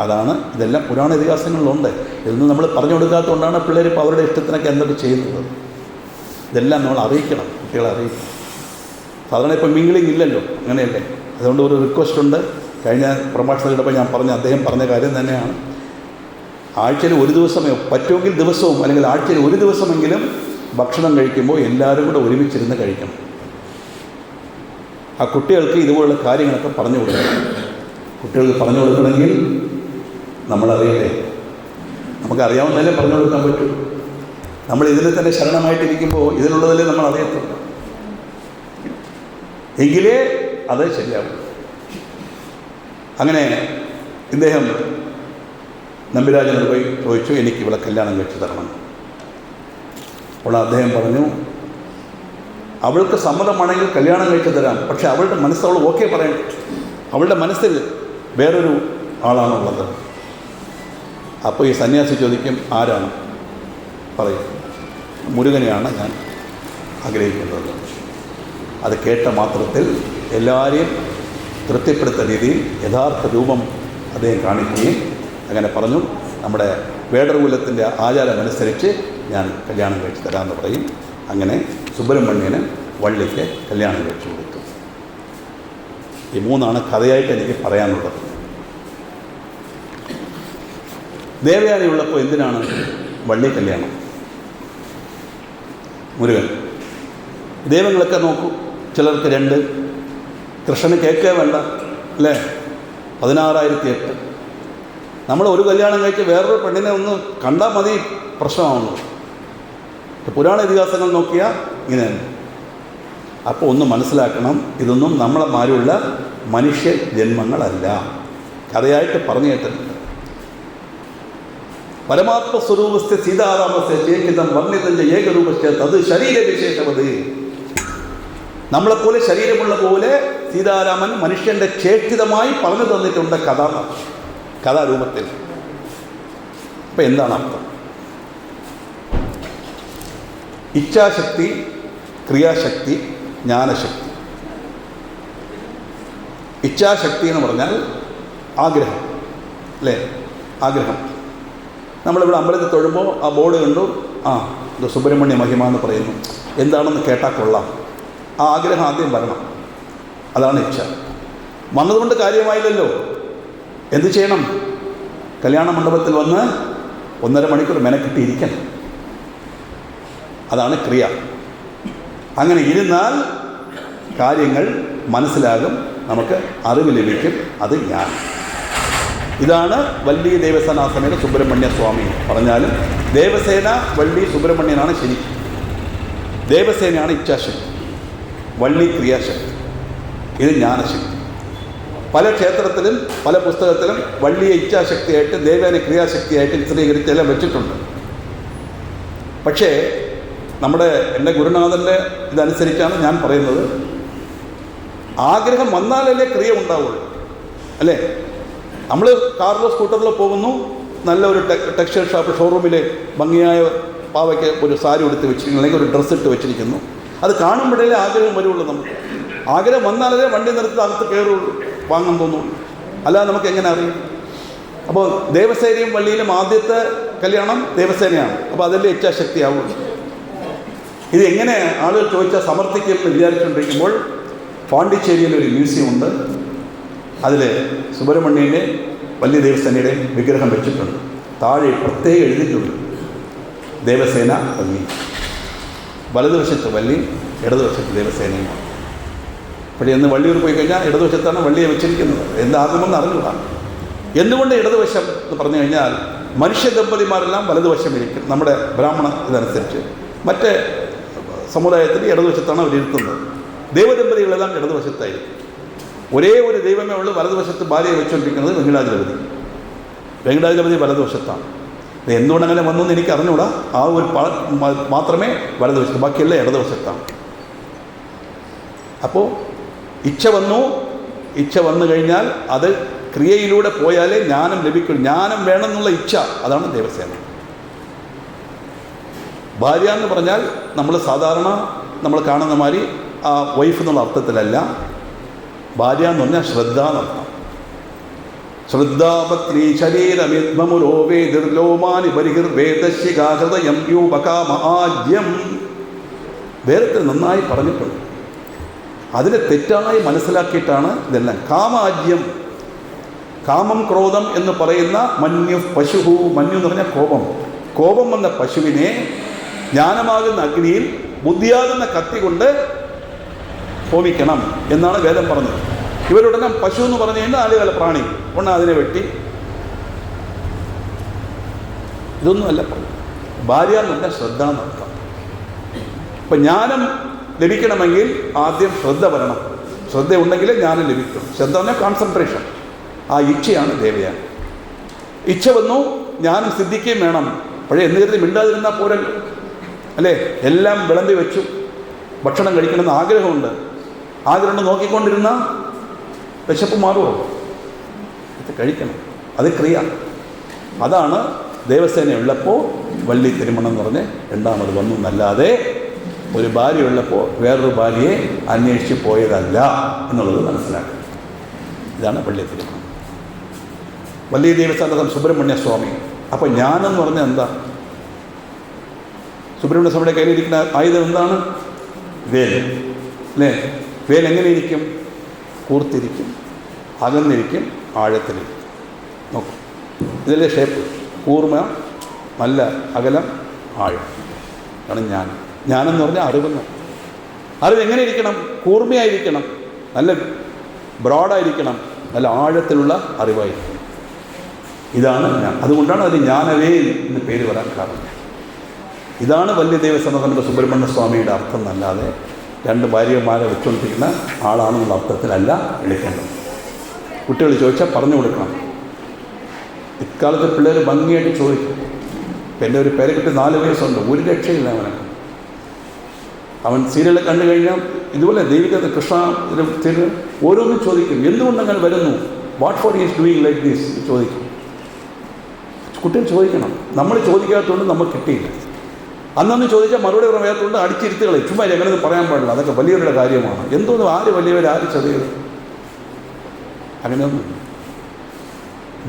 അതാണ് ഇതെല്ലാം പുരാണ ഇതിഹാസങ്ങളിലുണ്ട്. ഇതൊന്നും നമ്മൾ പറഞ്ഞു കൊടുക്കാത്തതുകൊണ്ടാണ് പിള്ളേർ ഇപ്പോൾ അവരുടെ ഇഷ്ടത്തിനൊക്കെ എന്തൊക്കെ ചെയ്യുന്നത്. ഇതെല്ലാം നമ്മൾ അറിയിക്കണം, കുട്ടികളെ അറിയിക്കണം. സാധാരണ ഇപ്പോൾ മിംഗ്ലിംഗ് ഇല്ലല്ലോ, അങ്ങനെയല്ലേ. അതുകൊണ്ട് ഒരു റിക്വസ്റ്റ് ഉണ്ട്. കഴിഞ്ഞ പ്രഭാഷണത്തിലൂടെ ഞാൻ അദ്ദേഹം പറഞ്ഞ കാര്യം തന്നെയാണ്. ആഴ്ചയിൽ ഒരു ദിവസമേ, പറ്റുമെങ്കിൽ ദിവസവും അല്ലെങ്കിൽ ആഴ്ചയിൽ ഒരു ദിവസമെങ്കിലും ഭക്ഷണം കഴിക്കുമ്പോൾ എല്ലാവരും കൂടെ ഒരുമിച്ചിരുന്ന് കഴിക്കണം. ആ കുട്ടികൾക്ക് ഇതുപോലുള്ള കാര്യങ്ങളൊക്കെ പറഞ്ഞു കൊടുക്കണം. കുട്ടികൾക്ക് പറഞ്ഞു കൊടുക്കണമെങ്കിൽ നമ്മളറിയട്ടെ, നമുക്കറിയാവുന്നതല്ലേ പറഞ്ഞു കൊടുക്കാൻ പറ്റൂ. നമ്മൾ ഇതിൽ തന്നെ ശരണമായിട്ടിരിക്കുമ്പോൾ ഇതിലുള്ളതല്ലേ നമ്മൾ അറിയത്തുള്ളൂ. എങ്കിലേ അത് ശരിയാവും. അങ്ങനെ ഇദ്ദേഹം നമ്പിരാജനോട് പോയി ചോദിച്ചു, എനിക്ക് ഇവിടെ കല്യാണം കഴിച്ചു തരണം. അപ്പോൾ അദ്ദേഹം പറഞ്ഞു, അവൾക്ക് സമ്മതമാണെങ്കിൽ കല്യാണം കഴിച്ചു തരാം, പക്ഷെ അവളുടെ മനസ്സ് അവൾ ഓക്കെ പറയണം. അവളുടെ മനസ്സിൽ വേറൊരു ആളാണുള്ളത്. അപ്പോൾ ഈ സന്യാസി ചോദിക്കും, ആരാണ്? പറയും, മുരുകനെയാണ് ഞാൻ ആഗ്രഹിക്കുന്നത്. അത് കേട്ട മാത്രത്തിൽ എല്ലാവരെയും തൃപ്തിപ്പെടുത്തുന്ന രീതിയിൽ യഥാർത്ഥ രൂപം അദ്ദേഹം കാണിക്കുകയും അങ്ങനെ പറഞ്ഞു, നമ്മുടെ വേടർകുലത്തിൻ്റെ ആചാരമനുസരിച്ച് ഞാൻ കല്യാണം കഴിച്ച് തരാമെന്ന് പറയും. അങ്ങനെ സുബ്രഹ്മണ്യന് വള്ളിക്ക് കല്യാണം കഴിച്ചു കൊടുത്തു. ഈ മൂന്നാണ് കഥയായിട്ട് എനിക്ക് പറയാനുള്ളത്. ദേവയാനിയുള്ളപ്പോൾ എന്തിനാണ് വള്ളി കല്യാണം? മുരുകൻ ദൈവങ്ങളൊക്കെ നോക്കൂ, ചിലർക്ക് 2, കൃഷ്ണന് കേൾക്കേ വേണ്ട അല്ലേ, 16,008. നമ്മൾ ഒരു കല്യാണം കഴിച്ച് വേറൊരു പെണ്ണിനെ ഒന്ന് കണ്ടാൽ മതി, പ്രശ്നമാവുന്നു. പുരാണ ഇതിഹാസങ്ങൾ നോക്കിയാൽ ഇങ്ങനെ തന്നെ. അപ്പോൾ ഒന്ന് മനസ്സിലാക്കണം, ഇതൊന്നും നമ്മളെ മാതിരിയുള്ള മനുഷ്യ ജന്മങ്ങളല്ല, കഥയായിട്ട് പറഞ്ഞു കേട്ടിട്ടുണ്ട്. പരമാത്മസ്വരൂപസ്ഥ സീതാരാമസ്ഥ ചേകിതം വർണ്ണിതം ഏകരൂപസ്ഥ തത് ശരീരവിശേഷമത്. നമ്മളെപ്പോലെ ശരീരമുള്ള പോലെ സീതാരാമൻ മനുഷ്യൻ്റെ ചേഷ്ടിതമായി പറഞ്ഞു തന്നിട്ടുണ്ട് കഥാരൂപത്തിൽ. അപ്പം എന്താണ് അർത്ഥം? ഇച്ഛാശക്തി, ക്രിയാശക്തി, ജ്ഞാനശക്തി. ഇച്ഛാശക്തി എന്ന് പറഞ്ഞാൽ ആഗ്രഹം അല്ലേ, ആഗ്രഹം. നമ്മളിവിടെ അമ്പലത്തിൽ തൊഴുമ്പോൾ ആ ബോർഡ് കണ്ടു, ഇത് സുബ്രഹ്മണ്യ മഹിമ എന്ന് പറയുന്നു, എന്താണെന്ന് കേട്ടാൽ കൊള്ളാം. ആ ആഗ്രഹം ആദ്യം വരണം, അതാണ് ഇച്ഛ. വന്നതുകൊണ്ട് കാര്യമായില്ലല്ലോ. എന്ത് ചെയ്യണം? കല്യാണ മണ്ഡപത്തിൽ വന്ന് 1.5 മണിക്കൂർ മെനക്കെട്ടിരിക്കണം. അതാണ് ക്രിയ. അങ്ങനെ ഇരുന്നാൽ കാര്യങ്ങൾ മനസ്സിലാകും, നമുക്ക് അറിവ് ലഭിക്കും. അത് ഞാൻ. ഇതാണ് വള്ളി ദേവസേനാസമേത സുബ്രഹ്മണ്യ സ്വാമി പറഞ്ഞാലും ദേവസേന വള്ളി സുബ്രഹ്മണ്യനാണ് ശരി. ദേവസേനയാണ് ഇച്ഛാശക്തി, വള്ളി ക്രിയാശക്തി, ഇത് ജ്ഞാനശക്തി. പല ക്ഷേത്രത്തിലും പല പുസ്തകത്തിലും വള്ളിയെ ഇച്ഛാശക്തിയായിട്ട് ദേവേനെ ക്രിയാശക്തിയായിട്ട് ചിത്രീകരിച്ചെല്ലാം വെച്ചിട്ടുണ്ട്. പക്ഷേ എൻ്റെ ഗുരുനാഥൻ്റെ ഇതനുസരിച്ചാണ് ഞാൻ പറയുന്നത്, ആഗ്രഹം വന്നാലല്ലേ ക്രിയ ഉണ്ടാവുള്ളൂ അല്ലേ. നമ്മൾ കാറിലോ സ്കൂട്ടറിലോ പോകുന്നു, നല്ലൊരു ടെക്സ്റ്റൈൽ ഷോപ്പ് ഷോറൂമിൽ ഭംഗിയായ പാവയ്ക്ക് ഒരു സാരി ഉടുത്ത് വെച്ചിരിക്കുന്നു, അല്ലെങ്കിൽ ഒരു ഡ്രസ്സ് ഇട്ട് വെച്ചിരിക്കുന്നു. അത് കാണുമ്പോഴേ ആഗ്രഹം വരുള്ളൂ. നമുക്ക് ആഗ്രഹം വന്നാലേ വണ്ടി നിർത്തി അകത്ത് കയറുള്ളൂ, വാങ്ങാൻ തോന്നുള്ളൂ. അല്ലാതെ നമുക്ക് എങ്ങനെ അറിയും? അപ്പോൾ ദേവസേനയും വള്ളിയിലും ആദ്യത്തെ കല്യാണം ദേവസേനയാണ്. അപ്പോൾ അതിൻ്റെ ഇച്ഛാശക്തിയാവുള്ളൂ. ഇത് എങ്ങനെ ആളുകൾ ചോദിച്ചാൽ സമർത്ഥിക്കുമെന്ന് വിചാരിച്ചുകൊണ്ടിരിക്കുമ്പോൾ പാണ്ഡിച്ചേരിയിൽ ഒരു മ്യൂസിയം ഉണ്ട്. അതിൽ സുബ്രഹ്മണ്യൻ്റെ വള്ളി ദേവസേനയുടെ വിഗ്രഹം വെച്ചിട്ടുണ്ട്. താഴെ പ്രത്യേകം എഴുതിയിട്ടുണ്ട് ദേവസേന വള്ളി. വലതുവശത്ത് വള്ളി, ഇടതുവശത്ത് ദേവസേനയും. പക്ഷേ ഇന്ന് വള്ളിയൂർ പോയി കഴിഞ്ഞാൽ ഇടതുവശത്താണ് വള്ളിയെ വെച്ചിരിക്കുന്നത്. എന്താകുമെന്ന് അറിഞ്ഞുകൂടാ. എന്തുകൊണ്ട് ഇടതുവശം എന്ന് പറഞ്ഞു കഴിഞ്ഞാൽ മനുഷ്യ ദമ്പതിമാരെല്ലാം വലതുവശം ഇരിക്കും. നമ്മുടെ ബ്രാഹ്മണ ഇതനുസരിച്ച് മറ്റേ സമുദായത്തിൽ ഇടതുവശത്താണ് അവരിരുത്തുന്നത്. ദൈവദമ്പതികളെല്ലാം ഇടതുവശത്തായിരിക്കും. ഒരേ ഒരു ദൈവമേ ഉള്ളൂ വലതുവശത്ത് ഭാര്യയെ വെച്ചുകൊണ്ടിരിക്കുന്നത് വെങ്കടാചലപതി. വെങ്കടാചലപതി വലതുവശത്താണ്. ഇത് എന്തുകൊണ്ടങ്ങനെ വന്നു എനിക്ക് അറിഞ്ഞുകൂടാ. ആ ഒരു മാത്രമേ വലതുവശത്ത്, ബാക്കിയെല്ലാം ഇടതുവശത്താണ്. അപ്പോൾ ഇച്ഛ വന്നു കഴിഞ്ഞാൽ അത് ക്രിയയിലൂടെ പോയാലേ ജ്ഞാനം ലഭിക്കും. ജ്ഞാനം വേണമെന്നുള്ള ഇച്ഛ, അതാണ് ദേവസേന. ഭാര്യ എന്ന് പറഞ്ഞാൽ നമ്മൾ സാധാരണ നമ്മൾ കാണുന്ന മാതിരി ആ വൈഫ് എന്നുള്ള അർത്ഥത്തിലല്ല. ഭാര്യ എന്ന് പറഞ്ഞാൽ ശ്രദ്ധ എന്നർത്ഥം. ശ്രദ്ധാപത്നി ശരീരമിദ്മമുലോവേതിർലോമാനി ബഹിർവേദശിഖാഹൃദയം യൂപകാമാജ്യം. വേദത്തിൽ നന്നായി പറഞ്ഞിട്ടുണ്ട്. അതിനെ തെറ്റായി മനസ്സിലാക്കിയിട്ടാണ് ഇതെല്ലാം. കാമാജ്യം, കാമം ക്രോധം എന്ന് പറയുന്ന മന്യു പശുഹു. മന്യു എന്ന് പറഞ്ഞാൽ കോപം. കോപം വന്ന പശുവിനെ ജ്ഞാനമാകുന്ന അഗ്നിയിൽ ബുദ്ധിയാകുന്ന കത്തി കൊണ്ട് ഹോമിക്കണം എന്നാണ് വേദം പറഞ്ഞത്. ഇവരുടനെ പശു എന്ന് പറഞ്ഞു കഴിഞ്ഞാൽ ആളുകളെ പ്രാണി ഒന്ന് അതിനെ വെട്ടി. ഇതൊന്നുമല്ല പറഞ്ഞു. ഭാര്യ എന്ന് പറഞ്ഞാൽ ശ്രദ്ധ നടക്കാം. ഇപ്പം ജ്ഞാനം ലഭിക്കണമെങ്കിൽ ആദ്യം ശ്രദ്ധ വരണം. ശ്രദ്ധ ഉണ്ടെങ്കിലേ ജ്ഞാനം ലഭിക്കും. ശ്രദ്ധ പറഞ്ഞാൽ കോൺസെൻട്രേഷൻ. ആ ഇച്ഛയാണ് ദേവയാണ്. ഇച്ഛ വന്നു, ജ്ഞാനം സിദ്ധിക്കുകയും വേണം. പക്ഷേ എന്ന് കരുതി മിണ്ടാതിരുന്നാൽ പോരല്ലോ, അല്ലേ? എല്ലാം വിളമ്പി വെച്ചു, ഭക്ഷണം കഴിക്കണമെന്ന് ആഗ്രഹമുണ്ട്. ആഗ്രഹം നോക്കിക്കൊണ്ടിരുന്ന വിശപ്പ് മാറുമോ? ഇത് കഴിക്കണം, അത് ക്രിയ. അതാണ് ദേവസേന ഉള്ളപ്പോൾ വള്ളി തിരുമണം എന്ന് പറഞ്ഞ് രണ്ടാമത് വന്നു എന്നല്ലാതെ ഒരു ഭാര്യ ഉള്ളപ്പോൾ വേറൊരു ഭാര്യയെ അന്വേഷിച്ച് പോയതല്ല എന്നുള്ളത് മനസ്സിലാക്കുക. ഇതാണ് വള്ളി തിരുമണം. വള്ളി ദേവസ്ഥാനം സുബ്രഹ്മണ്യ സ്വാമി. അപ്പോൾ ഞാനെന്ന് പറഞ്ഞാൽ എന്താ? സുബ്രഹ്മണ്യ സ്വാമിയുടെ കയ്യിലിരിക്കുന്ന ആയുധം എന്താണ്? വേൽ, അല്ലേ? വേൽ എങ്ങനെ ഇരിക്കും? കൂർത്തിരിക്കും, അകന്നിരിക്കും, ആഴത്തിലിരിക്കും. നോക്കും, ഇതിലെ ഷേപ്പ്. കൂർമ, നല്ല അകലം, ആഴം ആണ് ഞാൻ. ഞാനെന്ന് പറഞ്ഞാൽ അറിവെന്ന്. അറിവ് എങ്ങനെ ഇരിക്കണം? കൂർമയായിരിക്കണം, നല്ല ബ്രോഡായിരിക്കണം, നല്ല ആഴത്തിലുള്ള അറിവായിരിക്കണം. ഇതാണ് ഞാൻ. അതുകൊണ്ടാണ് അതിന് ജ്ഞാനവേൽ എന്ന് പേര് വരാൻ കാരണം. ഇതാണ് വല്യ ദേവസമഹന്റെ സുബ്രഹ്മണ്യ സ്വാമിയുടെ അർത്ഥം എന്നല്ലാതെ രണ്ട് ഭാര്യമാരെ വെച്ചുകൊണ്ടിരിക്കുന്ന ആളാണെന്നുള്ള അർത്ഥത്തിലല്ല വിളിക്കേണ്ടത്. കുട്ടികൾ ചോദിച്ചാൽ പറഞ്ഞു കൊടുക്കണം. ഇക്കാലത്തെ പിള്ളേർ ഭംഗിയായിട്ട് ചോദിക്കും. ഇപ്പം എൻ്റെ ഒരു പേരക്കുട്ടി 4 വയസ്സുണ്ട്, ഒരു രക്ഷയില്ല അവനൊക്കെ. അവൻ സീരിയൽ കണ്ടു കഴിഞ്ഞാൽ ഇതുപോലെ ദൈവിക കൃഷ്ണ സീരിയൽ ഓരോന്നും ചോദിക്കും. എന്തുകൊണ്ടങ്ങനെ വരുന്നു? What for is doing like this ചോദിക്കും. കുട്ടികൾ ചോദിക്കണം. നമ്മൾ ചോദിക്കാത്തതുകൊണ്ട് നമുക്ക് കിട്ടിയില്ല. അന്നൊന്ന് ചോദിച്ചാൽ മറുപടി പറയാത്തതുകൊണ്ട് അടിച്ചിരുത്തുകളെ ചുമ്മാ എങ്ങനെ പറയാൻ പാടില്ല, അതൊക്കെ വലിയവരുടെ കാര്യമാണ്. എന്തോന്നും ആര് വലിയവർ, ആര് ചെറിയത്, അങ്ങനെയൊന്നും.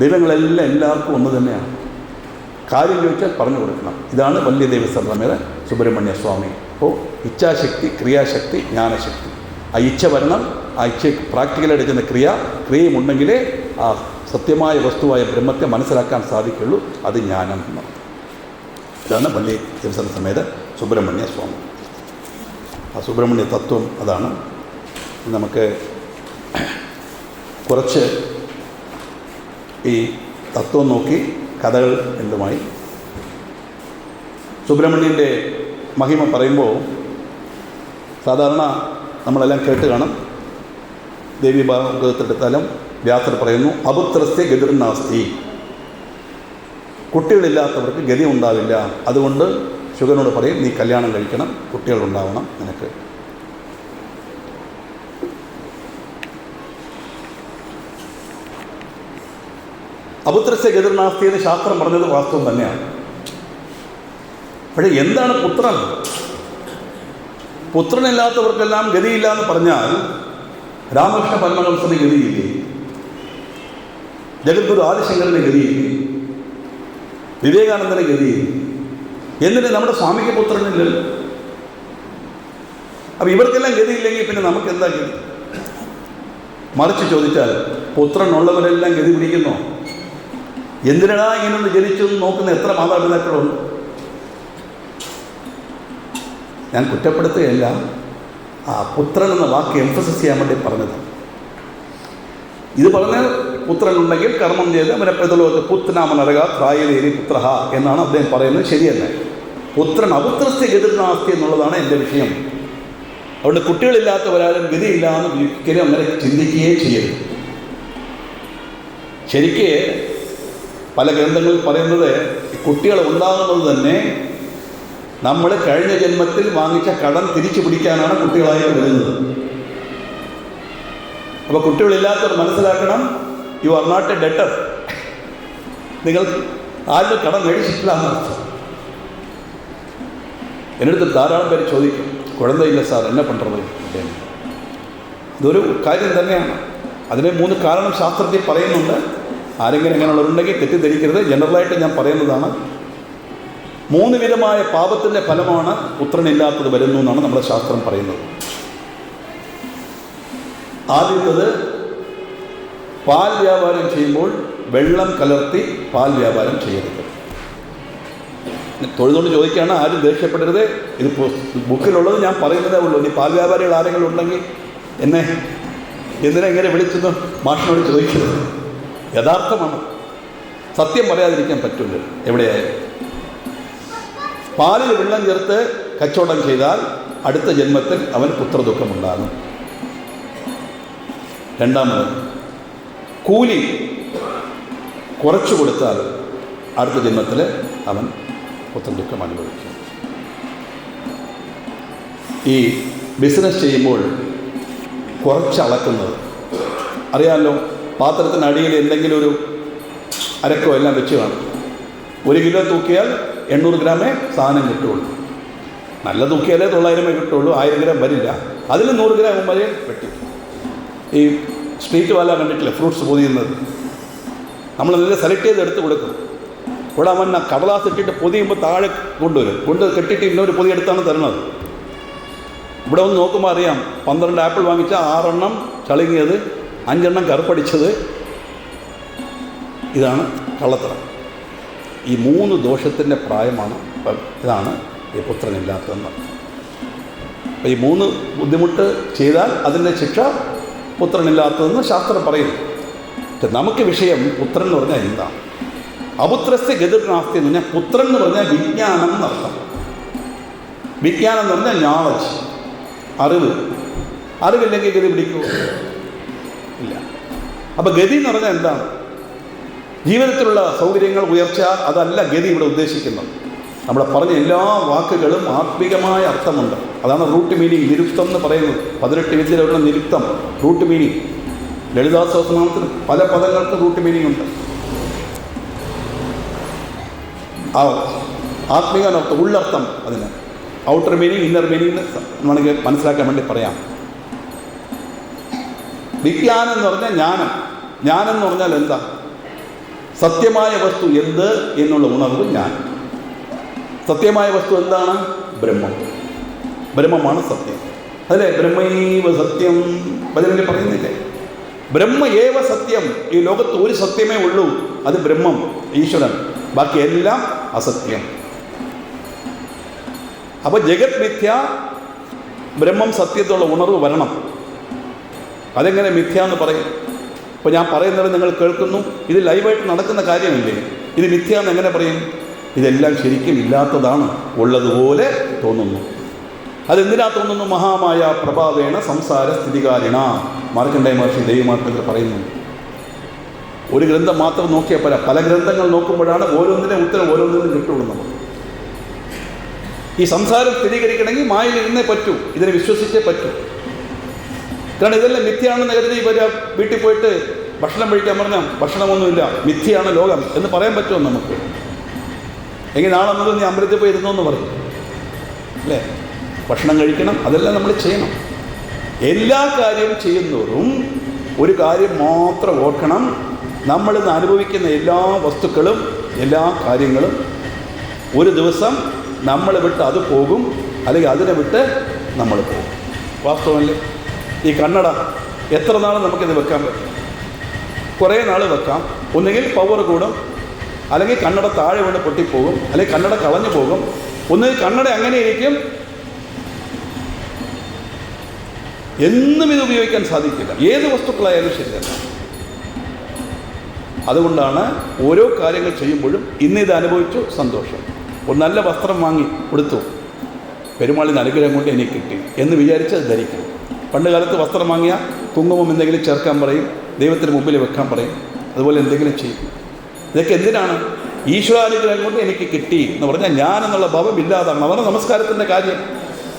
ദൈവങ്ങളെല്ലാം എല്ലാവർക്കും ഒന്ന് തന്നെയാണ്. കാര്യം ചോദിച്ചാൽ പറഞ്ഞു കൊടുക്കണം. ഇതാണ് വല്യ ദേവസമേത സുബ്രഹ്മണ്യ സ്വാമി. അപ്പോൾ ഇച്ഛാശക്തി, ക്രിയാശക്തി, ജ്ഞാനശക്തി. ആ ഇച്ഛ വരണം. ആ ഇച്ഛ പ്രാക്ടിക്കലെടുക്കുന്ന ക്രിയയുമുണ്ടെങ്കിലേ ആ സത്യമായ വസ്തുവായ ബ്രഹ്മത്തെ മനസ്സിലാക്കാൻ സാധിക്കുള്ളൂ. അത് ജ്ഞാനം എന്നാണ്. ഇതാണ് വല്യ ദേവസമേത സുബ്രഹ്മണ്യ സ്വാമി. ആ സുബ്രഹ്മണ്യ തത്വം അതാണ്. നമുക്ക് കുറച്ച് ഈ തത്വം നോക്കി കഥകൾ എന്തുമായി. സുബ്രഹ്മണ്യൻ്റെ മഹിമ പറയുമ്പോൾ സാധാരണ നമ്മളെല്ലാം കേട്ട് കാണും. ദേവി ഭാഗവതത്തിലെടുത്താലും വ്യാസർ പറയുന്നു, അപുത്രസ്യ ഗതിർനാസ്തി. കുട്ടികളില്ലാത്തവർക്ക് ഗതി ഉണ്ടാവില്ല. അതുകൊണ്ട് ശുഗനോട് പറയും, നീ കല്യാണം കഴിക്കണം, കുട്ടികളുണ്ടാവണം നിനക്ക്. അപുത്രസ്യ ഗതിർനാസ്തി എന്ന് ശാസ്ത്രം പറഞ്ഞത് വാസ്തവം തന്നെയാണ്. പക്ഷേ എന്താണ് പുത്രൻ? പുത്രനില്ലാത്തവർക്കെല്ലാം ഗതിയില്ല എന്ന് പറഞ്ഞാൽ രാമകൃഷ്ണ പരമഹംസന് ഗതിയില്ലേ? ജഗദ്ഗുരു ആദിശങ്കരന് ഗതിയില്ലേ? വിവേകാനന്ദന് ഗതിയില്ലേ? എന്നിട്ട് നമ്മുടെ സ്വാമിക്ക് പുത്രനില്ലല്ലോ. അപ്പം ഇവർക്കെല്ലാം ഗതിയില്ലെങ്കിൽ പിന്നെ നമുക്ക് എന്താ ഗതി? മറിച്ച് ചോദിച്ചാൽ പുത്രനുള്ളവരെല്ലാം ഗതി പിടിക്കുന്നോ? എന്തിനാ ഇങ്ങനൊന്ന് ജനിച്ചു നോക്കുന്ന എത്ര മാതാപിതാക്കളുണ്ട്? ഞാൻ കുറ്റപ്പെടുത്തുകയല്ല, ആ പുത്രൻ എന്ന വാക്ക് എംഫസിസ് ചെയ്യാൻ വേണ്ടി പറഞ്ഞത്. ഇത് പറഞ്ഞാൽ പുത്രനുണ്ടെങ്കിൽ കർമ്മം ചെയ്ത് അവനെ പ്രതിലോകത്ത് പുത്രനാമനരക ത്രായതേരി പുത്ര എന്നാണ് അദ്ദേഹം പറയുന്നത്. ശരിയല്ല. പുത്രൻ അപുത്രസ്യ ഗതിർനാസ്തി എന്നുള്ളതാണ് എൻ്റെ വിഷയം. അതുകൊണ്ട് കുട്ടികളില്ലാത്തവരാലും ഗതിയില്ല എന്ന് ഒരിക്കലും അങ്ങനെ ചിന്തിക്കുകയും ചെയ്യരുത്. ശരിക്ക് പല ഗ്രന്ഥങ്ങളിൽ പറയുന്നത് കുട്ടികൾ ഉണ്ടാകുന്നത് തന്നെ നമ്മൾ കഴിഞ്ഞ ജന്മത്തിൽ വാങ്ങിച്ച കടം തിരിച്ചു പിടിക്കാനാണ് കുട്ടികളായിട്ട് വരുന്നത്. അപ്പോൾ കുട്ടികളില്ലാത്തവർ മനസ്സിലാക്കണം, you are not a debtor. നിങ്ങൾ ആരുടെ കടം മേടിച്ചിട്ടില്ല എന്നർത്ഥം. എൻ്റെ അടുത്ത് ധാരാളം പേര് ചോദിക്കും, കുഴന്തയില്ല സാർ എന്നെ പണ്ടുള്ളത്. ഇതൊരു കാര്യം തന്നെയാണ്. അതിന് 3 കാരണം ശാസ്ത്രത്തിൽ പറയുന്നുണ്ട്. ആരെങ്കിലും അങ്ങനെയുള്ളവരുണ്ടെങ്കിൽ തെറ്റിദ്ധരിക്കരുത്. ജനറലായിട്ട് ഞാൻ പറയുന്നതാണ്. 3 വിധമായ പാപത്തിൻ്റെ ഫലമാണ് പുത്രനില്ലാത്തത് വരുന്നു എന്നാണ് നമ്മുടെ ശാസ്ത്രം പറയുന്നത്. ആദ്യത്തത്, പാൽ വ്യാപാരം ചെയ്യുമ്പോൾ വെള്ളം കലർത്തി പാൽ വ്യാപാരം ചെയ്യരുത്. തൊഴിലുകൊണ്ട് ചോദിക്കുകയാണ്, ആരും ദേഷ്യപ്പെടരുത്. ഇത് ബുക്കിലുള്ളത് ഞാൻ പറയുന്നതേ ഉള്ളൂ. ഇനി പാൽ വ്യാപാരികൾ ആരെങ്കിലും ഉണ്ടെങ്കിൽ എന്തിനാ ഇങ്ങനെ വിളിച്ചെന്ന് മാഷിനോട് ചോദിക്കരുത്. യഥാർത്ഥമാണ്, സത്യം പറയാതിരിക്കാൻ പറ്റില്ല. എവിടെയായാലും പാലിൽ വെള്ളം ചേർത്ത് കച്ചവടം ചെയ്താൽ അടുത്ത ജന്മത്തിൽ അവൻ പുത്രദുഃഖമുണ്ടാകും. രണ്ടാമത്, കൂലി കുറച്ചു കൊടുത്താൽ അടുത്ത ജന്മത്തിൽ അവൻ പുത്രദുഃഖം അനുഭവിക്കും. ഈ ബിസിനസ് ചെയ്യുമ്പോൾ കുറച്ചളക്കുന്നത് അറിയാമല്ലോ. പാത്രത്തിനടിയിൽ എന്തെങ്കിലും ഒരു അരക്കോ എല്ലാം വെച്ച് കാണും. 1 കിലോ തൂക്കിയാൽ 800 ഗ്രാമേ സാധനം കിട്ടുള്ളൂ. നല്ല തൂക്കിയാലേ 900 കിട്ടുള്ളൂ. 1000 ഗ്രാം വരില്ല. അതിൽ 100 ഗ്രാം വരെ വെട്ടി. ഈ സ്ട്രീറ്റ് വാല കണ്ടിട്ടില്ല ഫ്രൂട്ട്സ് പൊതിയുന്നത്? നമ്മൾ നല്ല സെലക്ട് ചെയ്ത് എടുത്ത് കൊടുക്കും. ഇവിടെ അവൻ കടലാസ് ഇട്ടിട്ട് പൊതിയുമ്പോൾ താഴെ കൊണ്ടുവരും. കെട്ടിയിട്ട് ഇന്നൊരു പൊതിയെടുത്താണ് തരുന്നത്. ഇവിടെ ഒന്ന് നോക്കുമ്പോൾ അറിയാം, 12 ആപ്പിൾ വാങ്ങിച്ചാൽ 6 എണ്ണം ചളുങ്ങിയത്, 5 എണ്ണം കറുപ്പടിച്ചത്. ഇതാണ് കള്ളത്തരം. ഈ 3 ദോഷത്തിൻ്റെ പ്രായമാണ്. ഇതാണ് ഈ പുത്രനില്ലാത്തതെന്ന്. അപ്പോൾ ഈ 3 ബുദ്ധിമുട്ട് ചെയ്താൽ അതിൻ്റെ ശിക്ഷ പുത്രനില്ലാത്തതെന്ന് ശാസ്ത്രം പറയുന്നു. പക്ഷെ നമുക്ക് വിഷയം പുത്രൻ എന്ന് പറഞ്ഞാൽ എന്താണ്? അപുത്രസ്യ ഗതിർനാസ്തി എന്ന് പറഞ്ഞാൽ പുത്രൻ എന്ന് പറഞ്ഞാൽ വിജ്ഞാനം എന്നർത്ഥം. വിജ്ഞാനം എന്ന് പറഞ്ഞാൽ നോളജ്, അറിവ്. അറിവില്ലെങ്കിൽ ഗതി പിടിക്കൂ? ഇല്ല. അപ്പോൾ ഗതി എന്ന് പറഞ്ഞാൽ എന്താണ്? ജീവിതത്തിലുള്ള സൗകര്യങ്ങൾ, ഉയർച്ച, അതല്ല ഗതി ഇവിടെ ഉദ്ദേശിക്കുന്നത്. നമ്മൾ പറഞ്ഞ എല്ലാ വാക്കുകളും ആത്മീകമായ അർത്ഥമുണ്ട്. അതാണ് റൂട്ട് മീനിങ്. നിരുക്തം എന്ന് പറയുന്നത് 18 വിദ്യയിലുള്ള നിരുക്തം, റൂട്ട് മീനിങ്. ലളിതാ സഹസ്രനാമത്തിന് പല പദങ്ങൾക്ക് റൂട്ട് മീനിങ് ഉണ്ട്. ആ ആത്മീകനർത്ഥം, ഉള്ളർത്ഥം, അതിന് ഔട്ടർ മീനിങ്, ഇന്നർ മീനിങ് വേണമെങ്കിൽ മനസ്സിലാക്കാൻ വേണ്ടി പറയാം. വിജ്ഞാനം എന്ന് പറഞ്ഞാൽ ജ്ഞാനം. ജ്ഞാനം എന്ന് പറഞ്ഞാൽ എന്താ? സത്യമായ വസ്തു എന്ത് എന്നുള്ള ഉണർവ് ജ്ഞാനം. സത്യമായ വസ്തു എന്താണ്? ബ്രഹ്മം. ബ്രഹ്മമാണ് സത്യം. അതല്ലേ ബ്രഹ്മൈവ സത്യം ഭജനയിൽ പറയുന്നില്ലേ? ബ്രഹ്മ ഏവ സത്യം. ഈ ലോകത്ത് ഒരു സത്യമേ ഉള്ളൂ, അത് ബ്രഹ്മം, ഈശ്വരൻ. ബാക്കി എല്ലാം അസത്യം. അപ്പോൾ ജഗത് മിഥ്യ, ബ്രഹ്മം സത്യത്തുള്ള ഉണർവ് വരണം. അതെങ്ങനെ മിഥ്യ എന്ന് പറയും? ഇപ്പോൾ ഞാൻ പറയുന്നത് നിങ്ങൾ കേൾക്കുന്നു, ഇത് ലൈവായിട്ട് നടക്കുന്ന കാര്യമല്ലേ? ഇത് മിഥ്യ എന്ന് എങ്ങനെ പറയും? ഇതെല്ലാം ശരിക്കും ഇല്ലാത്തതാണ്, ഉള്ളതുപോലെ തോന്നുന്നു. അതെന്തിനാ തോന്നുന്നു? മഹാമായ പ്രഭാവേണ സംസാര സ്ഥിതികാരിണ. മാർക്കണ്ഡേയ മഹർഷി ദൈവമാർഗത്തിൽ പറയുന്നു. ഒരു ഗ്രന്ഥം മാത്രം നോക്കിയാൽ പോരാ, പല ഗ്രന്ഥങ്ങൾ നോക്കുമ്പോഴാണ് ഓരോന്നിനും ഉത്തരം ഓരോന്നിനും കിട്ടുള്ളൂ. നമുക്ക് ഈ സംസാരം സ്ഥിരീകരിക്കണമെങ്കിൽ മായയിൽ ഇരുന്നേ പറ്റൂ, ഇതിനെ വിശ്വസിച്ചേ പറ്റൂ. കാരണം ഇതെല്ലാം മിഥ്യയാണെന്ന് കരുതി വരിക, വീട്ടിൽ പോയിട്ട് ഭക്ഷണം കഴിക്കാൻ പറഞ്ഞാൽ ഭക്ഷണമൊന്നുമില്ല, മിഥ്യയാണ് ലോകം എന്ന് പറയാൻ പറ്റുമോ നമുക്ക്? എങ്കിൽ നാളെ മുതൽ നീ അമ്പലത്തിൽ പോയി ഇരുന്നോ എന്ന് പറയും അല്ലേ? ഭക്ഷണം കഴിക്കണം, അതെല്ലാം നമ്മൾ ചെയ്യണം. എല്ലാ കാര്യവും ചെയ്യുന്നതോറും ഒരു കാര്യം മാത്രം ഓർക്കണം, നമ്മളിന്ന് അനുഭവിക്കുന്ന എല്ലാ വസ്തുക്കളും എല്ലാ കാര്യങ്ങളും ഒരു ദിവസം നമ്മൾ വിട്ട് അത് പോകും, അല്ലെങ്കിൽ അതിനെ വിട്ട് നമ്മൾ പോകും. വാസ്തവമല്ലേ? ഈ കണ്ണട എത്ര നാൾ നമുക്കിത് വെക്കാൻ പറ്റും? കുറേ നാൾ വെക്കാം. ഒന്നുകിൽ പവർ കൂടും, അല്ലെങ്കിൽ കണ്ണട താഴെ വീണ് പൊട്ടിപ്പോകും, അല്ലെങ്കിൽ കണ്ണട കളഞ്ഞു പോകും. ഒന്നുകിൽ കണ്ണട അങ്ങനെ ഇരിക്കും, എന്നും ഇത് ഉപയോഗിക്കാൻ സാധിക്കില്ല. ഏത് വസ്തുക്കളായാലും ശരിയല്ല. അതുകൊണ്ടാണ് ഓരോ കാര്യങ്ങൾ ചെയ്യുമ്പോഴും ഇന്നിത് അനുഭവിച്ചു സന്തോഷം. ഒരു നല്ല വസ്ത്രം വാങ്ങി കൊടുത്തു, പെരുമാളിന് അനുഗ്രഹം കൊണ്ട് എനിക്ക് കിട്ടി എന്ന് വിചാരിച്ച് അത് ധരിക്കണം. പണ്ട് കാലത്ത് വസ്ത്രം വാങ്ങിയ കുങ്കുമം എന്തെങ്കിലും ചേർക്കാൻ പറയും, ദൈവത്തിന് മുമ്പിൽ വെക്കാൻ പറയും, അതുപോലെ എന്തെങ്കിലും ചെയ്യും. ഇതൊക്കെ എന്തിനാണ്? ഈശ്വരാനുഗ്രഹം കൊണ്ട് എനിക്ക് കിട്ടി എന്ന് പറഞ്ഞാൽ ഞാൻ എന്നുള്ള ഭാവം ഇല്ലാതാണ്. അവരുടെ നമസ്കാരത്തിൻ്റെ കാര്യം.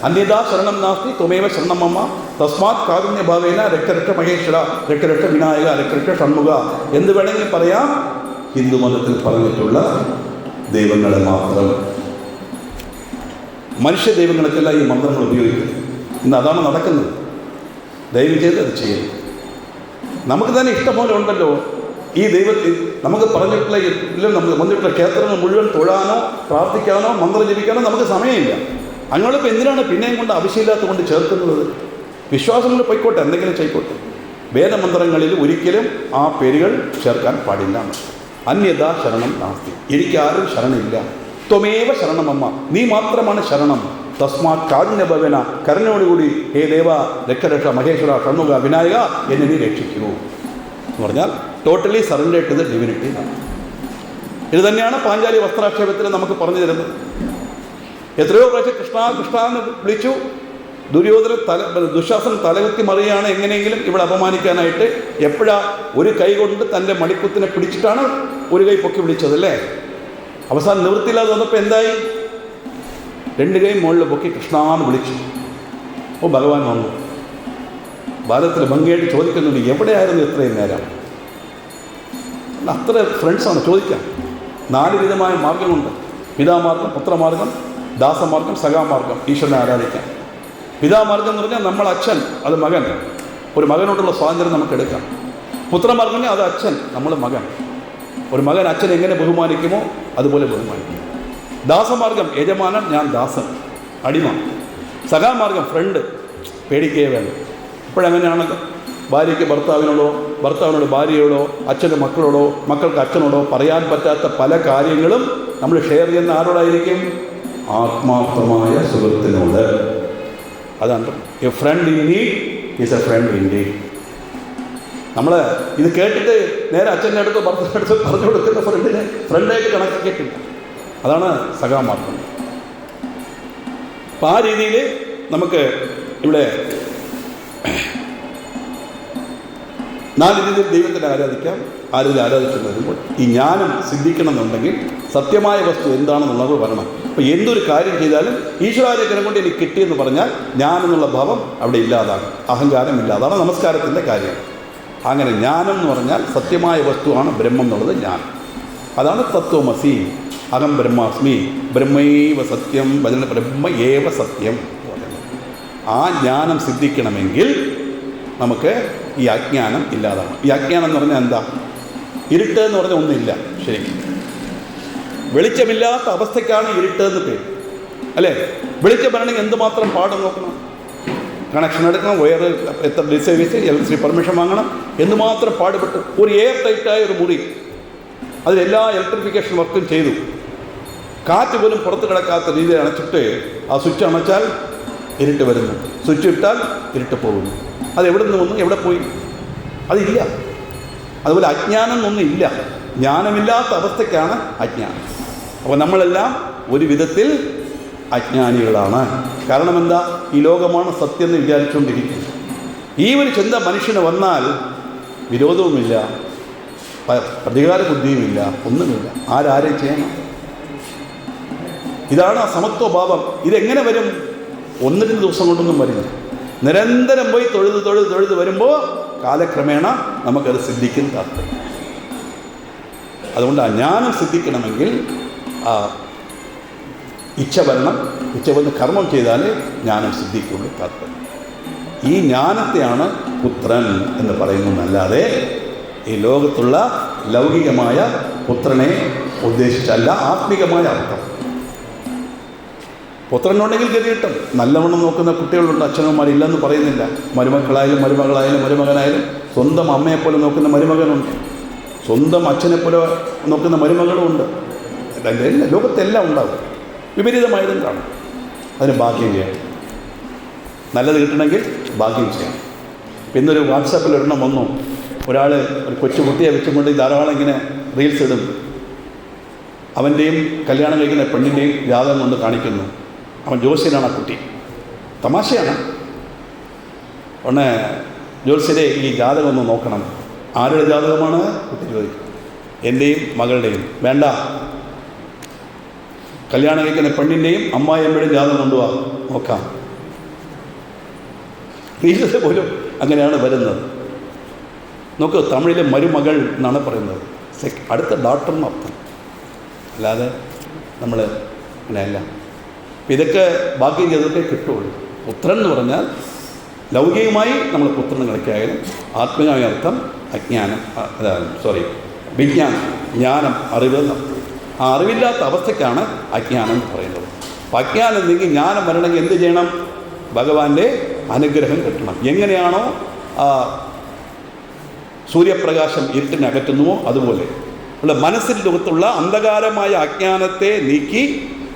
അന്യതാ ശരണം നാസ്തി ത്വമേവ ശരണം മമ തസ്മാത് കാരുണ്യ ഭാവേന രക്ഷരക്ഷ മഹേശ്വര രക്ഷരക്ഷ വിനായക രക്ഷരക്ഷ ഷൺമുഖ എന്ന് വേണമെങ്കിൽ പറയാം. ഹിന്ദു മതത്തിൽ പറഞ്ഞിട്ടുള്ള ദൈവങ്ങളെ മാത്രം, മനുഷ്യ ദൈവങ്ങൾക്കെല്ലാം ഈ മന്ത്രങ്ങൾ ഉപയോഗിക്കുന്നത്. ഇന്ന് അതാണ് നടക്കുന്നത്. ദയവ് ചെയ്ത് അത് ചെയ്യരുത്. നമുക്ക് തന്നെ ഇഷ്ടംപോലെ ഉണ്ടല്ലോ ഈ ദൈവത്തിൽ. നമുക്ക് പറഞ്ഞിട്ടുള്ള നമുക്ക് വന്നിട്ടുള്ള ക്ഷേത്രങ്ങൾ മുഴുവൻ തൊഴാനോ പ്രാർത്ഥിക്കാനോ മന്ത്രം ജപിക്കാനോ നമുക്ക് സമയമില്ല. അങ്ങോട്ടിപ്പോൾ എന്തിനാണ് പിന്നെയും കൊണ്ട് ആവശ്യമില്ലാത്ത കൊണ്ട് ചേർക്കുന്നത്? വിശ്വാസങ്ങൾ പോയിക്കോട്ടെ, എന്തെങ്കിലും ചെയ്യോട്ടെ. വേദമന്ത്രങ്ങളിൽ ഒരിക്കലും ആ പേരുകൾ ചേർക്കാൻ പാടില്ല. അന്യത ശരണം നാസ്തി, എനിക്കാരും ശരണമില്ല. ത്വമേവ ശരണമമ്മ, നീ മാത്രമാണ് ശരണം. തസ്മാത് കാരുണ്യഭവന, കരുണയോടുകൂടി ഹേ ദേവ രക്ഷരക്ഷ മഹേശ്വര ഷൺമുഖ വിനായക എന്നെ നീ രക്ഷിക്കൂ എന്ന് പറഞ്ഞാൽ totally surrender to the divinity. ഇത് തന്നെയാണ് പാഞ്ചാലി വസ്ത്രാക്ഷേപത്തിൽ നമുക്ക് പറഞ്ഞു തരുന്നത്. എത്രയോ പ്രാവശ്യം കൃഷ്ണ കൃഷ്ണ എന്ന് വിളിച്ചു. ദുശാസനം തലകുത്തി മറിയാണ് എങ്ങനെയെങ്കിലും ഇവിടെ അപമാനിക്കാനായിട്ട്. എപ്പോഴാ ഒരു കൈ കൊണ്ട് തൻ്റെ മടിക്കുത്തിനെ പിടിച്ചിട്ടാണ് ഒരു കൈ പൊക്കി വിളിച്ചതല്ലേ? അവസാനം നിവൃത്തിയില്ലാതെ വന്നപ്പോൾ എന്തായി? രണ്ട് കൈ മുകളിൽ പൊക്കി കൃഷ്ണാന്ന് വിളിച്ചു. ഓ ഭഗവാൻ വന്നു. ഭാരതത്തിൽ ഭംഗിയായിട്ട് ചോദിക്കുന്നുണ്ട്, എവിടെയായിരുന്നു ഇത്രയും നേരം? അത്ര ഫ്രണ്ട്സാണ് ചോദിക്കാം. 4 വിധമായ മാർഗമുണ്ട്. പിതാമാർഗം, പുത്രമാർഗം, ദാസമാർഗം, സഖാമാർഗം. ഈശ്വരനെ ആരാധിക്കാം. പിതാമാർഗം എന്ന് പറഞ്ഞാൽ നമ്മൾ അച്ഛൻ, അത് മകൻ. ഒരു മകനോടുള്ള സ്വാതന്ത്ര്യം നമുക്ക് എടുക്കാം. പുത്രമാർഗം അത് അച്ഛൻ, നമ്മൾ മകൻ. ഒരു മകൻ അച്ഛൻ എങ്ങനെ ബഹുമാനിക്കുമോ അതുപോലെ ബഹുമാനിക്കും. ദാസമാർഗം യജമാനൻ, ഞാൻ ദാസൻ, അടിമ. സഖാമാർഗം ഫ്രണ്ട്, പേടിക്കേ വേണ്ട. ഇപ്പോഴെങ്ങനെയാണല്ലോ ഭാര്യയ്ക്ക് ഭർത്താവിനോടോ, ഭർത്താവിനോട് ഭാര്യയോടോ, അച്ഛന് മക്കളോടോ, മക്കൾക്ക് അച്ഛനോടോ പറയാൻ പറ്റാത്ത പല കാര്യങ്ങളും നമ്മൾ ഷെയർ ചെയ്യുന്ന ആരോടായിരിക്കും? ആത്മാർത്ഥമായ സുഹൃത്തിനോട്. അതാണ് a friend in need is a friend in deed. നമ്മൾ ഇത് കേട്ടിട്ട് നേരെ അച്ഛൻ്റെ അടുത്ത് ഭർത്താവിൻ്റെ അടുത്ത് പറഞ്ഞു കൊടുക്കുന്ന ഫ്രണ്ടിനെ ഫ്രണ്ടായിട്ട് കണക്കാക്കിയിട്ടില്ല. അതാണ് സഖാമാർഗം. അപ്പം ആ രീതിയിൽ നമുക്ക് ഇവിടെ 4 രീതിയിൽ ദൈവത്തിനെ ആരാധിക്കാം. ആ രീതിയിൽ ആരാധിച്ചു വരുമ്പോൾ ഈ ജ്ഞാനം സിദ്ധിക്കണമെന്നുണ്ടെങ്കിൽ സത്യമായ വസ്തു എന്താണെന്നുള്ളത് വരണം. അപ്പോൾ എന്തൊരു കാര്യം ചെയ്താലും ഈശ്വരാനുഗ്രഹം കൊണ്ട് എനിക്ക് കിട്ടിയെന്ന് പറഞ്ഞാൽ ഞാനെന്നുള്ള ഭാവം അവിടെ ഇല്ലാതാകും, അഹങ്കാരം ഇല്ലാതാണ് നമസ്കാരത്തിൻ്റെ കാര്യം. അങ്ങനെ ജ്ഞാനം എന്ന് പറഞ്ഞാൽ സത്യമായ വസ്തുവാണ് ബ്രഹ്മം എന്നുള്ളത് ജ്ഞാനം. അതാണ് തത്വമസി, അഹം ബ്രഹ്മാസ്മി, ബ്രഹ്മൈവ സത്യം, ബ്രഹ്മ ഏവ സത്യം എന്ന് പറയുന്നത്. ആ ജ്ഞാനം സിദ്ധിക്കണമെങ്കിൽ നമുക്ക് ഈ അജ്ഞാനം ഇല്ലാതാണ്. ഈ അജ്ഞാനം എന്ന് പറഞ്ഞാൽ എന്താ? ഇരുട്ട് എന്ന് പറഞ്ഞാൽ ഒന്നുമില്ല. ശരിക്കും വെളിച്ചമില്ലാത്ത അവസ്ഥയ്ക്കാണ് ഇരുട്ട് എന്ന് പേര്, അല്ലേ? വെളിച്ചം വരണമെങ്കിൽ എന്തുമാത്രം പാടും നോക്കണം. കണക്ഷൻ എടുക്കണം, വയർ എത്ര ഡിസൈസ്, ഇലക്ട്രിസിറ്റി പെർമിഷൻ വാങ്ങണം, എന്തുമാത്രം പാടുപെട്ട് ഒരു എയർ ടൈറ്റായ ഒരു മുറി, അതിലെല്ലാ ഇലക്ട്രിഫിക്കേഷൻ വർക്കും ചെയ്തു. കാറ്റ് പോലും പുറത്ത് കിടക്കാത്ത രീതിയിൽ അണച്ചിട്ട് ആ സ്വിച്ച് അണച്ചാൽ ഇരുട്ട് വരുന്നു, സ്വിച്ച് ഇട്ടാൽ ഇരുട്ട് പോകുന്നു. അത് എവിടെ നിന്ന് വന്നു, എവിടെ പോയി? അതില്ല. അതുപോലെ അജ്ഞാനം എന്നൊന്നും ഇല്ല. ജ്ഞാനമില്ലാത്ത അവസ്ഥയ്ക്കാണ് അജ്ഞാനം. അപ്പോൾ നമ്മളെല്ലാം ഒരു വിധത്തിൽ അജ്ഞാനികളാണ്. കാരണം എന്താ? ഈ ലോകമാണ് സത്യം എന്ന് വിചാരിച്ചുകൊണ്ടിരിക്കുന്നത്. ഈ ഒരു ചിന്ത മനുഷ്യന് വന്നാൽ വിരോധവുമില്ല, പ്രതികാര ബുദ്ധിയുമില്ല, ഒന്നുമില്ല. ആരാരെയും ചെയ്യണം. ഇതാണ് ആ സമത്വഭാവം. ഇതെങ്ങനെ വരും? 1-2 ദിവസം കൊണ്ടൊന്നും വരില്ല. നിരന്തരം പോയി തൊഴുത് വരുമ്പോൾ കാലക്രമേണ നമുക്കത് സിദ്ധിക്കും താല്പര്യം. അതുകൊണ്ട് ആ ജ്ഞാനം സിദ്ധിക്കണമെങ്കിൽ ആ ഇച്ഛ വരണം, ഇച്ഛ വന്ന് കർമ്മം ചെയ്താലേ ജ്ഞാനം സിദ്ധിക്കുള്ളൂ. താത്പര്യം ഈ ജ്ഞാനത്തെയാണ് പുത്രൻ എന്ന് പറയുന്നതല്ലാതെ ഈ ലോകത്തുള്ള ലൗകികമായ പുത്രനെ ഉദ്ദേശിച്ചല്ല ആത്മികമായ അർത്ഥം. പുത്രനുണ്ടെങ്കിൽ ഗതി കിട്ടും. നല്ലവണ്ണം നോക്കുന്ന കുട്ടികളുണ്ട്, അച്ഛനമ്മമാരില്ലെന്ന് പറയുന്നില്ല. മരുമക്കളായാലും മരുമകളായാലും മരുമകനായാലും സ്വന്തം അമ്മയെപ്പോലെ നോക്കുന്ന മരുമകനുണ്ട്, സ്വന്തം അച്ഛനെപ്പോലെ നോക്കുന്ന മരുമകളുമുണ്ട്. എല്ലാം ലോകത്തെല്ലാം ഉണ്ടാകും. വിപരീതമായതും കാണും. അതിന് ഭാഗ്യം ചെയ്യണം. നല്ലത് കിട്ടണമെങ്കിൽ ഭാഗ്യം ചെയ്യണം. ഇന്നൊരു വാട്സാപ്പിൽ ഒരെണ്ണം വന്നു. ഒരാൾ ഒരു കൊച്ചു കുട്ടിയെ വെച്ചുകൊണ്ട് ധാരാളം ഇങ്ങനെ റീൽസ് ഇടും. അവൻ്റെയും കല്യാണം കഴിക്കുന്ന പെണ്ണിൻ്റെയും ജാതകം കൊണ്ട് കാണിക്കുന്നു. അവൻ ജ്യോത്സ്യനാണ് ആ കുട്ടി. തമാശയാണ്. ഒന്ന് ജ്യോത്സ്യരെ ഈ ജാതകം ഒന്ന് നോക്കണം. ആരുടെ ജാതകമാണ്? കുട്ടി ചോദിക്കും. എൻ്റെയും മകളുടെയും. വേണ്ട, കല്യാണം കഴിക്കുന്ന പെണ്ണിൻ്റെയും അമ്മായിയമ്മയുടെയും ജാതകം കൊണ്ടുപോകാം, നോക്കാം. റീൽസ് പോലും അങ്ങനെയാണ് വരുന്നത്. നോക്കൂ, തമിഴിലെ മരുമകൾ എന്നാണ് പറയുന്നത്. അടുത്ത ഡോക്ടർ എന്നർത്ഥം, അല്ലാതെ നമ്മൾ അങ്ങനെയല്ല. അപ്പം ഇതൊക്കെ ഭാഗ്യം ചെയ്തൊക്കെ കിട്ടുള്ളൂ. പുത്രൻ എന്ന് പറഞ്ഞാൽ ലൗകികമായി നമ്മൾ പുത്രൻ കളിക്കായാലും ആത്മീയമായ അർത്ഥം അജ്ഞാനം, വിജ്ഞാനം, ജ്ഞാനം, അറിവ് എന്നർത്ഥം. ആ അറിവില്ലാത്ത അവസ്ഥയ്ക്കാണ് അജ്ഞാനം എന്ന് പറയുന്നത്. അപ്പം അജ്ഞാനം എന്തെങ്കിൽ ജ്ഞാനം വരണമെങ്കിൽ എന്ത് ചെയ്യണം? ഭഗവാന്റെ അനുഗ്രഹം കിട്ടണം. എങ്ങനെയാണോ സൂര്യപ്രകാശം ഇരുട്ടിനെ അകറ്റുന്നുവോ അതുപോലെ ഉള്ള മനസ്സിൻ്റെ ലോകത്തുള്ള അന്ധകാരമായ അജ്ഞാനത്തെ നീക്കി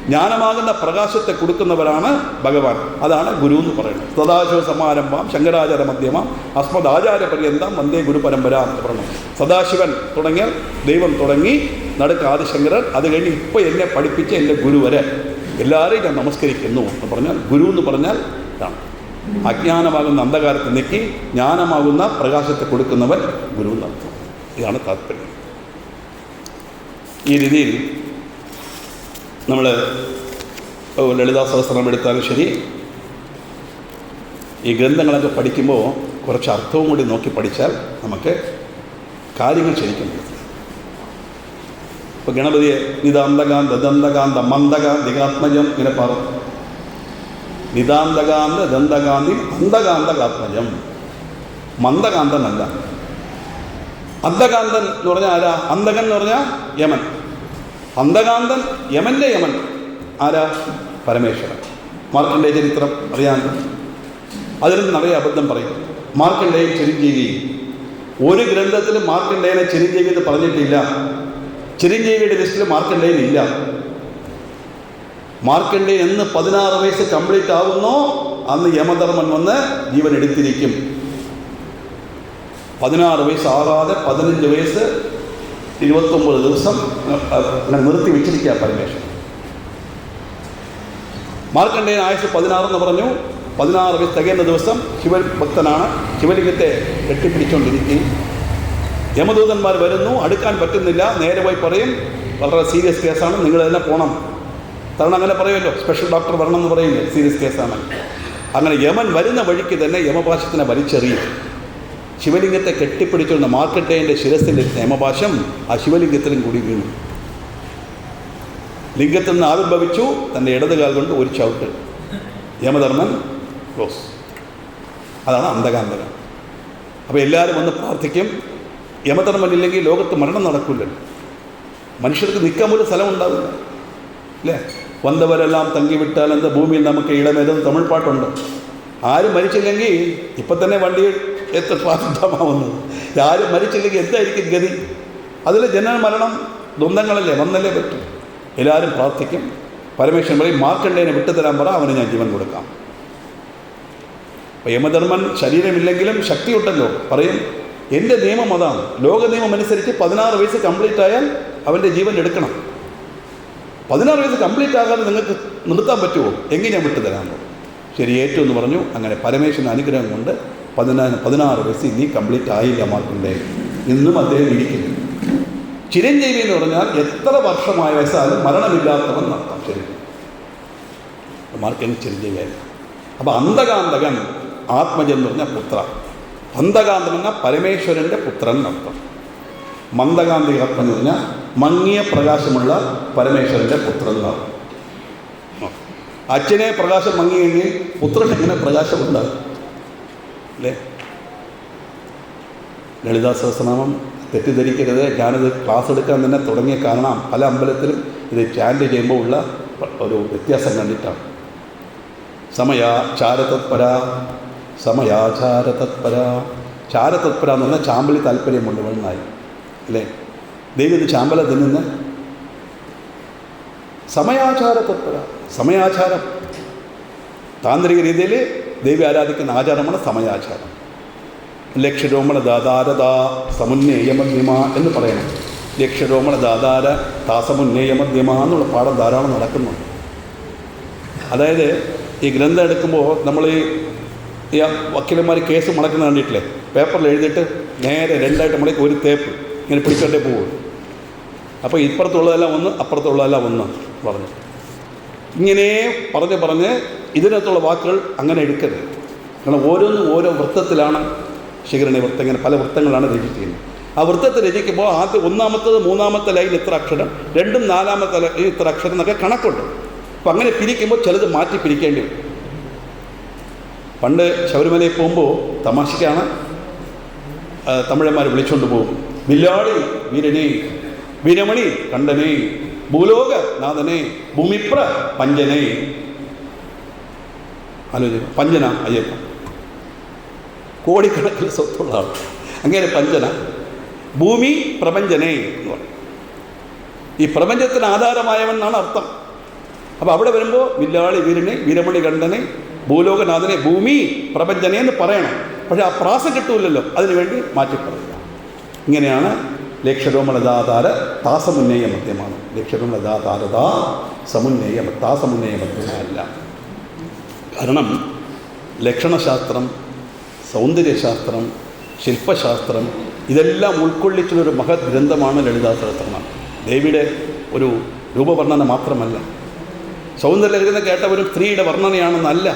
ജ്ഞാനമാകുന്ന പ്രകാശത്തെ കൊടുക്കുന്നവരാണ് ഭഗവാൻ. അതാണ് ഗുരു എന്ന് പറയുന്നത്. സദാശിവ സമാരംഭം ശങ്കരാചാര്യ മധ്യമം അസ്മദാചാര്യ പര്യന്തം വന്ദേ ഗുരു പരമ്പര എന്ന് പറഞ്ഞു. സദാശിവൻ തുടങ്ങിയാൽ ദൈവം തുടങ്ങി, നടുക്ക് ആദിശങ്കരൻ, അത് കഴിഞ്ഞ് ഇപ്പോൾ എന്നെ പഠിപ്പിച്ച എൻ്റെ ഗുരു വരെ എല്ലാവരെയും ഞാൻ നമസ്കരിക്കുന്നു എന്ന് പറഞ്ഞാൽ ഗുരു എന്ന് പറഞ്ഞാൽ ഇതാണ്. അജ്ഞാനമാകുന്ന അന്ധകാരത്തെ നീക്കി ജ്ഞാനമാകുന്ന പ്രകാശത്തെ കൊടുക്കുന്നവൻ ഗുരു എന്നർത്ഥം. ഇതാണ് താത്പര്യം. ഈ രീതിയിൽ നമ്മൾ ലളിതാ സഹസ്രനാമം എടുത്താലും ശരി, ഈ ഗ്രന്ഥങ്ങളൊക്കെ പഠിക്കുമ്പോൾ കുറച്ച് അർത്ഥവും കൂടി നോക്കി പഠിച്ചാൽ നമുക്ക് കാര്യങ്ങൾ ശരിക്കും മനസ്സിലാവും. ഇപ്പോൾ ഗണപതിയെ നിതാന്തകാന്ത ദന്തകാന്ത മന്ദകാന്തികാത്മജം ഇങ്ങനെ പറഞ്ഞു. നിതാന്തകാന്ത ദന്തകാന്തി അന്ധകാന്തകാത്മജം. മന്ദകാന്തനല്ല. അന്ധകാന്തൻ എന്ന് പറഞ്ഞാൽ ആരാ? അന്ധകൻ എന്ന് പറഞ്ഞാൽ യമൻ. അന്ധകാന്തൻ യമൻ്റെ യമൻ ആരാ? പരമേശ്വരൻ. മാർക്കണ്ഡേയ ചരിത്രം അറിയാമല്ലോ. അതിൽ നിറയെ അബദ്ധം പറയും. മാർക്കണ്ഡേയൻ ചിരഞ്ജീവി. ഒരു ഗ്രന്ഥത്തിലും മാർക്കണ്ഡേയനെ ചിരഞ്ജീവി എന്ന് പറഞ്ഞിട്ടില്ല. ചിരഞ്ജീവിയുടെ ലിസ്റ്റിൽ മാർക്കണ്ഡേയൻ ഇല്ല. മാർക്കണ്ഡേയൻ എന്ന് 16 വയസ്സ് കംപ്ലീറ്റ് ആവുന്നോ അന്ന് യമധർമ്മൻ വന്ന് ജീവൻ എടുത്തിരിക്കും. 16 വയസ്സാകാതെ 15 വയസ്സ് 29 ദിവസം നിർത്തി വെച്ചിരിക്കുക പരമേശ്വരൻ. മാർക്കണ്ഡേയൻ ആയുസ് 16 എന്ന് പറഞ്ഞു. 16 വയസ്സ് തികയുന്ന ദിവസം ശിവൻ ഭക്തനാണ്. ശിവലിംഗത്തെ കെട്ടിപ്പിടിച്ചുകൊണ്ടിരിക്കുകയും യമദൂതന്മാർ വരുന്നു. അടുക്കാൻ പറ്റുന്നില്ല. നേരെ പോയി പറയും, വളരെ സീരിയസ് കേസാണ്, നിങ്ങൾ തന്നെ പോകണം. കാരണം അങ്ങനെ പറയുമല്ലോ, സ്പെഷ്യൽ ഡോക്ടർ വരണം എന്ന് പറയില്ലേ, സീരിയസ് കേസാണ്. അങ്ങനെ യമൻ വരുന്ന വഴിക്ക് തന്നെ യമപാശത്തിനെ വലിച്ചെറിയും. ശിവലിംഗത്തെ കെട്ടിപ്പിടിച്ചുകൊണ്ട് മാർക്കണ്ഡേയൻ്റെ ശിരസിൻ്റെ യമപാശം ആ ശിവലിംഗത്തിലും കൂടി വീണു. ലിംഗത്തിൽ നിന്ന് ആവിർഭവിച്ചു. തൻ്റെ ഇടതുകാൽ കൊണ്ട് ഒരു ചവിട്ട്. യമധർമ്മൻ ക്ലോസ്. അതാണ് അന്ധകാന്തകം. അപ്പോൾ എല്ലാവരും വന്ന് പ്രാർത്ഥിക്കും. യമധർമ്മൻ ഇല്ലെങ്കിൽ ലോകത്ത് മരണം നടക്കില്ലല്ലോ. മനുഷ്യർക്ക് നിൽക്കാൻ പോലും സ്ഥലം ഉണ്ടാവില്ല അല്ലേ? വന്നവരെല്ലാം തങ്ങിവിട്ടാൽ എന്താ ഭൂമിയിൽ നമുക്ക് ഇടമേതെന്ന് തമിഴ് പാട്ടുണ്ട്. ആരും മരിച്ചില്ലെങ്കിൽ ഇപ്പം തന്നെ വണ്ടി എത്ര പ്രാർത്ഥമാവുന്നത്. ആരും മരിച്ചില്ലെങ്കിൽ എന്തായിരിക്കും ഗതി? അതിൽ ജനന മരണം ദ്വന്ദ്ങ്ങളല്ലേ, വന്നല്ലേ പറ്റും. എല്ലാവരും പ്രാർത്ഥിക്കും. പരമേശ്വരൻ പറയും, മാർക്കണ്ഡേയനെ വിട്ടുതരാൻ പറ, അവന് ഞാൻ ജീവൻ കൊടുക്കാം. അപ്പോൾ യമധർമ്മൻ ശരീരമില്ലെങ്കിലും ശക്തിയുണ്ടല്ലോ. പറയും, എൻ്റെ നിയമം അതാണ്. ലോക നിയമം അനുസരിച്ച് 16 വയസ്സ് കംപ്ലീറ്റ് ആയാൽ അവൻ്റെ ജീവൻ എടുക്കണം. 16 വയസ്സ് കംപ്ലീറ്റ് ആകാതെ നിങ്ങൾക്ക് നിർത്താൻ പറ്റുമോ? എങ്കിൽ ഞാൻ വിട്ടുതരാൻ പറയും. ശരി, ഏറ്റവും എന്ന് പറഞ്ഞു. അങ്ങനെ പരമേശ്വരൻ അനുഗ്രഹം കൊണ്ട് 16 വയസ്സ് ഇനി കംപ്ലീറ്റ് ആയില്ല മാർക്കണ്ഡേയൻ. ഇന്നും അദ്ദേഹം ഇരിക്കുന്നു. ചിരഞ്ജീവി എന്ന് പറഞ്ഞാൽ എത്ര വർഷമായ വയസ്സാലും മരണമില്ലാത്തവൻ നടത്താം. ശരി, മാർക്കണ്ഡേയൻ ചിരഞ്ജീവിയായി. അപ്പോൾ അന്ധകാന്തകൻ ആത്മജൻ എന്ന് പറഞ്ഞാൽ പുത്ര. അന്ധകാന്തൻ എന്ന പരമേശ്വരൻ്റെ പുത്രൻ നടത്താം. മന്ദകാന്തികാത്മൻ എന്ന് പറഞ്ഞാൽ മങ്ങിയ പ്രകാശമുള്ള പരമേശ്വരൻ്റെ പുത്രൻ നടത്തും. അച്ഛനെ പ്രകാശം മങ്ങിയെങ്കിൽ പുത്രൻ എങ്ങനെ പ്രകാശം ഉണ്ടാകും? അല്ലേ? ലളിതാ സഹസ്രനാമം തെറ്റിദ്ധരിക്കരുത്. ഞാനിത് ക്ലാസ് എടുക്കാൻ തന്നെ തുടങ്ങിയ കാരണം പല അമ്പലത്തിലും ഇത് ചാൻഡ് ചെയ്യുമ്പോൾ ഉള്ള ഒരു വ്യത്യാസം കണ്ടിട്ടാണ്. സമയാചാരതത്പര, സമയാചാരതത്പര. ചാരതത്പര എന്ന് പറഞ്ഞാൽ ചാമ്പലി താല്പര്യമുണ്ട് വെണ്ണായി, അല്ലേ? ദൈവം ഇത് ചാമ്പല തിന്നുന്ന സമയാചാരതത്പര. സമയാചാരം താന്ത്രിക രീതിയിൽ ദൈവം ആരാധിക്കുന്ന ആചാരമാണ് സമയാചാരം. ലക്ഷരോമണ ദാതാരതാ സമുന്നേയമധ്യമ എന്ന് പറയണം. ലക്ഷരോമണ ദാതാര താസമുന്നേയമധ്യമ എന്നുള്ള പാഠം ധാരാളം നടക്കുന്നുണ്ട്. അതായത് ഈ ഗ്രന്ഥം എടുക്കുമ്പോൾ നമ്മൾ ഈ വക്കീലന്മാർ കേസ് മടക്കുന്ന കണ്ടിട്ടില്ലേ? പേപ്പറിൽ എഴുതിയിട്ട് നേരെ രണ്ടായിട്ട് മടക്കി ഒരു തേപ്പ് ഇങ്ങനെ പിടിച്ചോണ്ടേ പോകും. അപ്പോൾ ഇപ്പുറത്തുള്ളതെല്ലാം ഒന്ന്, അപ്പുറത്തുള്ളതെല്ലാം ഒന്ന് പറഞ്ഞു. ഇങ്ങനെ പറഞ്ഞ് ഇതിനകത്തുള്ള വാക്കുകൾ അങ്ങനെ എടുക്കരുത്. കാരണം ഓരോന്നും ഓരോ വൃത്തത്തിലാണ് ശിഖരണി വൃത്തം, ഇങ്ങനെ പല വൃത്തങ്ങളാണ് രചിക്കുന്നത്. ആ വൃത്തത്തെ രചിക്കുമ്പോൾ ആദ്യം ഒന്നാമത്തത് മൂന്നാമത്തെ ലൈൻ ഇത്ര അക്ഷരം, രണ്ടും നാലാമത്തെ ലൈൻ ഇത്ര അക്ഷരം എന്നൊക്കെ കണക്കുണ്ട്. അപ്പം അങ്ങനെ പിരിക്കുമ്പോൾ ചിലത് മാറ്റി പിരിക്കേണ്ടി വരും. പണ്ട് ശബരിമലയിൽ പോകുമ്പോൾ തമാശയ്ക്കാണ് തമിഴന്മാർ വിളിച്ചുകൊണ്ട് പോകും. വില്ലാളി വീരനെ, വീരമണി കണ്ഠനെ, ഭൂലോക നാഥനെ, ഭൂമിപ്ര പഞ്ചനെ. ആലോചിക്കും, പഞ്ചന അയ്യപ്പൻ, കോടിക്കണക്കിന് സ്വത്തുള്ള ആൾ, അങ്ങനെ പഞ്ചന. ഭൂമി പ്രപഞ്ചനെ എന്ന് പറയും. ഈ പ്രപഞ്ചത്തിന് ആധാരമായവൻ എന്നാണ് അർത്ഥം. അപ്പോൾ അവിടെ വരുമ്പോൾ വില്ലാളി വീരനെ, വീരമണി കണ്ഠനെ, ഭൂലോകനാഥനെ, ഭൂമി പ്രപഞ്ചനെ എന്ന് പറയണം. പക്ഷേ ആ പ്രാസം കിട്ടൂല്ലല്ലോ, അതിനുവേണ്ടി മാറ്റി പറയുക. ഇങ്ങനെയാണ് ലക്ഷരോമളദാതാര താസമുന്നേയ മധ്യമാണ്. ലക്ഷരോമളദാതാരതാ സമുന്നേയ താസമുന്നേയ മധ്യമല്ല. കാരണം ലക്ഷണശാസ്ത്രം, സൗന്ദര്യശാസ്ത്രം, ശില്പശാസ്ത്രം ഇതെല്ലാം ഉൾക്കൊള്ളിച്ചുള്ളൊരു മഹത് ഗ്രന്ഥമാണ് ലളിതാ സഹസ്രനാമം. ദേവിയുടെ ഒരു രൂപവർണ്ണന മാത്രമല്ല. സൗന്ദര്യലഹരി കേട്ടവരും സ്ത്രീയുടെ വർണ്ണനയാണെന്നല്ല.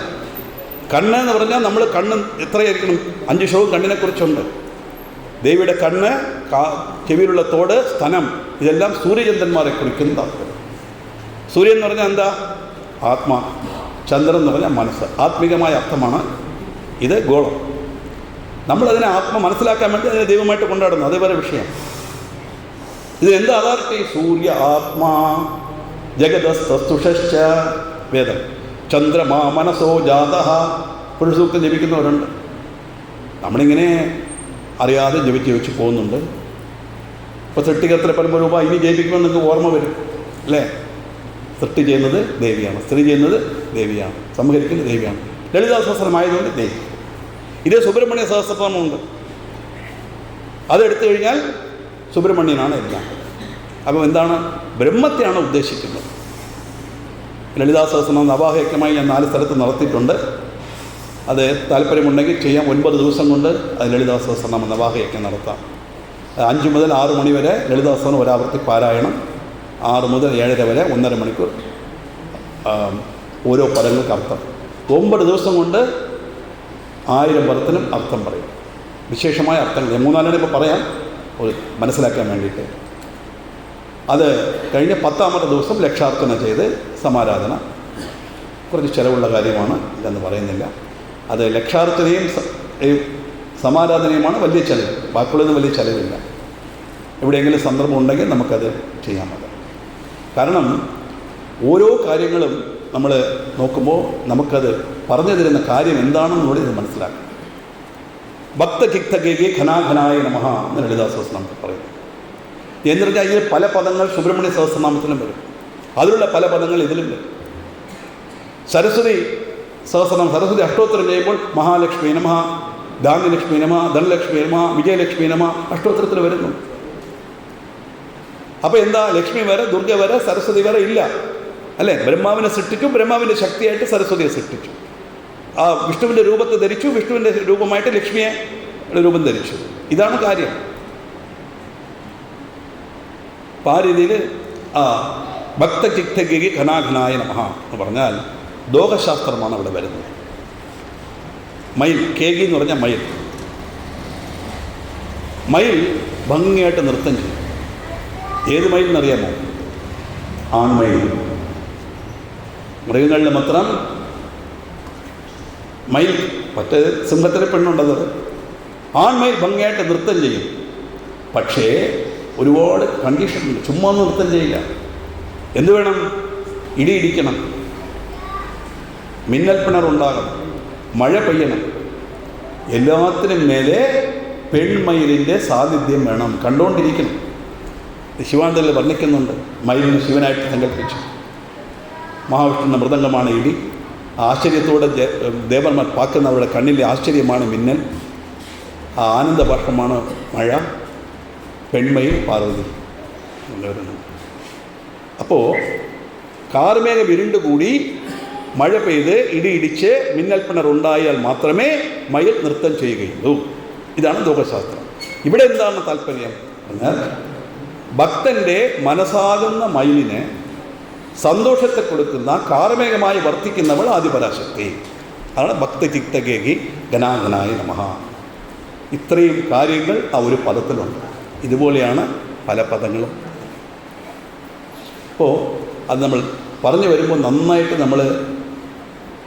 കണ്ണ് എന്ന് പറഞ്ഞാൽ നമ്മൾ കണ്ണ് എത്രയായിരിക്കണം? 5 ഷോവും കണ്ണിനെക്കുറിച്ചുണ്ട്. ദേവിയുടെ കണ്ണ്, ചെവിയിലുള്ള തോട്, സ്തനം, ഇതെല്ലാം സൂര്യചന്ദ്രന്മാരെ കുറിക്കുന്നതാണ്. സൂര്യൻ എന്ന് പറഞ്ഞാൽ എന്താ? ആത്മാ. ചന്ദ്രൻ എന്ന് പറഞ്ഞാൽ മനസ്സ്. ആത്മികമായ അർത്ഥമാണ്. ഇത് ഗോളം. നമ്മളതിനെ മനസ്സിലാക്കാൻ വേണ്ടി അതിനെ ദൈവമായിട്ട് കൊണ്ടാടുന്നു. അതേ വേറെ വിഷയം. ഇതിനെന്താ അതോറിറ്റി? സൂര്യ ആത്മാ ജഗതസ്തുഷശ്ച വേദം. ചന്ദ്രമാ മനസ്സോ ജാതഃ. പുരുഷസൂക്തം ജപിക്കുന്നവരുണ്ട്. നമ്മളിങ്ങനെ അറിയാതെ ജപിച്ച് പോകുന്നുണ്ട്. ഇപ്പോൾ സൃഷ്ടികർത്തൃ പരമരൂപ ഇനി ജയിപ്പിക്കുമ്പോൾ നിങ്ങൾക്ക് ഓർമ്മ വരും, അല്ലേ? സൃഷ്ടി ചെയ്യുന്നത് ദേവിയാണ്, സ്ത്രീ ചെയ്യുന്നത് ദേവിയാണ്, സംഹരിക്കുന്നത് ദേവിയാണ്. ലളിതാ സഹസ്രമായതുകൊണ്ട് ദേവി. ഇതേ സുബ്രഹ്മണ്യ സഹസ്രനാമമുണ്ട്. അതെടുത്തു കഴിഞ്ഞാൽ സുബ്രഹ്മണ്യനാണ് എല്ലാം. അപ്പം എന്താണ്? ബ്രഹ്മത്തെയാണ് ഉദ്ദേശിക്കുന്നത്. ലളിതാ സഹസ്രനാമം നവാഹയക്കമായി ഞാൻ 4 സ്ഥലത്ത് നടത്തിയിട്ടുണ്ട്. അത് താല്പര്യമുണ്ടെങ്കിൽ ചെയ്യാം. 9 ദിവസം കൊണ്ട് അത് ലളിതാ സഹസ്രനാമം നവാഹയക്കം നടത്താം. 5 മുതൽ 6 മണി വരെ ലളിതാ സഹസ്രം ഒരാവർത്തി പാരായണം. 6 മുതൽ 7:30 വരെ 1.5 മണിക്കൂർ ഓരോ പദങ്ങൾക്ക് അർത്ഥം. 9 ദിവസം കൊണ്ട് 1000 പദത്തിനും അർത്ഥം പറയും. വിശേഷമായ അർത്ഥങ്ങൾ 3-4 ഇപ്പോൾ പറയാം, ഒരു മനസ്സിലാക്കാൻ വേണ്ടിയിട്ട്. അത് കഴിഞ്ഞ 10ാമത്തെ ദിവസം ലക്ഷാർച്ചന ചെയ്ത് സമാരാധന. കുറച്ച് ചിലവുള്ള കാര്യമാണ്, ഇതെന്ന് പറയുന്നില്ല. അത് ലക്ഷാർച്ചനയും സമാരാധനയുമാണ് വലിയ ചിലവ്. ബാക്കിയുള്ളതിന് വലിയ ചിലവില്ല. എവിടെയെങ്കിലും സന്ദർഭം ഉണ്ടെങ്കിൽ നമുക്കത് ചെയ്യാൻ മതി. കാരണം ഓരോ കാര്യങ്ങളും നമ്മൾ നോക്കുമ്പോൾ നമുക്കത് പറഞ്ഞു തരുന്ന കാര്യം എന്താണെന്നുകൂടി ഇത് മനസ്സിലാക്കണം. ഭക്തചിക്തകേകി ഘനാഘനായ നമഃ എന്ന് ലളിതാ സഹസ്രനാമത്തിൽ പറയുന്നു. എന്ന് പറഞ്ഞാൽ ഇതിൽ പല പദങ്ങൾ സുബ്രഹ്മണ്യ സഹസ്രനാമത്തിലും വരും. അതിലുള്ള പല പദങ്ങൾ ഇതിലും വരും. സരസ്വതി സഹസ്രനാമം, സരസ്വതി അഷ്ടോത്തരം ചെയ്യുമ്പോൾ മഹാലക്ഷ്മി നമഃ, ധാന്യലക്ഷ്മി നമഃ, ധനലക്ഷ്മി നമഃ, വിജയലക്ഷ്മി നമഃ അഷ്ടോത്തരത്തിൽ വരുന്നു. അപ്പോൾ എന്താ? ലക്ഷ്മി വരെ, ദുർഗ വരെ, സരസ്വതി വരെ ഇല്ല, അല്ലേ? ബ്രഹ്മാവിനെ സൃഷ്ടിച്ചു, ബ്രഹ്മാവിൻ്റെ ശക്തിയായിട്ട് സരസ്വതിയെ സൃഷ്ടിച്ചു. ആ വിഷ്ണുവിൻ്റെ രൂപത്തെ ധരിച്ചു, വിഷ്ണുവിൻ്റെ രൂപമായിട്ട് ലക്ഷ്മിയെ രൂപം ധരിച്ചു. ഇതാണ് കാര്യം. അപ്പം ആ രീതിയിൽ ഭക്തചിക്തകേകി ഘനാഘനായ നമഃ എന്ന് പറഞ്ഞാൽ ദോഹശാസ്ത്രമാണ് അവിടെ വരുന്നത്. മയിൽ, കേകി എന്ന് പറഞ്ഞാൽ മയിൽ. മയിൽ ഭംഗിയായിട്ട് നൃത്തം ചെയ്യും. ഏത് മയിൽ എന്നറിയാമോ? ആൺമയിൽ. മൃഗങ്ങളിൽ മാത്രം മയിൽ, മറ്റേ സിംഹത്തിലെ പെണ്ണുണ്ടത്, ആൺമയിൽ ഭംഗിയായിട്ട് നൃത്തം ചെയ്യും. പക്ഷേ ഒരുപാട് കണ്ടീഷനുണ്ട്. ചുമ്മാ നൃത്തം ചെയ്യില്ല. എന്ത് വേണം? ഇടിയിടിക്കണം, മിന്നൽ പിണറുണ്ടാകണം, മഴ പെയ്യണം. എല്ലാത്തിനും മേലെ പെൺമയിലിൻ്റെ സാന്നിധ്യം വേണം, കണ്ടുകൊണ്ടിരിക്കണം. ശിവാനന്ദത്തിൽ വർണ്ണിക്കുന്നുണ്ട്. മയിലിന് ശിവനായിട്ട് സങ്കല്പിച്ചു. മഹാവിഷ്ണുവിൻ്റെ മൃദംഗമാണ് ഇടി. ആശ്ചര്യത്തോടെ ദേവന്മാർ പാക്കുന്നവരുടെ കണ്ണിലെ ആശ്ചര്യമാണ് മിന്നൽ. ആ ആനന്ദഭാഷമാണ് മഴ. പെൺമയിൽ പാർവതി. അപ്പോൾ കാർമേഘം ഇരുണ്ടുകൂടി മഴ പെയ്ത് ഇടിയിടിച്ച് മിന്നൽ പിണറുണ്ടായാൽ മാത്രമേ മയിൽ നൃത്തം ചെയ്യുകയുള്ളൂ. ഇതാണ് ലോകശാസ്ത്രം. ഇവിടെ എന്താണ് താല്പര്യം എന്നാൽ ഭക്തൻ്റെ മനസ്സാകുന്ന മയിലിന് സന്തോഷത്തെ കൊടുക്കുന്ന കാർമേഘമായി വർത്തിക്കുന്നവൾ ആദിപരാശക്തി. അതാണ് ഭക്തചിത്തകേകി ഗണാഗണായ നമഃ. ഇത്രയും കാര്യങ്ങൾ ആ ഒരു പദത്തിലുണ്ട്. ഇതുപോലെയാണ് പല പദങ്ങളും. അപ്പോൾ അത് നമ്മൾ പറഞ്ഞു വരുമ്പോൾ നന്നായിട്ട് നമ്മൾ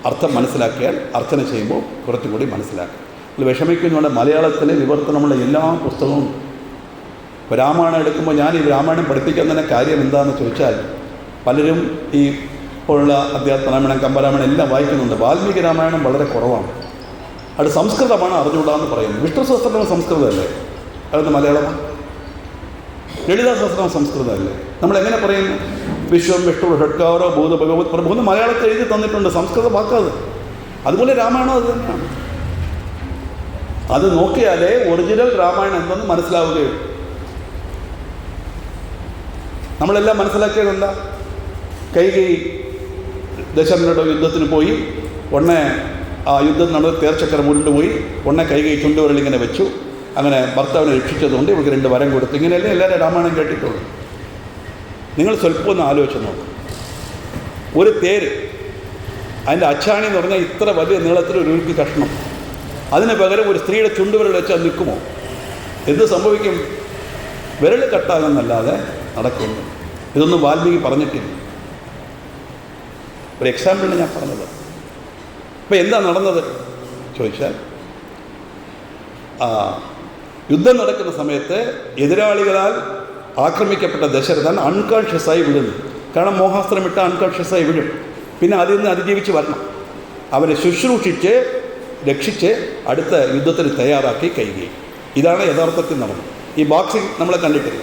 അർത്ഥം മനസ്സിലാക്കിയാൽ അർച്ചന ചെയ്യുമ്പോൾ കുറച്ചും കൂടി മനസ്സിലാക്കും. അതിൽ വിഷമിക്കുന്നതുകൊണ്ട് മലയാളത്തിലെ വിവർത്തനമുള്ള എല്ലാ പുസ്തകവും. ഇപ്പോൾ രാമായണം എടുക്കുമ്പോൾ ഞാൻ ഈ രാമായണം പഠിപ്പിക്കാൻ തന്നെ കാര്യം എന്താണെന്ന് ചോദിച്ചാൽ, പലരും ഈ ഇപ്പോഴുള്ള അധ്യാത്മ രാമായണം, കമ്പരാമായണം എല്ലാം വായിക്കുന്നുണ്ട്. വാൽമീകി രാമായണം വളരെ കുറവാണ്. അത് സംസ്കൃതമാണ്, അറിഞ്ഞുകൂടാന്ന് പറയുന്നത്. വിഷ്ണു സഹസ്രനാമം സംസ്കൃതമല്ലേ? അതൊന്ന് മലയാളമാണ്. ലളിതാ സഹസ്രനാമം സംസ്കൃതമല്ലേ? നമ്മളെങ്ങനെ പറയുന്നു? വിശ്വം വിഷ്ണു ഷഡ്കാരോ ഭൂത ഭഗവത് പ്രഭു എന്ന് മലയാളത്തിൽ എഴുതി തന്നിട്ടുണ്ട്, സംസ്കൃത വാക്കാത്. അതുപോലെ രാമായണം അത് തന്നെയാണ്. അത് നോക്കിയാലേ ഒറിജിനൽ രാമായണം എന്തെന്ന് മനസ്സിലാവുകയുള്ളൂ. നമ്മളെല്ലാം മനസ്സിലാക്കിയതല്ല. കൈകേയി ദശരഥനോട് യുദ്ധത്തിന് പോയി. ഉടനെ ആ യുദ്ധം നടന്ന് തേർച്ചക്കര മുരുണ്ടുപോയി. ഉടനെ കൈകേയി ചുണ്ടുവിരലിങ്ങനെ വെച്ചു. അങ്ങനെ ഭർത്താവിനെ രക്ഷിച്ചതുകൊണ്ട് ഇവർക്ക് 2 വരം കൊടുത്തു. ഇങ്ങനെയല്ലേ എല്ലാവരും രാമായണം കേട്ടിട്ടുള്ളൂ. നിങ്ങൾ സ്വല്പം ഒന്ന് ആലോചിച്ച് നോക്കും. ഒരു തേര്, അതിൻ്റെ അച്ചാണി എന്ന് പറഞ്ഞാൽ ഇത്ര വലിയ നീളത്തിൽ ഒരു ഉരുക്കി കഷ്ണം. അതിന് പകരം ഒരു സ്ത്രീയുടെ ചുണ്ടുവിരൽ വെച്ചാൽ നിൽക്കുമോ? എന്ത് സംഭവിക്കും? വിരൽ കട്ടാകുന്നല്ലാതെ നടക്കുന്നു. ഇതൊന്നും വാൽമീകി പറഞ്ഞിട്ടില്ല. ഒരു എക്സാമ്പിളിന് ഞാൻ പറഞ്ഞത്. അപ്പോൾ എന്താ നടന്നത് ചോദിച്ചാൽ, യുദ്ധം നടക്കുന്ന സമയത്ത് എതിരാളികളാൽ ആക്രമിക്കപ്പെട്ട ദശരഥൻ അൺകോൺഷ്യസായി വിടുന്നു. കാരണം മോഹാസ്ത്രം ഇട്ട് അൺകോൺഷ്യസായി വിടും. പിന്നെ അതിൽ നിന്ന് അതിജീവിച്ച് വരണം. അവരെ ശുശ്രൂഷിച്ച് രക്ഷിച്ച് അടുത്ത യുദ്ധത്തിന് തയ്യാറാക്കി കൈകേയി. ഇതാണ് യഥാർത്ഥത്തിൽ നടന്നത്. ഈ ബോക്സിങ് നമ്മൾ കണ്ടിട്ടില്ല.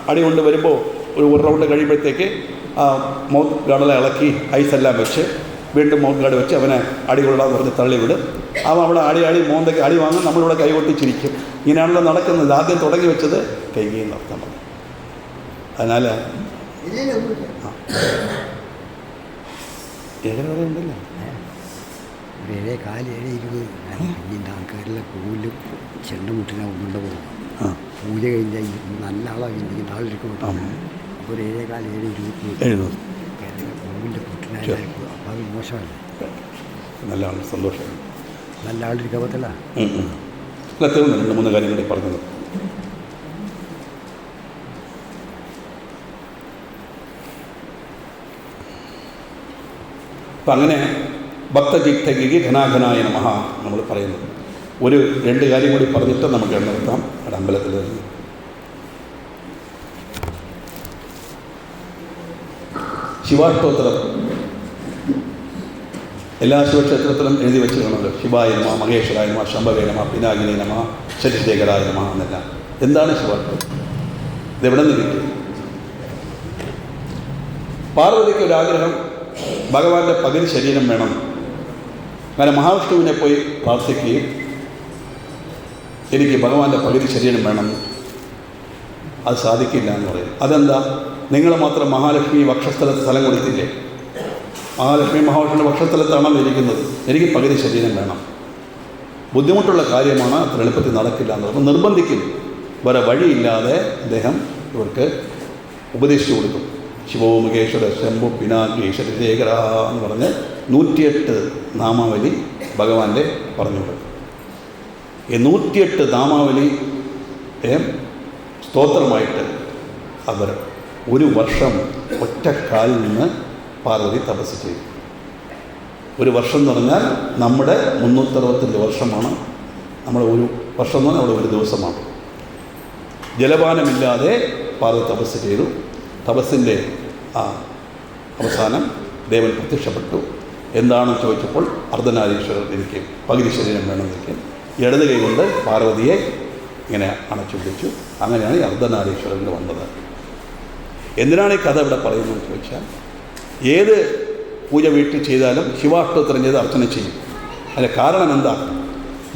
അടി കൊണ്ട് വരുമ്പോൾ ഒരു റൗണ്ട് കഴിയുമ്പോഴത്തേക്ക് മൗത്ത് ഗാർഡെല്ലാം ഇളക്കി ഐസെല്ലാം വെച്ച് വീണ്ടും മൗത്ത് ഗാർഡ് വെച്ച് അവനെ അടി കൊള്ളാന്ന് പറഞ്ഞ് തള്ളിവിടും. അവൻ അവിടെ ആടി മോന്തയ്ക്ക് അടി വാങ്ങും. നമ്മളിവിടെ കൈകൊട്ടിച്ചിരിക്കും. ഇങ്ങനെയാണല്ലോ നടക്കുന്നത്. ആദ്യം തുടങ്ങി വെച്ചത് കൈകേയി നടത്താൻ പറഞ്ഞു. അതിനാൽ എങ്ങനെ പറയുന്നുണ്ടല്ലോ 7:15, 7:20 ആൾക്കാരെല്ലാം കൂടുതലും ചെണ്ടമുട്ടിനെ ഒന്നുണ്ട പോകും. പൂജ കഴിഞ്ഞാൽ നല്ല ആളാണ് ആളിരിക്കും. അപ്പോൾ ഒരു 7:15, 7:20 പൂവിൻ്റെ പുട്ടിനായിരിക്കും. അപ്പോൾ അത് മോശമല്ല. നല്ല ആൾ സന്തോഷം. നല്ല ആളിരിക്കാൻ പറ്റില്ല. 2-3 കാര്യം കൂടി പറഞ്ഞത്. അപ്പം അങ്ങനെ ഭക്തചിത്തകി ഘനാഘനായ നമഃ നമ്മൾ പറയുന്നത്. 1-2 കാര്യം കൂടി പറഞ്ഞിട്ട് നമുക്ക് നിർത്താം. അവിടെ അമ്പലത്തിൽ ശിവാഷ്ടോത്രം എല്ലാ ശിവക്ഷേത്രത്തിലും എഴുതി വെച്ച് കാണുമല്ലോ. ശിവായ നമഃ, മഹേശ്വരായ നമഃ, ശംഭവേ നമഃ, പിനാകിനി നമഃ, ശശിശേഖരായ നമഃ എന്നെല്ലാം. എന്താണ് ശിവാഷ്ടോത്രം? ഇതെവിടെ നിന്ന് കിട്ടി? പാർവതിക്ക് ഒരാഗ്രഹം, ഭഗവാന്റെ പകുതി ശരീരം വേണം. അങ്ങനെ മഹാവിഷ്ണുവിനെ പോയി പ്രാർത്ഥിക്കുകയും എനിക്ക് ഭഗവാന്റെ പകുതി ശരീരം വേണം. അത് സാധിക്കില്ല എന്ന് പറയും. അതെന്താ? നിങ്ങൾ മാത്രം മഹാലക്ഷ്മി വക്ഷസ്ഥലത്ത് സ്ഥലം കൊടുത്തില്ലേ? മഹാലക്ഷ്മി മഹാവിഷ്ണുവിൻ്റെ വക്ഷസ്ഥലത്താണല്ലോ ഇരിക്കുന്നത്. എനിക്ക് പകുതി ശരീരം വേണം. ബുദ്ധിമുട്ടുള്ള കാര്യമാണ്, അത്ര എളുപ്പത്തിൽ നടക്കില്ല എന്ന് പറഞ്ഞ് നിർബന്ധിക്കും. വേറെ വഴിയില്ലാതെ അദ്ദേഹം ഇവർക്ക് ഉപദേശിച്ചു കൊടുക്കും. ശിവോ മഹേശ്വര ശംഭു പിനാകി ശശിശേഖര എന്ന് പറഞ്ഞ് 108 നാമാവലി ഭഗവാന്റെ പറഞ്ഞു കൊടുക്കും. ഈ 108 നാമാവലി സ്തോത്രമായിട്ട് അവർ 1 വർഷം ഒറ്റക്കാലിൽ നിന്ന് പാർവതി തപസ് ചെയ്തു. ഒരു വർഷം എന്ന് പറഞ്ഞാൽ നമ്മുടെ 365 വർഷമാണ്. നമ്മുടെ ഒരു വർഷം എന്ന് പറഞ്ഞാൽ അവിടെ ഒരു ദിവസമാണ്. ജലപാനമില്ലാതെ പാർവതി തപസ് ചെയ്തു. തപസ്സിൻ്റെ അവസാനം ദേവൻ പ്രത്യക്ഷപ്പെട്ടു. എന്താണെന്ന് ചോദിച്ചപ്പോൾ അർദ്ധനാരീശ്വരർ എനിക്ക് പകുതി ശരീരം വേണമെന്നിരിക്കും. ഇടത് കൈ കൊണ്ട് പാർവതിയെ ഇങ്ങനെ അണച്ചു പിടിച്ചു. അങ്ങനെയാണ് ഈ അർദ്ധനാരീശ്വരൻ വന്നത്. എന്തിനാണ് ഈ കഥ ഇവിടെ പറയുന്നതെന്ന് ചോദിച്ചാൽ, ഏത് പൂജ വീട്ടിൽ ചെയ്താലും ശിവാഷ്ടോത്തരം ചെയ്ത് അർച്ചന ചെയ്യും. അതിൻ്റെ കാരണം എന്താ?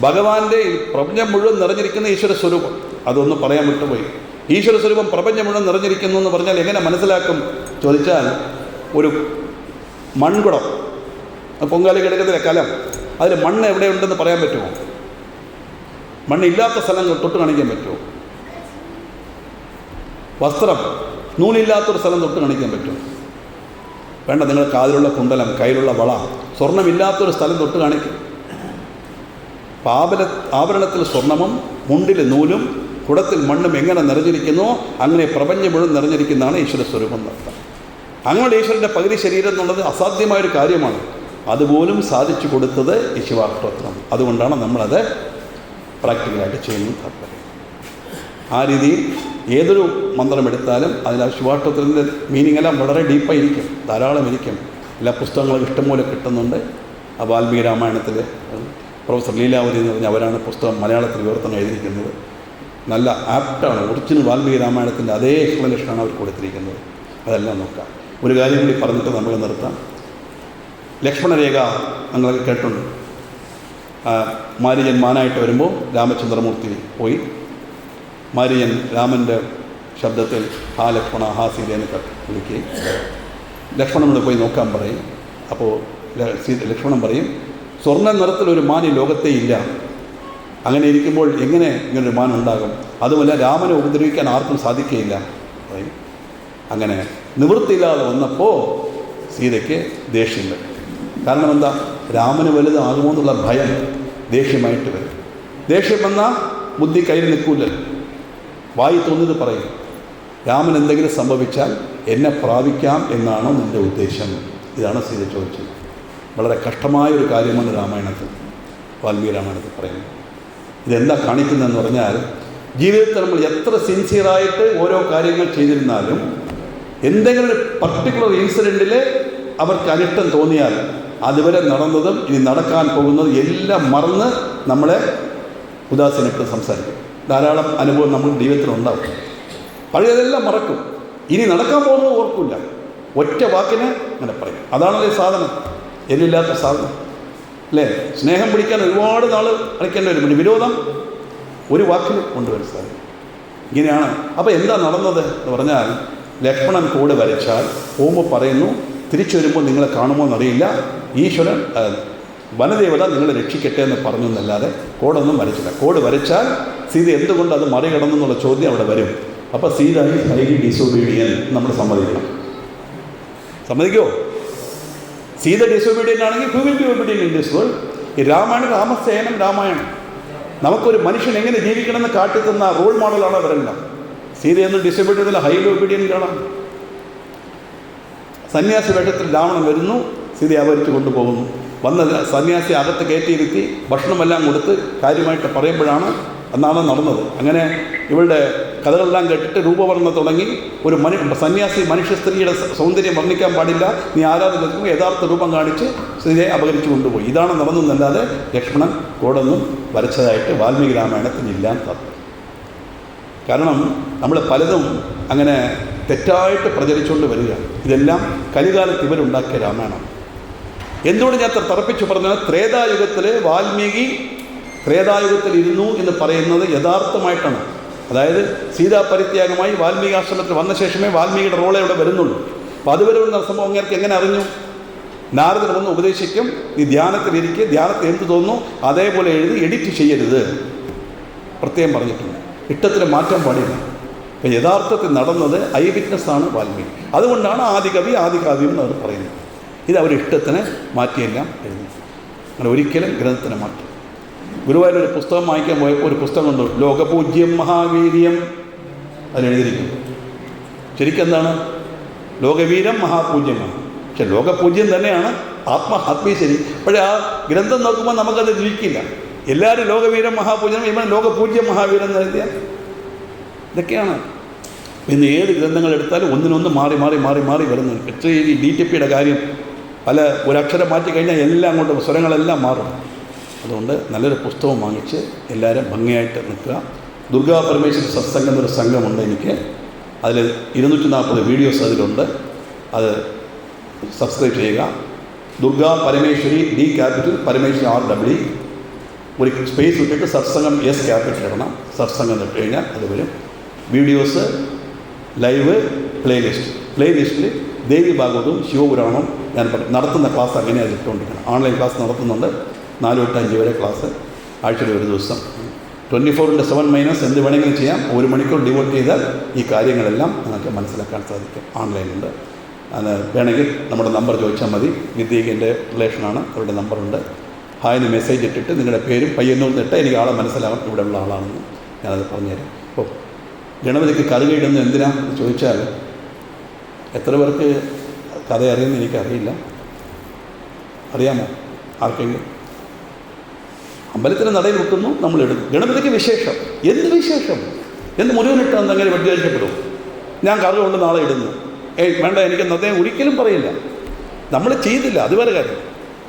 ഭഗവാന്റെ പ്രപഞ്ചം മുഴുവൻ നിറഞ്ഞിരിക്കുന്ന ഈശ്വര സ്വരൂപം. അതൊന്നും പറയാൻ വിട്ടുപോയി. ഈശ്വര സ്വരൂപം പ്രപഞ്ചം മുഴുവൻ നിറഞ്ഞിരിക്കുന്നു എന്ന് പറഞ്ഞാൽ എങ്ങനെ മനസ്സിലാക്കും ചോദിച്ചാൽ, ഒരു മൺകുടം, പൊങ്കാലി കിടക്കുന്ന കലം, അതിൽ മണ്ണ് എവിടെയുണ്ടെന്ന് പറയാൻ പറ്റുമോ? മണ്ണില്ലാത്ത സ്ഥലം തൊട്ട് കാണിക്കാൻ പറ്റുമോ? വസ്ത്രം, നൂലില്ലാത്തൊരു സ്ഥലം തൊട്ട് കാണിക്കാൻ പറ്റുമോ? വേണ്ട. നിങ്ങളുടെ കാതിലുള്ള കുണ്ടലം, കയ്യിലുള്ള വള, സ്വർണ്ണമില്ലാത്തൊരു സ്ഥലം തൊട്ട് കാണിക്കും. ആഭരണത്തിൽ സ്വർണമും മുണ്ടിൽ നൂലും കുടത്തിൽ മണ്ണും എങ്ങനെ നിറഞ്ഞിരിക്കുന്നോ അങ്ങനെ പ്രപഞ്ചം മുഴുവൻ നിറഞ്ഞിരിക്കുന്നതാണ് ഈശ്വര സ്വരൂപം നടത്താം. അങ്ങനെ ഈശ്വരൻ്റെ പകുതി ശരീരം എന്നുള്ളത് അസാധ്യമായൊരു കാര്യമാണ്. അതുപോലും സാധിച്ചു കൊടുത്തത് ഈ ശിവാഷ്ടോത്രം. അതുകൊണ്ടാണ് നമ്മളത് പ്രാക്ടിക്കലായിട്ട് ചെയ്യുന്നത് താല്പര്യം. ആ രീതിയിൽ ഏതൊരു മന്ത്രം എടുത്താലും അതിൽ ശിവാഷ്ടോത്രത്തിൻ്റെ മീനിങ് എല്ലാം വളരെ ഡീപ്പായിരിക്കും, ധാരാളം ഇരിക്കും. എല്ലാ പുസ്തകങ്ങളും ഇഷ്ടംപോലെ കിട്ടുന്നുണ്ട്. ആ വാൽമീകി രാമായണത്തിൽ പ്രൊഫസർ ലീലാവതി എന്ന് പറഞ്ഞാൽ അവരാണ് പുസ്തകം മലയാളത്തിൽ വിവർത്തനം എഴുതിയിരിക്കുന്നത്. നല്ല ആപ്റ്റാണ്. ഒറിജിനൽ വാൽമീകി രാമായണത്തിൻ്റെ അതേ എക്സ്പ്ലനേഷനാണ് അവർ കൊടുത്തിരിക്കുന്നത്. അതെല്ലാം നോക്കാം. ഒരു കാര്യം കൂടി പറഞ്ഞിട്ട് നമുക്ക് നിർത്താം. ലക്ഷ്മണരേഖ നിങ്ങളൊക്കെ കേട്ടുണ്ട്. മാരീചൻ മാനായിട്ട് വരുമ്പോൾ രാമചന്ദ്രമൂർത്തി പോയി മാരീചൻ രാമൻ്റെ ശബ്ദത്തിൽ ഹാ ലക്ഷ്മണ ഹാ സീത എന്നൊക്കെ വിളിക്കുകയും ലക്ഷ്മണനോട് പോയി നോക്കാൻ പറയും. അപ്പോൾ ലക്ഷ്മണൻ പറയും, സ്വർണ്ണ നിറത്തിലൊരു മാൻ ഈ ലോകത്തേ ഇല്ല. അങ്ങനെ ഇരിക്കുമ്പോൾ എങ്ങനെ ഇങ്ങനൊരു മാൻ ഉണ്ടാകും? അതുമല്ല രാമനെ ഉപദ്രവിക്കാൻ ആർക്കും സാധിക്കുകയില്ല പറയും. അങ്ങനെ നിവൃത്തിയില്ലാതെ വന്നപ്പോൾ സീതയ്ക്ക് ദേഷ്യം വരും. കാരണം എന്താ? രാമന് വലുതാകുമോ എന്നുള്ള ഭയം ദേഷ്യമായിട്ട് വരും. ദേഷ്യം വന്നാൽ ബുദ്ധി കയ്യിൽ നിൽക്കൂലല്ലോ, വായി തോന്നിയത് പറയും. രാമൻ എന്തെങ്കിലും സംഭവിച്ചാൽ എന്നെ പ്രാപിക്കാം എന്നാണോ നിൻ്റെ ഉദ്ദേശം? ഇതാണ് സീത ചോദിച്ചത്. വളരെ കഷ്ടമായൊരു കാര്യമാണ് രാമായണത്തിൽ, വാൽമീകി രാമായണത്തിൽ പറയുന്നത്. ഇതെന്താ കാണിക്കുന്നതെന്ന് പറഞ്ഞാൽ, ജീവിതത്തിൽ നമ്മൾ എത്ര സിൻസിയറായിട്ട് ഓരോ കാര്യങ്ങൾ ചെയ്തിരുന്നാലും എന്തെങ്കിലും ഒരു പർട്ടിക്കുലർ ഇൻസിഡൻറ്റിൽ അവർക്ക് അനിഷ്ടം തോന്നിയാൽ അതുവരെ നടന്നതും ഇനി നടക്കാൻ പോകുന്നതും എല്ലാം മറന്ന് നമ്മളെ ഉദാസീനപ്പെട്ട് സംസാരിക്കും. ധാരാളം അനുഭവം നമ്മുടെ ജീവിതത്തിലുണ്ടാവും. പഴയതെല്ലാം മറക്കും, ഇനി നടക്കാൻ പോകുന്നത് ഓർക്കില്ല. ഒറ്റ വാക്കിന് അങ്ങനെ പറയും. അതാണല്ലോ ഈ സാധനം, എല്ലില്ലാത്ത സാധനം അല്ലേ? സ്നേഹം പിടിക്കാൻ ഒരുപാട് നാൾ കളിക്കേണ്ടി വരും. വിരോധം ഒരു വാക്കിൽ കൊണ്ടുവരും സാധനം. ഇങ്ങനെയാണ്. അപ്പോൾ എന്താ നടന്നത് എന്ന് പറഞ്ഞാൽ, ലക്ഷ്മണൻ കോഡ് വരച്ചാൽ പോകുമ്പോൾ പറയുന്നു, തിരിച്ചു വരുമ്പോൾ നിങ്ങളെ കാണുമോ എന്നറിയില്ല, ഈശ്വരൻ വനദേവത നിങ്ങളെ രക്ഷിക്കട്ടെ എന്ന് പറഞ്ഞു എന്നല്ലാതെ കോഡൊന്നും വരച്ചില്ല. കോഡ് വരച്ചാൽ സീത എന്തുകൊണ്ട് അത് മറികടന്നു എന്നുള്ള ചോദ്യം അവിടെ വരും. അപ്പോൾ സീത ഈസ് ഹൈലി ഡിസൊബീഡിയൻ നമ്മൾ സമ്മതിക്കണം. സമ്മതിക്കുമോ? സീത ഡിസൊബീഡിയൻ്റ് ആണെങ്കിൽ who will be obedient in this world? ഈ രാമായണം, രാമസേനം, രാമായണം നമുക്കൊരു മനുഷ്യൻ എങ്ങനെ ജീവിക്കണമെന്ന് കാട്ടിത്തന്ന റോൾ മോഡലാണ് അവരെല്ലാം. സീതയൊന്നും ഡിസൊബീഡിയൻ്റ്, ഹൈലി ഒബീഡിയൻ്റ് ആണ്. സന്യാസി വേഷത്തിൽ രാവണൻ വരുന്നു, സീതയെ അപഹരിച്ച് കൊണ്ടുപോകുന്നു. വന്ന സന്യാസി അകത്ത് കയറ്റിയിരുത്തി ഭക്ഷണമെല്ലാം കൊടുത്ത് കാര്യമായിട്ട് പറയുമ്പോഴാണ് എന്നാണ് നടന്നത്. അങ്ങനെ ഇവളുടെ കഥകളെല്ലാം കേട്ടിട്ട് രൂപവർണ്ണ തുടങ്ങി. ഒരു സന്യാസി മനുഷ്യ സ്ത്രീയുടെ സൗന്ദര്യം വർണ്ണിക്കാൻ പാടില്ല, നീ ആരാധന നിൽക്കുമ്പോൾ യഥാർത്ഥ രൂപം കാണിച്ച് സീതയെ അപഹരിച്ചു കൊണ്ടുപോയി. ഇതാണ് നടന്നതെന്നല്ലാതെ ലക്ഷ്മണൻ കോടൊന്നും വരച്ചതായിട്ട് വാൽമീകി രാമായണത്തിന് ഇല്ലാൻ താല്പര്യം. കാരണം നമ്മൾ പലതും അങ്ങനെ തെറ്റായിട്ട് പ്രചരിച്ചുകൊണ്ട് വരിക. ഇതെല്ലാം കലികാലത്ത് ഇവരുണ്ടാക്കിയ രാമായണം. എന്തുകൊണ്ട് ഞാൻ തറപ്പിച്ചു പറഞ്ഞാൽ, ത്രേതായുഗത്തിൽ വാൽമീകി ത്രേതായുഗത്തിൽ ഇരുന്നു എന്ന് പറയുന്നത് യഥാർത്ഥമായിട്ടാണ്. അതായത് സീതാപരിത്യാഗമായി വാൽമീകി ആശ്രമത്തിൽ വന്ന ശേഷമേ വാൽമീകിയുടെ റോളെ ഇവിടെ വരുന്നുള്ളൂ. അപ്പോൾ അതുവരെ വരുന്ന സംഭവം അങ്ങേർക്ക് എങ്ങനെ അറിഞ്ഞു? നാരദർ വന്ന് ഉപദേശിക്കും, നീ ധ്യാനത്തിലിരിക്കുക, ധ്യാനത്തിൽ എന്ത് തോന്നുന്നു അതേപോലെ എഴുതി, എഡിറ്റ് ചെയ്യരുത് പ്രത്യേകം പറഞ്ഞിട്ടുണ്ട്. ഇഷ്ടത്തിന് മാറ്റം പാടില്ല. അപ്പോൾ യഥാർത്ഥത്തിൽ നടന്നത് ഐ വിറ്റ്നസ്സാണ് വാൽമീകി. അതുകൊണ്ടാണ് ആദികവി ആദികാവ്യം എന്ന് അവർ പറയുന്നത്. ഇത് അവർ ഇഷ്ടത്തിന് മാറ്റിയെല്ലാം എഴുതി. അങ്ങനെ ഒരിക്കലും ഗ്രന്ഥത്തിന് മാറ്റി. ഗുരുവായൂർ ഒരു പുസ്തകം വായിക്കാൻ പോയപ്പോൾ ഒരു പുസ്തകം കണ്ടു, ലോകപൂജ്യം മഹാവീര്യം അതിലെഴുതിയിരിക്കുന്നു. ശരിക്കെന്താണ്? ലോകവീരം മഹാപൂജ്യമാണ്. പക്ഷെ ലോകപൂജ്യം തന്നെയാണ് ആത്മീയശരി. പക്ഷേ ആ ഗ്രന്ഥം നോക്കുമ്പോൾ നമുക്കത് രുചിക്കില്ല. എല്ലാവരും ലോകവീരൻ മഹാപൂജനം, ഇവൻ ലോകപൂജ്യം മഹാവീരൻ എന്ന് എഴുതിയാൽ ഇതൊക്കെയാണ്. ഇന്ന് ഏത് ഗ്രന്ഥങ്ങൾ എടുത്താലും ഒന്നിനൊന്ന് മാറി മാറി മാറി മാറി വരുന്നു. ഈ DTPയുടെ കാര്യം പല ഒരക്ഷരം മാറ്റി കഴിഞ്ഞാൽ എല്ലാം അങ്ങോട്ട് സ്വരങ്ങളെല്ലാം മാറും. അതുകൊണ്ട് നല്ലൊരു പുസ്തകം വാങ്ങിച്ച് എല്ലാവരും ഭംഗിയായിട്ട് നിൽക്കുക. ദുർഗാ പരമേശ്വരി സത്സംഗം എന്നൊരു സംഘമുണ്ട് എനിക്ക്. അതിൽ 240 വീഡിയോസ് അതിലുണ്ട്. അത് സബ്സ്ക്രൈബ് ചെയ്യുക. Durga Parameshwari D capital Parameshwari REE ഒരു സ്പേസ് ഇട്ടിട്ട് സത്സംഗം S ക്യാപിറ്റൽ ഇടണം. സത്സംഗം ഇട്ട് കഴിഞ്ഞാൽ അത് വരും. വീഡിയോസ്, ലൈവ്, പ്ലേലിസ്റ്റിൽ ദേവി ഭാഗവതവും ശിവപുരാണവും ഞാൻ നടത്തുന്ന ക്ലാസ് അങ്ങനെയാണ് ഇട്ടുകൊണ്ടിരിക്കണം. ഓൺലൈൻ ക്ലാസ് നടത്തുന്നുണ്ട്. 4 തൊട്ട് 5 വരെ ക്ലാസ്, ആഴ്ചയിൽ ഒരു ദിവസം. 24/7 എന്ത് വേണമെങ്കിലും ചെയ്യാം. 1 മണിക്കൂർ ഡിവോട്ട് ചെയ്താൽ ഈ കാര്യങ്ങളെല്ലാം നിങ്ങൾക്ക് മനസ്സിലാക്കാൻ സാധിക്കും. ഓൺലൈനുണ്ട്. അത് വേണമെങ്കിൽ നമ്മുടെ നമ്പർ ചോദിച്ചാൽ മതി. വിദ്യയ്ക്ക് റിലേഷനാണ്, അവരുടെ നമ്പറുണ്ട്. ഹായ്ന്ന് മെസ്സേജ് ഇട്ടിട്ട് നിങ്ങളുടെ പേരും പയ്യന്നൂർ ഇട്ട് എനിക്ക് ആളെ മനസ്സിലാകും ഇവിടെ ഉള്ള ആളാണെന്ന് ഞാനത് പറഞ്ഞുതരാം. അപ്പോൾ ഗണപതിക്ക് കറുകയിടുന്നത് എന്തിനാണെന്ന് ചോദിച്ചാൽ എത്ര പേർക്ക് കഥ അറിയുമെന്ന് എനിക്കറിയില്ല. അറിയാമോ ആർക്കെങ്കിലും? അമ്പലത്തിൻ്റെ നടയിൽ വെക്കുന്നു, നമ്മൾ എടുക്കും. ഗണപതിക്ക് വിശേഷം. എന്ത് വിശേഷം? എന്ത് മുഴുവനിട്ടാണ് അങ്ങനെ വ്യത്യാസപ്പെടും? ഞാൻ കറുക കൊണ്ട് നാളെ ഇടുന്നു, വേണ്ട എനിക്കെന്ന് അദ്ദേഹം ഒരിക്കലും പറയില്ല. നമ്മൾ ചെയ്തില്ല, അത് വേറെ കാര്യം.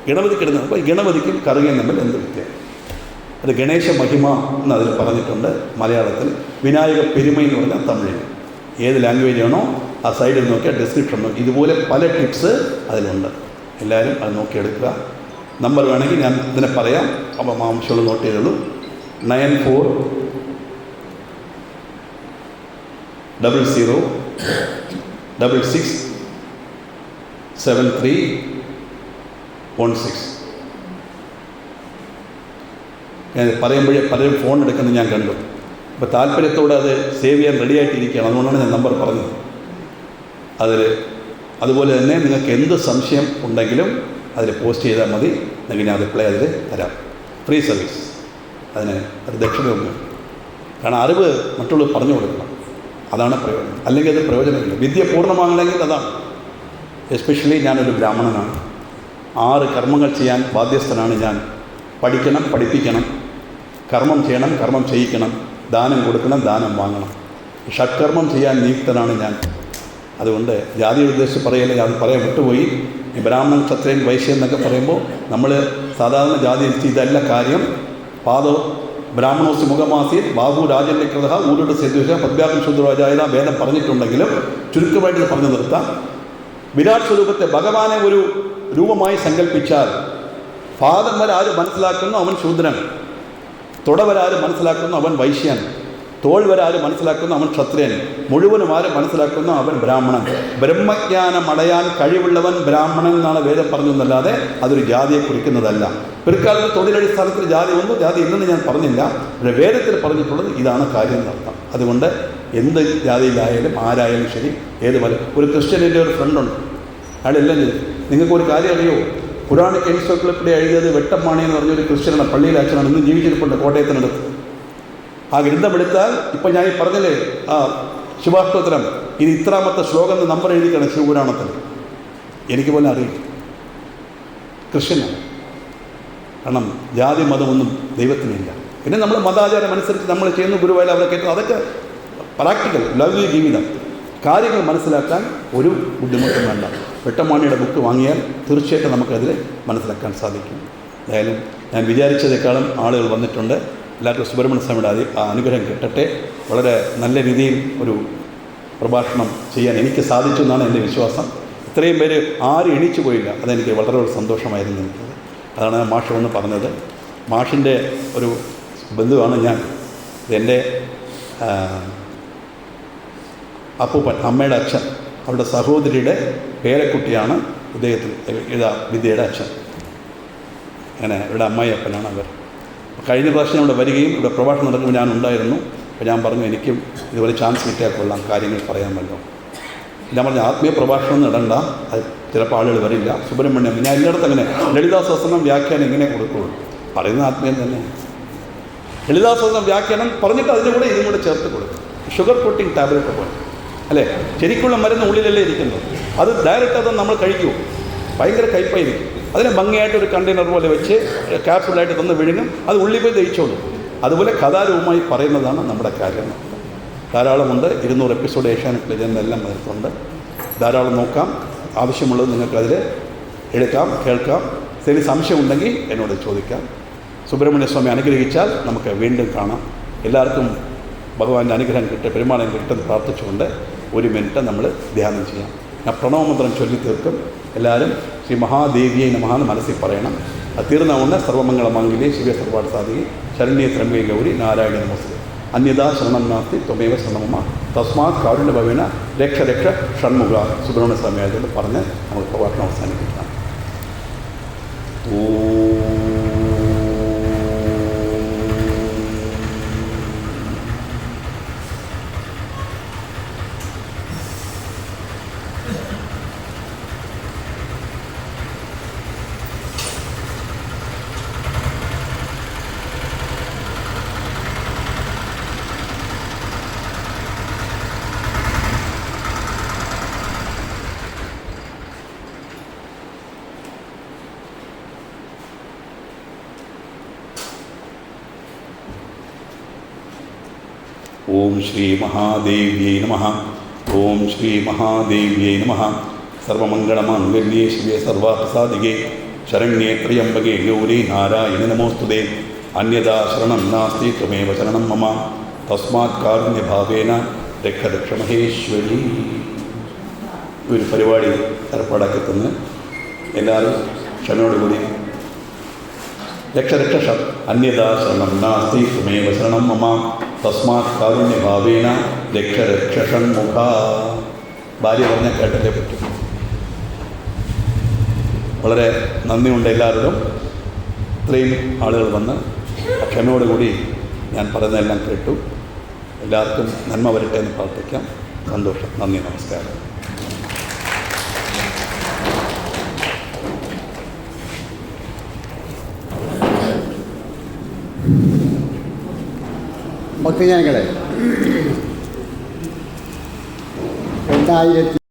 ഗണപതിക്ക് ഇടുന്നത്. അപ്പോൾ ഗണപതിക്കും കറുകയും തമ്മിൽ എന്ത് വ്യത്യാസം? അത് ഗണേശ മഹിമ എന്ന് അതിൽ പറഞ്ഞിട്ടുണ്ട് മലയാളത്തിൽ. വിനായക പെരുമ എന്ന് പറഞ്ഞാൽ തമിഴിൽ. ഏത് ലാംഗ്വേജാണോ ആ സൈഡിൽ നോക്കിയാൽ ഡിസ്ക്രിപ്ഷൻ നോക്കി ഇതുപോലെ പല ടിപ്സ് അതിലുണ്ട്. എല്ലാവരും അത് നോക്കിയെടുക്കുക. നമ്പർ വേണമെങ്കിൽ ഞാൻ ഇതിനെ പറയാം. അപ്പം ആവശ്യമുള്ള നോട്ട് ചെയ്തോളൂ. 9466667316. ഞാൻ പറയുമ്പോഴേ പലരും ഫോൺ എടുക്കുന്നത് ഞാൻ കണ്ടു. അപ്പോൾ താല്പര്യത്തോടെ അത് സേവ് ചെയ്യാൻ റെഡിയായിട്ടിരിക്കുകയാണ്. അതുകൊണ്ടാണ് ഞാൻ നമ്പർ പറഞ്ഞത്. അതുപോലെ തന്നെ നിങ്ങൾക്ക് എന്ത് സംശയം ഉണ്ടെങ്കിലും അതിൽ പോസ്റ്റ് ചെയ്താൽ മതി. അല്ലെങ്കിൽ ഞാൻ റിപ്ലൈ അതിൽ തരാം. Free service. അതിന് ഒരു ദക്ഷിണയൊന്നും. കാരണം അറിവ് മറ്റുള്ളവർ പറഞ്ഞു കൊടുക്കണം. അതാണ് പ്രയോജനം. അല്ലെങ്കിൽ അത് പ്രയോജനമില്ല. വിദ്യ പൂർണ്ണമാകണമെങ്കിൽ അതാണ്. എസ്പെഷ്യലി ഞാനൊരു ബ്രാഹ്മണനാണ്. 6 കർമ്മങ്ങൾ ചെയ്യാൻ ബാധ്യസ്ഥനാണ് ഞാൻ. പഠിക്കണം, പഠിപ്പിക്കണം, കർമ്മം ചെയ്യണം, കർമ്മം ചെയ്യിക്കണം, ദാനം കൊടുക്കണം, ദാനം വാങ്ങണം. ഷഡ്കർമ്മം ചെയ്യാൻ നിയുക്തനാണ് ഞാൻ. അതുകൊണ്ട് ജാതി ഉദ്ദേശിച്ച് പറയല്ലേ, അത് പറയാൻ വിട്ടുപോയി. ഈ ബ്രാഹ്മണൻ, ക്ഷത്രിയൻ, വൈശ്യൻ എന്നൊക്കെ പറയുമ്പോൾ നമ്മൾ സാധാരണ ജാതി ഇതല്ല കാര്യം. പാദോ ബ്രാഹ്മണോസ് മുഖമാസീൻ ബാബു രാജൻ്റെ കൃത ഊരുടെ സെദ്വിഷ പദ്യാപൻ ശുദ്രരാജായ വേദം പറഞ്ഞിട്ടുണ്ടെങ്കിലും ചുരുക്കമായിട്ട് പറഞ്ഞു നിർത്താം. വിരാട് സ്വരൂപത്തെ ഭഗവാനെ ഒരു രൂപമായി സങ്കല്പിച്ചാൽ പാദം വരെ ആര് മനസ്സിലാക്കുന്നു അവൻ ശൂദ്രൻ, തുട വരെ ആര് മനസ്സിലാക്കുന്നു അവൻ വൈശ്യൻ, തോൾ വരെ ആര് മനസ്സിലാക്കുന്നു അവൻ ക്ഷത്രിയൻ, മുഴുവനും ആര് മനസ്സിലാക്കുന്നു അവൻ ബ്രാഹ്മണൻ. ബ്രഹ്മജ്ഞാനം അടയാൻ കഴിവുള്ളവൻ ബ്രാഹ്മണൻ എന്നാണ് വേദം പറഞ്ഞതെന്നല്ലാതെ അതൊരു ജാതിയെ കുറിക്കുന്നതല്ല. പിൽക്കാലത്ത് തൊഴിലടിസ്ഥാനത്തിൽ ജാതി വന്നു, ജാതി ഇല്ലെന്ന് ഞാൻ പറഞ്ഞില്ല. പക്ഷേ വേദത്തിൽ പറഞ്ഞിട്ടുള്ളത് ഇതാണ് കാര്യം എന്നർത്ഥം. അതുകൊണ്ട് എന്ത് ജാതിയിലായാലും ആരായാലും ശരി, ഏത് പോലെ. ഒരു ക്രിസ്ത്യൻ്റെ ഒരു ഫ്രണ്ടുണ്ട്, അയാളെല്ലാം ചെയ്തു. നിങ്ങൾക്കൊരു കാര്യം അറിയോ? പുരാണിക് എൻസൈക്ലോപ്പീഡിയ എഴുതിയത് വെട്ടമ്മാണി എന്ന് പറഞ്ഞൊരു ക്രിസ്ത്യനാണ്, പള്ളിയിലെ അച്ഛനാണ്, ഇന്ന് ജീവിച്ചിരിപ്പുണ്ട് കോട്ടയത്തിനടുത്ത്. ആ ഗ്രന്ഥമെടുത്താൽ ഇപ്പം ഞാൻ ഈ പറഞ്ഞില്ലേ ആ ശിവാഷ്ടോത്തരം, ഇത് ഇത്രാമത്തെ ശ്ലോകം എന്ന് നമ്പർ എഴുതിക്കണം ശിവപുരാണത്തിൽ. എനിക്ക് പോലും അറിയില്ല. ക്രിസ്ത്യനാണ്. കാരണം ജാതി മതമൊന്നും ദൈവത്തിനില്ല. പിന്നെ നമ്മൾ മതാചാരം അനുസരിച്ച് നമ്മൾ ചെയ്യുന്ന ഗുരുവായാലും അവരെ കേൾക്കുന്നത് അതൊക്കെ പ്രാക്ടിക്കൽ ലൗകിക ജീവിതം. കാര്യങ്ങൾ മനസ്സിലാക്കാൻ ഒരു ബുദ്ധിമുട്ടും വേണ്ട. വെട്ടമ്മാണിയുടെ ബുക്ക് വാങ്ങിയാൽ തീർച്ചയായിട്ടും നമുക്കതിൽ മനസ്സിലാക്കാൻ സാധിക്കും. എന്തായാലും ഞാൻ വിചാരിച്ചതേക്കാളും ആളുകൾ വന്നിട്ടുണ്ട്. എല്ലാവർക്കും സുബ്രഹ്മണ്യ സ്വാമിയുടെ അനുഗ്രഹം കിട്ടട്ടെ. വളരെ നല്ല രീതിയിൽ ഒരു പ്രഭാഷണം ചെയ്യാൻ എനിക്ക് സാധിച്ചു എന്നാണ് എൻ്റെ വിശ്വാസം. ഇത്രയും പേര് ആരും എണീച്ചു പോയില്ല. അതെനിക്ക് വളരെ സന്തോഷമായിരുന്നു എനിക്കത്. അതാണ് മാഷ് ഒന്ന് പറഞ്ഞത്. മാഷിൻ്റെ ഒരു ബന്ധുവാണ് ഞാൻ. ഇതെൻ്റെ അപ്പൂപ്പൻ, അമ്മയുടെ അച്ഛൻ, അവരുടെ സഹോദരിയുടെ പേരക്കുട്ടിയാണ് ഇദ്ദേഹത്തിന് വിദ്യയുടെ അച്ഛൻ. അങ്ങനെ ഇവിടെ അമ്മായിയപ്പനാണ് അവർ. കഴിഞ്ഞ പ്രാവശ്യം ഇവിടെ വരികയും ഇവിടെ പ്രഭാഷണം നടക്കുമ്പോൾ ഞാൻ ഉണ്ടായിരുന്നു. അപ്പോൾ ഞാൻ പറഞ്ഞു എനിക്കും ഇതുപോലെ ചാൻസ് കിട്ടിയാൽ കൊള്ളാം, കാര്യങ്ങൾ പറയാമല്ലോ. ഞാൻ പറഞ്ഞു ആത്മീയ പ്രഭാഷണം ഒന്നും ഇടണ്ട, അത് ചിലപ്പോൾ ആളുകൾ വരില്ല. സുബ്രഹ്മണ്യം ഞാൻ എല്ലായിടത്തും അങ്ങനെ ലളിതാ സഹസ്രം വ്യാഖ്യാനം ഇങ്ങനെ കൊടുക്കുകയുള്ളൂ. പറയുന്ന ആത്മീയം തന്നെ. ലളിതാ സഹസ്രം വ്യാഖ്യാനം പറഞ്ഞിട്ട് അതിൻ്റെ കൂടെ ഇതും കൂടെ ചേർത്ത് കൊടുക്കും. ഷുഗർ കോട്ടിങ് ടാബ്ലറ്റ് പോലെ അല്ലേ? ശരിക്കുള്ള മരുന്ന് ഉള്ളിലല്ലേ ഇരിക്കുന്നത്. അത് ഡയറക്റ്റ് അത് നമ്മൾ കഴിക്കുമോ? ഭയങ്കര കയ്പായിരിക്കും. അതിനെ ഭംഗിയായിട്ട് ഒരു കണ്ടെയ്നർ പോലെ വെച്ച് ക്യാപ്സുലായിട്ട് തന്ന് വിഴുങ്ങും, അത് ഉള്ളിൽ പോയി ദഹിച്ചോളും. അതുപോലെ കഥാരൂപമായി പറയുന്നതാണ് നമ്മുടെ കാര്യങ്ങൾ. ധാരാളമുണ്ട്. 200 എപ്പിസോഡ് ഏഷ്യാനെറ്റിൽ ഇതിനെല്ലാം വരുന്നുണ്ട്. ധാരാളം നോക്കാം. ആവശ്യമുള്ളത് നിങ്ങൾക്കതിൽ എടുക്കാം, കേൾക്കാം. എന്തെങ്കിലും സംശയമുണ്ടെങ്കിൽ എന്നോട് ചോദിക്കാം. സുബ്രഹ്മണ്യ സ്വാമി അനുഗ്രഹിച്ചാൽ നമുക്ക് വീണ്ടും കാണാം. എല്ലാവർക്കും ഭഗവാന്റെ അനുഗ്രഹം കിട്ടും, പെരുമാളം കിട്ടുമെന്ന് പ്രാർത്ഥിച്ചുകൊണ്ട് 1 മിനിറ്റ് നമ്മൾ ധ്യാനം ചെയ്യാം. ഞാൻ പ്രണവമന്ത്രം ചൊല്ലി തീർക്കും. എല്ലാവരും ശ്രീ മഹാദേവിയെ നമഃ മനസ്സിൽ പറയണം. അത് തീർന്നകൊണ്ട് സർവമംഗളമംഗല്യേ ശിവേ സർവാർത്ഥ സാധികേ ശരണ്യേ ത്രയംബകേ ഗൗരി നാരായണ നമോസ്തുതേ. അന്യഥാ ശരണം നാസ്തി ത്വമേവ ശരണം മമ തസ്മാത് കാരുണ്യഭവേന രക്ഷ രക്ഷ ഷൺമുഖ. സുബ്രഹ്മണ്യ സ്വാമി ആയതുകൊണ്ട് പറഞ്ഞ് നമുക്ക് പ്രഭാഷണം അവസാനിപ്പിക്കാം. ഓം ശ്രീ മഹാദേവ്യൈ നമഃ. ഓം ശ്രീ മഹാദേവ്യൈ നമഃ. സർവമംഗളമംഗല്യേ ശിവേ സർവാർത്ഥസാധികേ ശരണ്യേ ത്രയംബകേ ഗൗരി നാരായണി നമോസ്തുതേ. അന്യഥാ ശരണം നാസ്തി ത്വമേവ ശരണം മമ തസ്മാത് കാരുണ്യഭാവേന രക്ഷ രക്ഷ മഹേശ്വരി. ഒരു പരിപാടി ഏർപ്പാടാക്കി തന്ന് എല്ലാവരും ക്ഷമയോടുകൂടി രക്ഷ രക്ഷ അന്യഥാ ശരണം നാസ്തി ത്വമേവ ശരണം മമ തസ്മാത് കാരുണ്യഭാവേന രക്ഷ രക്ഷ ഷൺമുഖ. ഭാര്യ പറഞ്ഞ കേട്ടല്ലേ പറ്റും. വളരെ നന്ദിയുണ്ട് എല്ലാവരോടും. ഇത്രയും ആളുകൾ വന്ന് ക്ഷമയോടുകൂടി ഞാൻ പറയുന്നതെല്ലാം കേട്ടു. എല്ലാവർക്കും നന്മ വരട്ടെ എന്ന് പ്രാർത്ഥിക്കാം. സന്തോഷം. നന്ദി, നമസ്കാരം. ഭക്തജനങ്ങളെ, 2000